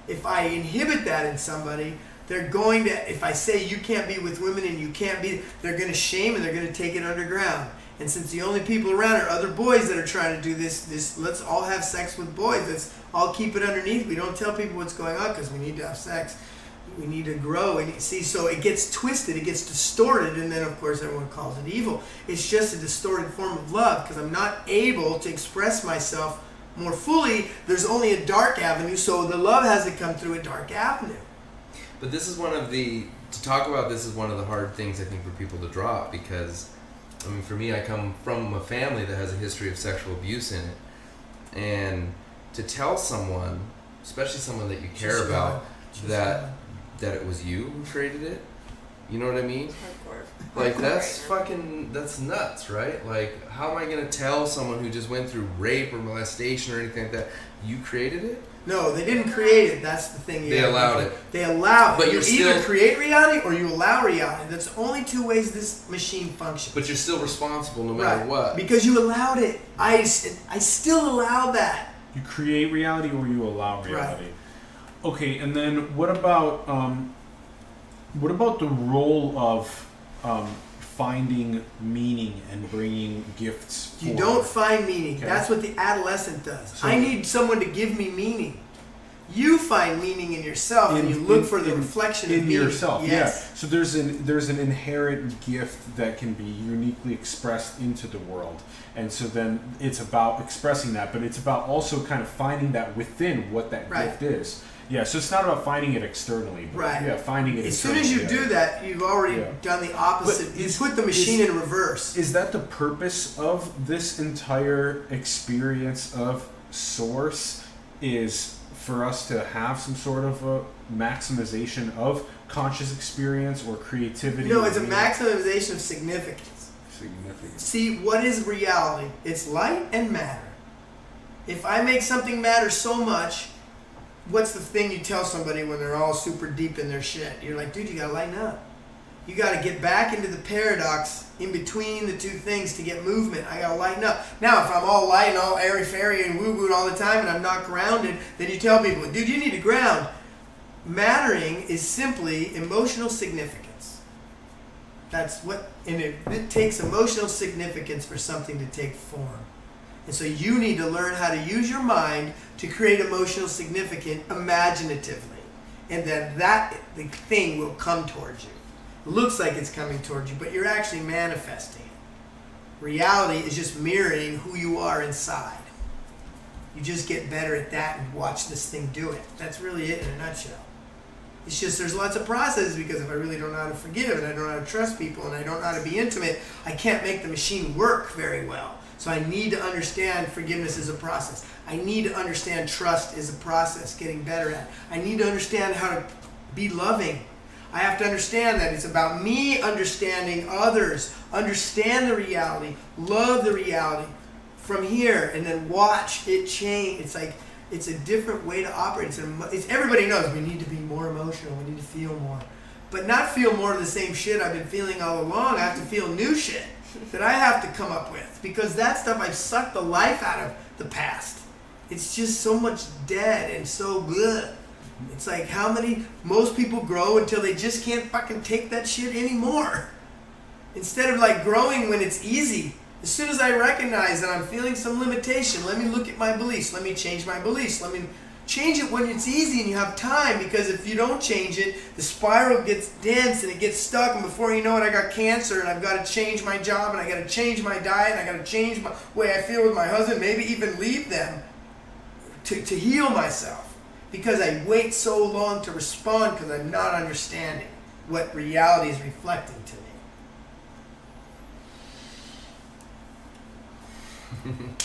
If I inhibit that in somebody, they're going to, if I say you can't be with women and you can't be, they're going to shame and they're going to take it underground. And since the only people around are other boys that are trying to do this, let's all have sex with boys. Let's all keep it underneath. We don't tell people what's going on because we need to have sex. We need to grow. And see, so it gets twisted, it gets distorted, and then of course everyone calls it evil. It's just a distorted form of love because I'm not able to express myself more fully. There's only a dark avenue, so the love has to come through a dark avenue. But this is one of the hard things I think for people to drop, because I mean, for me, I come from a family that has a history of sexual abuse in it, and to tell someone, especially someone that you care about, that it was you who created it, you know what I mean? Hardcore. Like that's nuts, right? Like, how am I gonna tell someone who just went through rape or molestation or anything like that, you created it? No, they didn't create it. That's the thing. They allowed it. They allow it. But you either create reality or you allow reality. That's the only two ways this machine functions. But you're still responsible no matter what. Because you allowed it. I still allow that. You create reality or you allow reality. Right. Okay, and then what about the role of finding meaning and bringing gifts forward? You don't find meaning. Okay. That's what the adolescent does. So, I need someone to give me meaning. You find meaning in yourself, and you look for the reflection in of meaning. yourself. Yes. Yeah. So there's an inherent gift that can be uniquely expressed into the world, and so then it's about expressing that, but it's about also kind of finding that within what that gift is. Yeah, so it's not about finding it externally, but finding it as soon as you do that, you've already done the opposite. You put the machine in reverse. Is that the purpose of this entire experience of Source? Is for us to have some sort of a maximization of conscious experience or creativity? No, it's a maximization of significance. See, what is reality? It's light and matter. If I make something matter so much, what's the thing you tell somebody when they're all super deep in their shit? You're like, dude, you gotta lighten up. You gotta get back into the paradox in between the two things to get movement. I gotta lighten up. Now, if I'm all light and all airy-fairy and woo-woo all the time and I'm not grounded, then you tell people, dude, you need to ground. Mattering is simply emotional significance. That's what, and it takes emotional significance for something to take form. And so you need to learn how to use your mind to create emotional significance imaginatively. And then the thing will come towards you. It looks like it's coming towards you, but you're actually manifesting it. Reality is just mirroring who you are inside. You just get better at that and watch this thing do it. That's really it in a nutshell. It's just there's lots of processes, because if I really don't know how to forgive and I don't know how to trust people and I don't know how to be intimate, I can't make the machine work very well. So I need to understand forgiveness is a process. I need to understand trust is a process, getting better at. I need to understand how to be loving. I have to understand that it's about me understanding others, understand the reality, love the reality from here, and then watch it change. It's like, it's a different way to operate. It's everybody knows we need to be more emotional, we need to feel more. But not feel more of the same shit I've been feeling all along. I have to feel new shit that I have to come up with, because that stuff I've sucked the life out of the past. It's just so much dead and so good. It's like most people grow until they just can't fucking take that shit anymore. Instead of like growing when it's easy. As soon as I recognize that I'm feeling some limitation, let me look at my beliefs. Let me change my beliefs. Let me change it when it's easy and you have time, because if you don't change it, the spiral gets dense and it gets stuck, and before you know it, I got cancer and I've got to change my job and I got to change my diet and I got to change my way I feel with my husband, maybe even leave them to heal myself, because I wait so long to respond because I'm not understanding what reality is reflecting to me.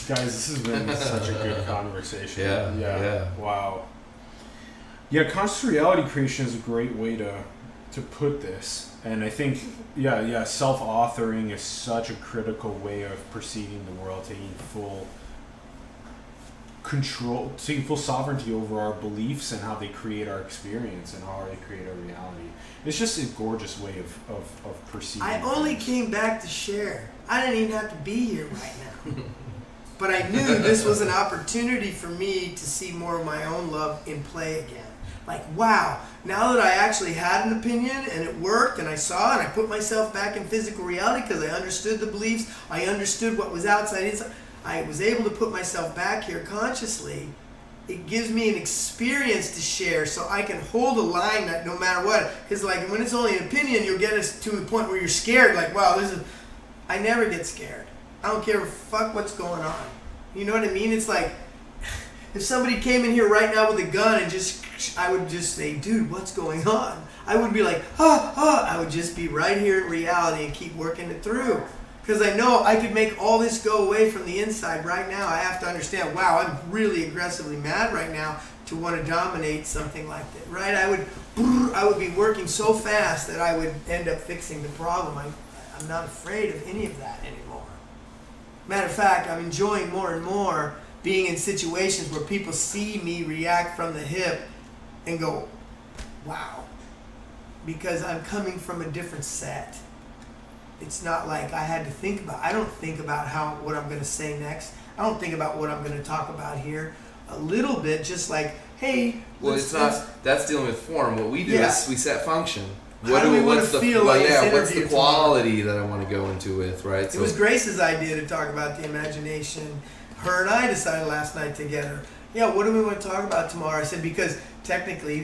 Guys, this has been such a good conversation. Yeah. Wow. Yeah, conscious reality creation is a great way to put this. And I think, self-authoring is such a critical way of perceiving the world, taking full control, taking full sovereignty over our beliefs and how they create our experience and how they create our reality. It's just a gorgeous way of perceiving. I only came back to share. I didn't even have to be here right now. But I knew this was an opportunity for me to see more of my own love in play again. Like, wow, now that I actually had an opinion and it worked and I saw and I put myself back in physical reality because I understood the beliefs, I understood what was outside, inside, I was able to put myself back here consciously. It gives me an experience to share so I can hold a line that no matter what. Because like when it's only an opinion, you'll get us to a point where you're scared. Like, wow, I never get scared. I don't care fuck what's going on. You know what I mean? It's like if somebody came in here right now with a gun and I would just say, dude, what's going on? I would be like, I would just be right here in reality and keep working it through. Because I know I could make all this go away from the inside right now. I have to understand, wow, I'm really aggressively mad right now to want to dominate something like that, right? I would be working so fast that I would end up fixing the problem. I'm not afraid of any of that anymore. Matter of fact, I'm enjoying more and more being in situations where people see me react from the hip and go, wow, because I'm coming from a different set. It's not like I had to think about. I don't think about what I'm going to say next. I don't think about what I'm going to talk about here. A little bit, just like, hey. Well, that's dealing with form. What we do is we set function. What's the quality that I want to go into with, right? So, it was Grace's idea to talk about the imagination. Her and I decided last night together, what do we want to talk about tomorrow? I said, because technically,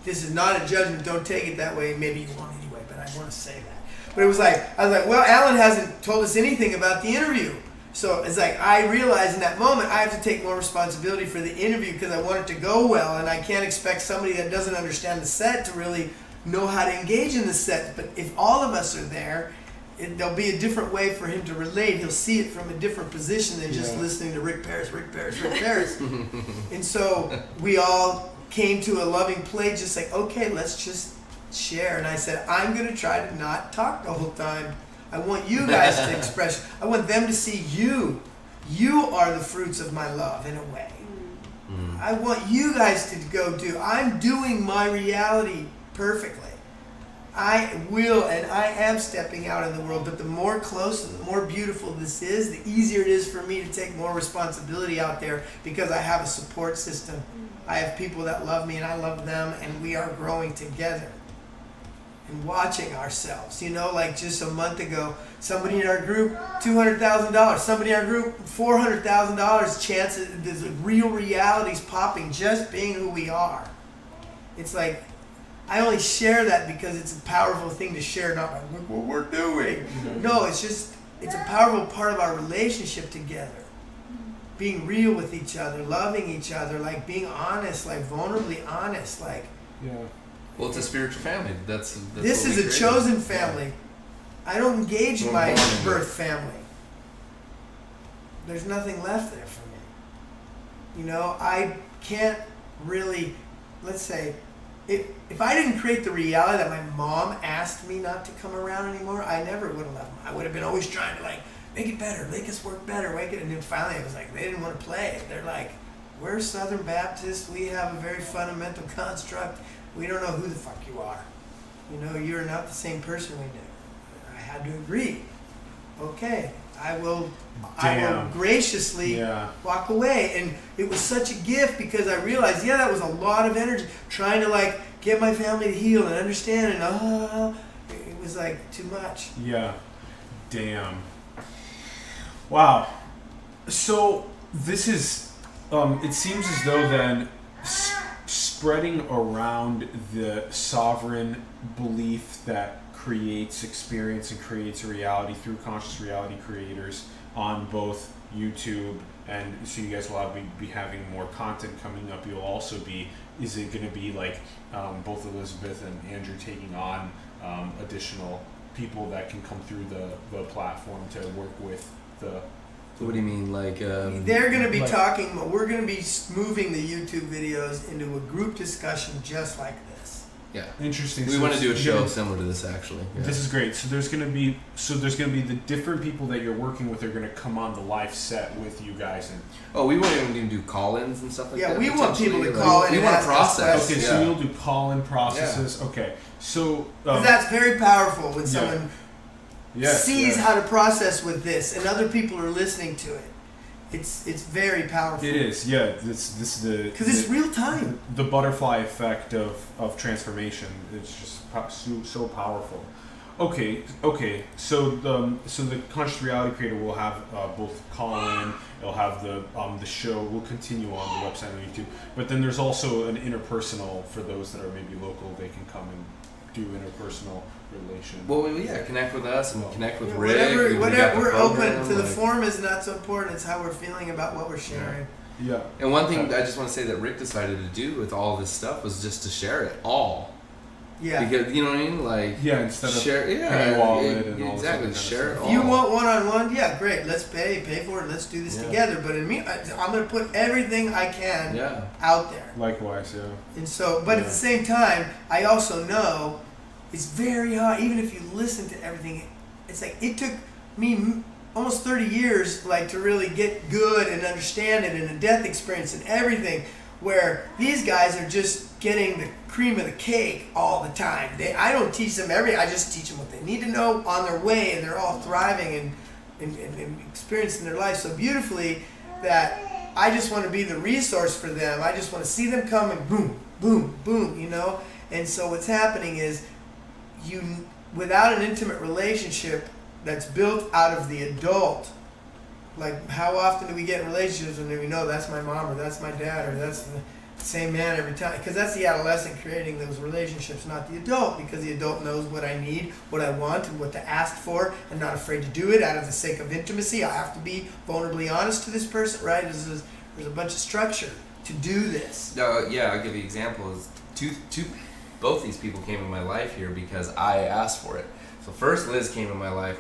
this is not a judgment. Don't take it that way. Maybe you won't anyway, but I want to say that. But I was like, well, Allen hasn't told us anything about the interview. So it's like, I realized in that moment, I have to take more responsibility for the interview because I want it to go well. And I can't expect somebody that doesn't understand the set to really know how to engage in the set. But if all of us are there, there'll be a different way for him to relate. He'll see it from a different position than just listening to Rick Paris. And so we all came to a loving place, just like, okay, let's just share. And I said, I'm going to try to not talk the whole time. I want you guys to express. I want them to see you. You are the fruits of my love in a way. I want you guys to go do. I'm doing my reality perfectly. I will, and I am stepping out in the world, but the more close and the more beautiful this is, the easier it is for me to take more responsibility out there because I have a support system. I have people that love me and I love them, and we are growing together and watching ourselves. Like just a month ago, somebody in our group, $200,000. Somebody in our group, $400,000. Chances, there's real realities popping just being who we are. It's like, I only share that because it's a powerful thing to share, not like, look what we're doing. No, it's a powerful part of our relationship together. Being real with each other, loving each other, like being honest, like vulnerably honest, like. Yeah. Well, it's a spiritual family. That's this is a chosen family. I don't engage my birth family. There's nothing left there for me. I can't really, let's say, if I didn't create the reality that my mom asked me not to come around anymore, I never would have left them. I would have been always trying to make it better, make us work better, and then finally it was like, they didn't want to play. They're like, we're Southern Baptists, we have a very fundamental construct. We don't know who the fuck you are. You're not the same person we knew. I had to agree. Okay, I will graciously walk away. And it was such a gift because I realized, that was a lot of energy trying to get my family to heal and understand, and it was too much. Yeah. Damn. Wow. So this is it seems as though then spreading around the sovereign belief that creates experience and creates a reality through conscious reality creators on both YouTube, and so you guys will be having more content coming up. You'll also be, is it going to be like both Elizabeth and Andrew taking on additional people that can come through the platform to work with the... What do you mean, like? They're going to be talking. We're going to be moving the YouTube videos into a group discussion just like this. Yeah, interesting. We want to do a show similar to this, actually. Yeah. This is great. So there's going to be the different people that you're working with are going to come on the live set with you guys. And we won't even do call-ins and stuff like that. Yeah, we want people to call in. We want to process. Okay, so you'll do call-in processes. Yeah. Okay, so that's very powerful when someone sees how to process with this, and other people are listening to it. It's very powerful. It is, yeah. This because it's real time. The butterfly effect of transformation. It's just so powerful. Okay. So the conscious reality creator will have both call-in. It'll have the show. Will continue on the website and YouTube. But then there's also an interpersonal for those that are maybe local. They can come and do interpersonal relation. Well, connect with us and connect with Rick. Whatever we're open to. The form is not so important. It's how we're feeling about what we're sharing. Yeah. And one thing I just want to say that Rick decided to do with all this stuff was just to share it all. Yeah. Because you know what I mean, like instead of share, paywall it and all exactly share it all. If you want one-on-one, great. Let's pay for it. Let's do this together. But I'm going to put everything I can out there. Likewise, yeah. And so, but at the same time, I also know it's very hard. Even if you listen to everything, it's like it took me almost 30 years, like to really get good and understand it, and a death experience and everything. Where these guys are just getting the cream of the cake all the time. I don't teach them I just teach them what they need to know on their way, and they're all thriving and experiencing their life so beautifully that I just want to be the resource for them. I just want to see them come and boom, boom, boom, And so what's happening is without an intimate relationship that's built out of the adult. Like, how often do we get in relationships and we know that's my mom or that's my dad or that's the same man every time? Because that's the adolescent creating those relationships, not the adult, because the adult knows what I need, what I want, and what to ask for, and not afraid to do it out of the sake of intimacy. I have to be vulnerably honest to this person, right? There's a bunch of structure to do this. I'll give you an example. Both these people came in my life here because I asked for it. So first Liz came in my life.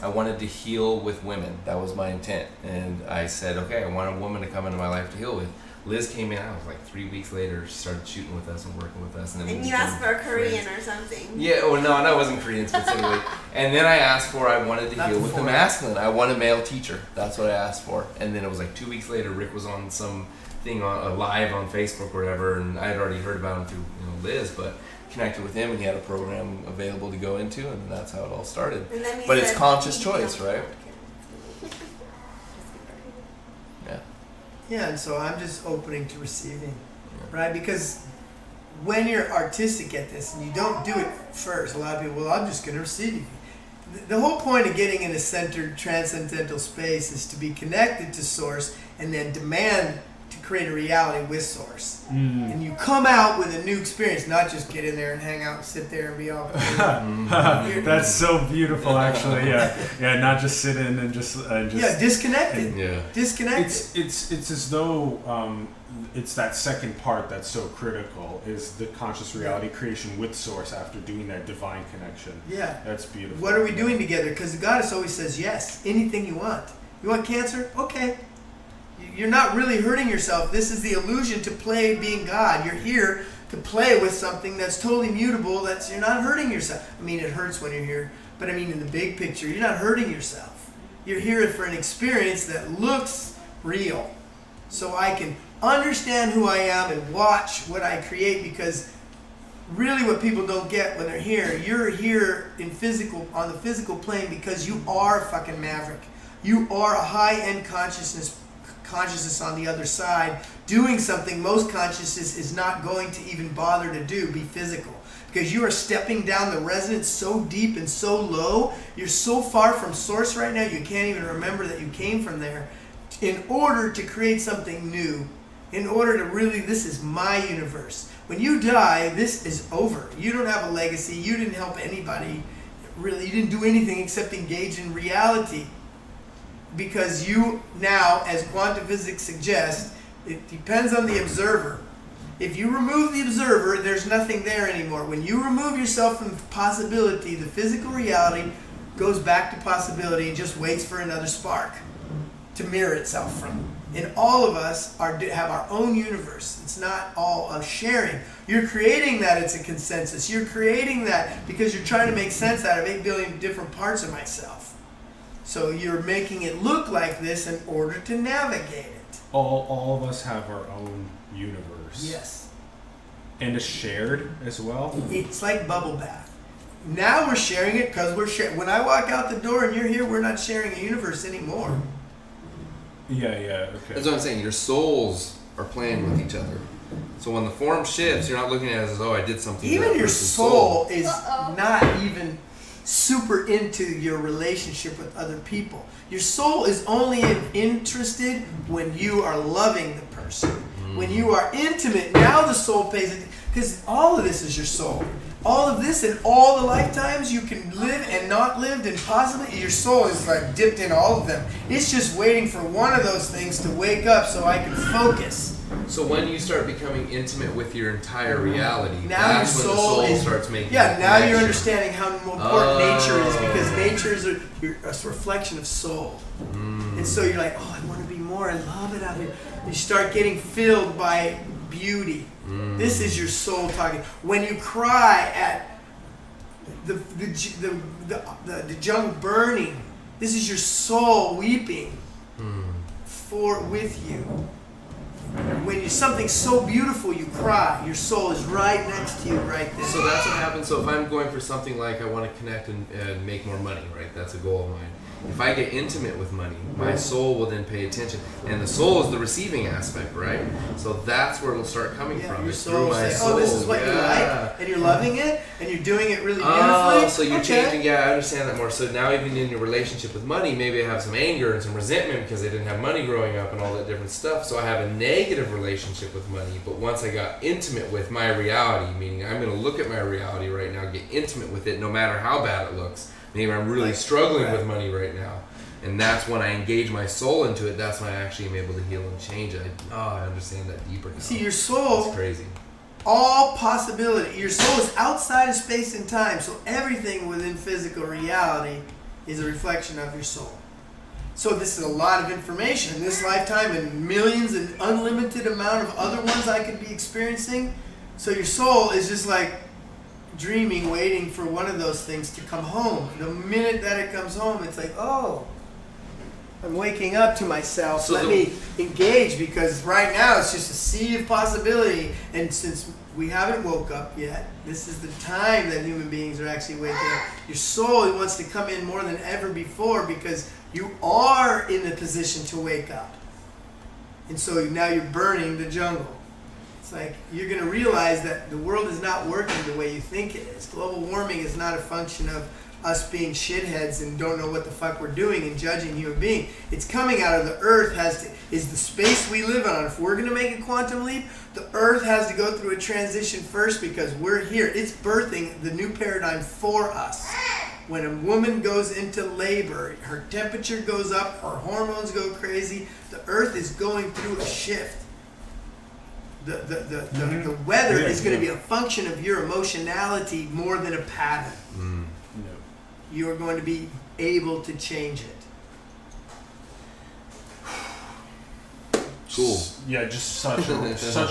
I wanted to heal with women. That was my intent. And I said, okay, I want a woman to come into my life to heal with. Liz came in, I was like 3 weeks later, she started shooting with us and working with us. And you asked for a Korean or something. Yeah, no, it wasn't Korean specifically. And then I wanted to heal with the masculine. I want a male teacher. That's what I asked for. And then it was like 2 weeks later, Rick was on some thing live on Facebook or whatever, and I had already heard about him through Liz, but connected with him, and he had a program available to go into, and that's how it all started. But it's conscious choice, right? Yeah, and so I'm just opening to receiving, right? Because when you're artistic at this and you don't do it first, a lot of people, I'm just going to receive. The whole point of getting in a centered transcendental space is to be connected to Source and then demand to create a reality with Source. And you come out with a new experience, not just get in there and hang out and sit there and be all That's so beautiful, actually. Yeah, not just sit in and just disconnected. Disconnected. It's as though it's that second part that's so critical, is the conscious reality creation with Source after doing that divine connection. Yeah. That's beautiful. What are we doing together? Because the goddess always says yes, anything you want. You want cancer? Okay. You're not really hurting yourself. This is the illusion to play being God. You're here to play with something that's totally mutable. You're not hurting yourself. I mean, it hurts when you're here, but I mean, in the big picture, you're not hurting yourself. You're here for an experience that looks real, so I can understand who I am and watch what I create. Because really, what people don't get when they're here, you're here on the physical plane because you are a fucking maverick. You are a high-end consciousness on the other side, doing something most consciousness is not going to even bother to do, be physical. Because you are stepping down the resonance so deep and so low, you're so far from Source right now, you can't even remember that you came from there. in order to create something new, in order to really, this is my universe. When you die, this is over. You don't have a legacy. You didn't help anybody. Really, you didn't do anything except engage in reality. Because you now, as quantum physics suggests, it depends on the observer. If you remove the observer, there's nothing there anymore. When you remove yourself from possibility, the physical reality goes back to possibility and just waits for another spark to mirror itself from. And all of us have our own universe. It's not all a sharing. You're creating that it's a consensus. You're creating that because you're trying to make sense out of 8 billion different parts of myself. So you're making it look like this in order to navigate it. All of us have our own universe. Yes. And it's shared as well. It's like bubble bath. Now we're sharing it because we're sharing. When I walk out the door and you're here, we're not sharing a universe anymore. Yeah, okay. That's what I'm saying. Your souls are playing with each other. So when the form shifts, you're not looking at it as, oh, I did something. Even your soul is not even super into your relationship with other people. Your soul is only interested when you are loving the person. When you are intimate, now the soul pays it. Because all of this is your soul. All of this and all the lifetimes you can live and not lived, and possibly your soul is like dipped in all of them. It's just waiting for one of those things to wake up so I can focus. So when you start becoming intimate with your entire reality, now that's your when the soul is, starts making. Yeah, now connection. you're understanding how important nature is, because nature is a reflection of soul. And so you're like, oh, I want to be more. I love it out here. You start getting filled by beauty. This is your soul talking. When you cry at the jungle burning, this is your soul weeping with you. When something so beautiful, you cry. Your soul is right next to you, right there. So that's what happens. So if I'm going for something like I want to connect and make more money, right? That's a goal of mine. If I get intimate with money, my soul will then pay attention. And the soul is the receiving aspect, right? So that's where it'll start coming from. Your It's soul through my say, soul. oh, this is what you like, and you're loving it, and you're doing it really beautifully. Oh, so you're changing. Yeah, I understand that more. So now even in your relationship with money, maybe I have some anger and some resentment because I didn't have money growing up and all that different stuff. So I have a negative relationship with money. But once I got intimate with my reality, meaning I'm going to look at my reality right now, get intimate with it no matter how bad it looks. Maybe I'm really struggling with money right now. And that's when I engage my soul into it. That's when I actually am able to heal and change it. I understand that deeper now. See, your soul, it's crazy. All possibility. Your soul is outside of space and time, so everything within physical reality is a reflection of your soul. So this is a lot of information in this lifetime, and millions and unlimited amount of other ones I could be experiencing. So your soul is just like dreaming, waiting for one of those things to come home. The minute that it comes home, it's like, oh, I'm waking up to myself. So Let me engage, because right now it's just a sea of possibility. And since we haven't woke up yet, this is the time that human beings are actually waking up. Your soul wants to come in more than ever before, because you are in the position to wake up. And so now you're burning the jungle. It's like you're going to realize that the world is not working the way you think it is. Global warming is not a function of us being shitheads and don't know what the fuck we're doing and judging human being. It's coming out of the earth is the space we live on. If we're going to make a quantum leap, the earth has to go through a transition first, because we're here. It's birthing the new paradigm for us. When a woman goes into labor, her temperature goes up, her hormones go crazy, the earth is going through a shift. The weather is going to be a function of your emotionality more than a pattern. You're going to be able to change it. Cool. Yeah, just such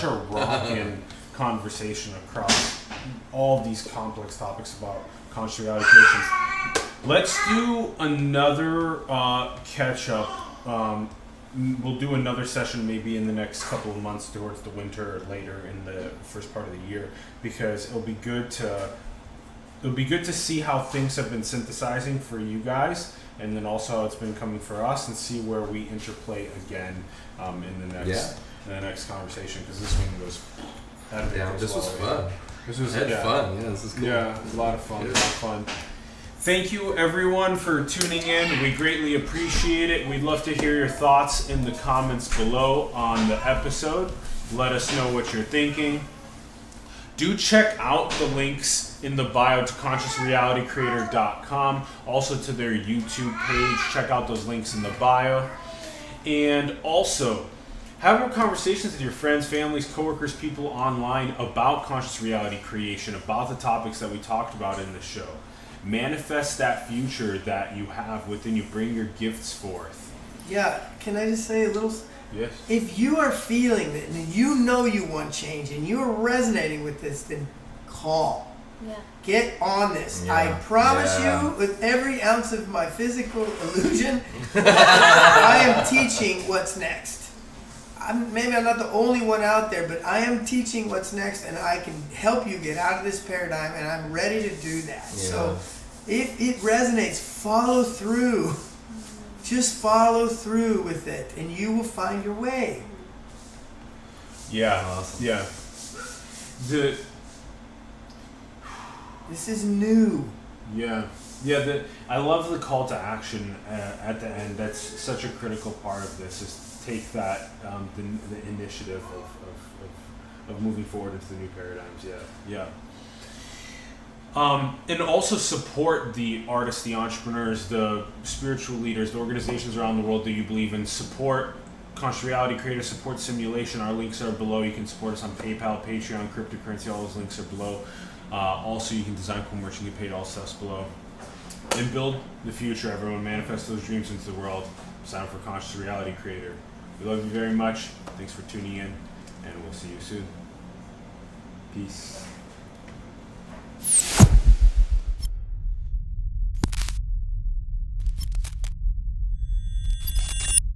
a rocking conversation across all these complex topics about conscious reality creations. Let's do another catch up. We'll do another session maybe in the next couple of months towards the winter or later in the first part of the year, because it'll be good to see how things have been synthesizing for you guys, and then also how it's been coming for us, and see where we interplay again in the next conversation, because this one was this was fun. This was fun. Yeah, this is cool. Yeah, it was a lot of fun. Thank you, everyone, for tuning in. We greatly appreciate it. We'd love to hear your thoughts in the comments below on the episode. Let us know what you're thinking. Do check out the links in the bio to consciousrealitycreator.com, also to their YouTube page. Check out those links in the bio. And also, have more conversations with your friends, families, coworkers, people online about conscious reality creation, about the topics that we talked about in the show. Manifest that future that you have within you. Bring your gifts forth. Yeah, can I just say a little? Yes. If you are feeling that and you know you want change and you are resonating with this, then call. Yeah. Get on this. Yeah. I promise Yeah. you, with every ounce of my physical illusion, I am teaching what's next. Maybe I'm not the only one out there, but I am teaching what's next, and I can help you get out of this paradigm, and I'm ready to do that. Yeah. So if it resonates, follow through. Just follow through with it, and you will find your way. Yeah. Awesome. Yeah. This is new. Yeah. I love the call to action at the end. That's such a critical part of this. Is take that the initiative of moving forward into the new paradigms. Yeah. And also support the artists, the entrepreneurs, the spiritual leaders, the organizations around the world that you believe in. Support Conscious Reality Creator, support Simulation. Our links are below. You can support us on PayPal, Patreon, cryptocurrency. All those links are below. Also, you can design cool merch and get paid. All stuff's below. And build the future, everyone. Manifest those dreams into the world. Sign up for Conscious Reality Creator. We love you very much. Thanks for tuning in, and we'll see you soon. Peace.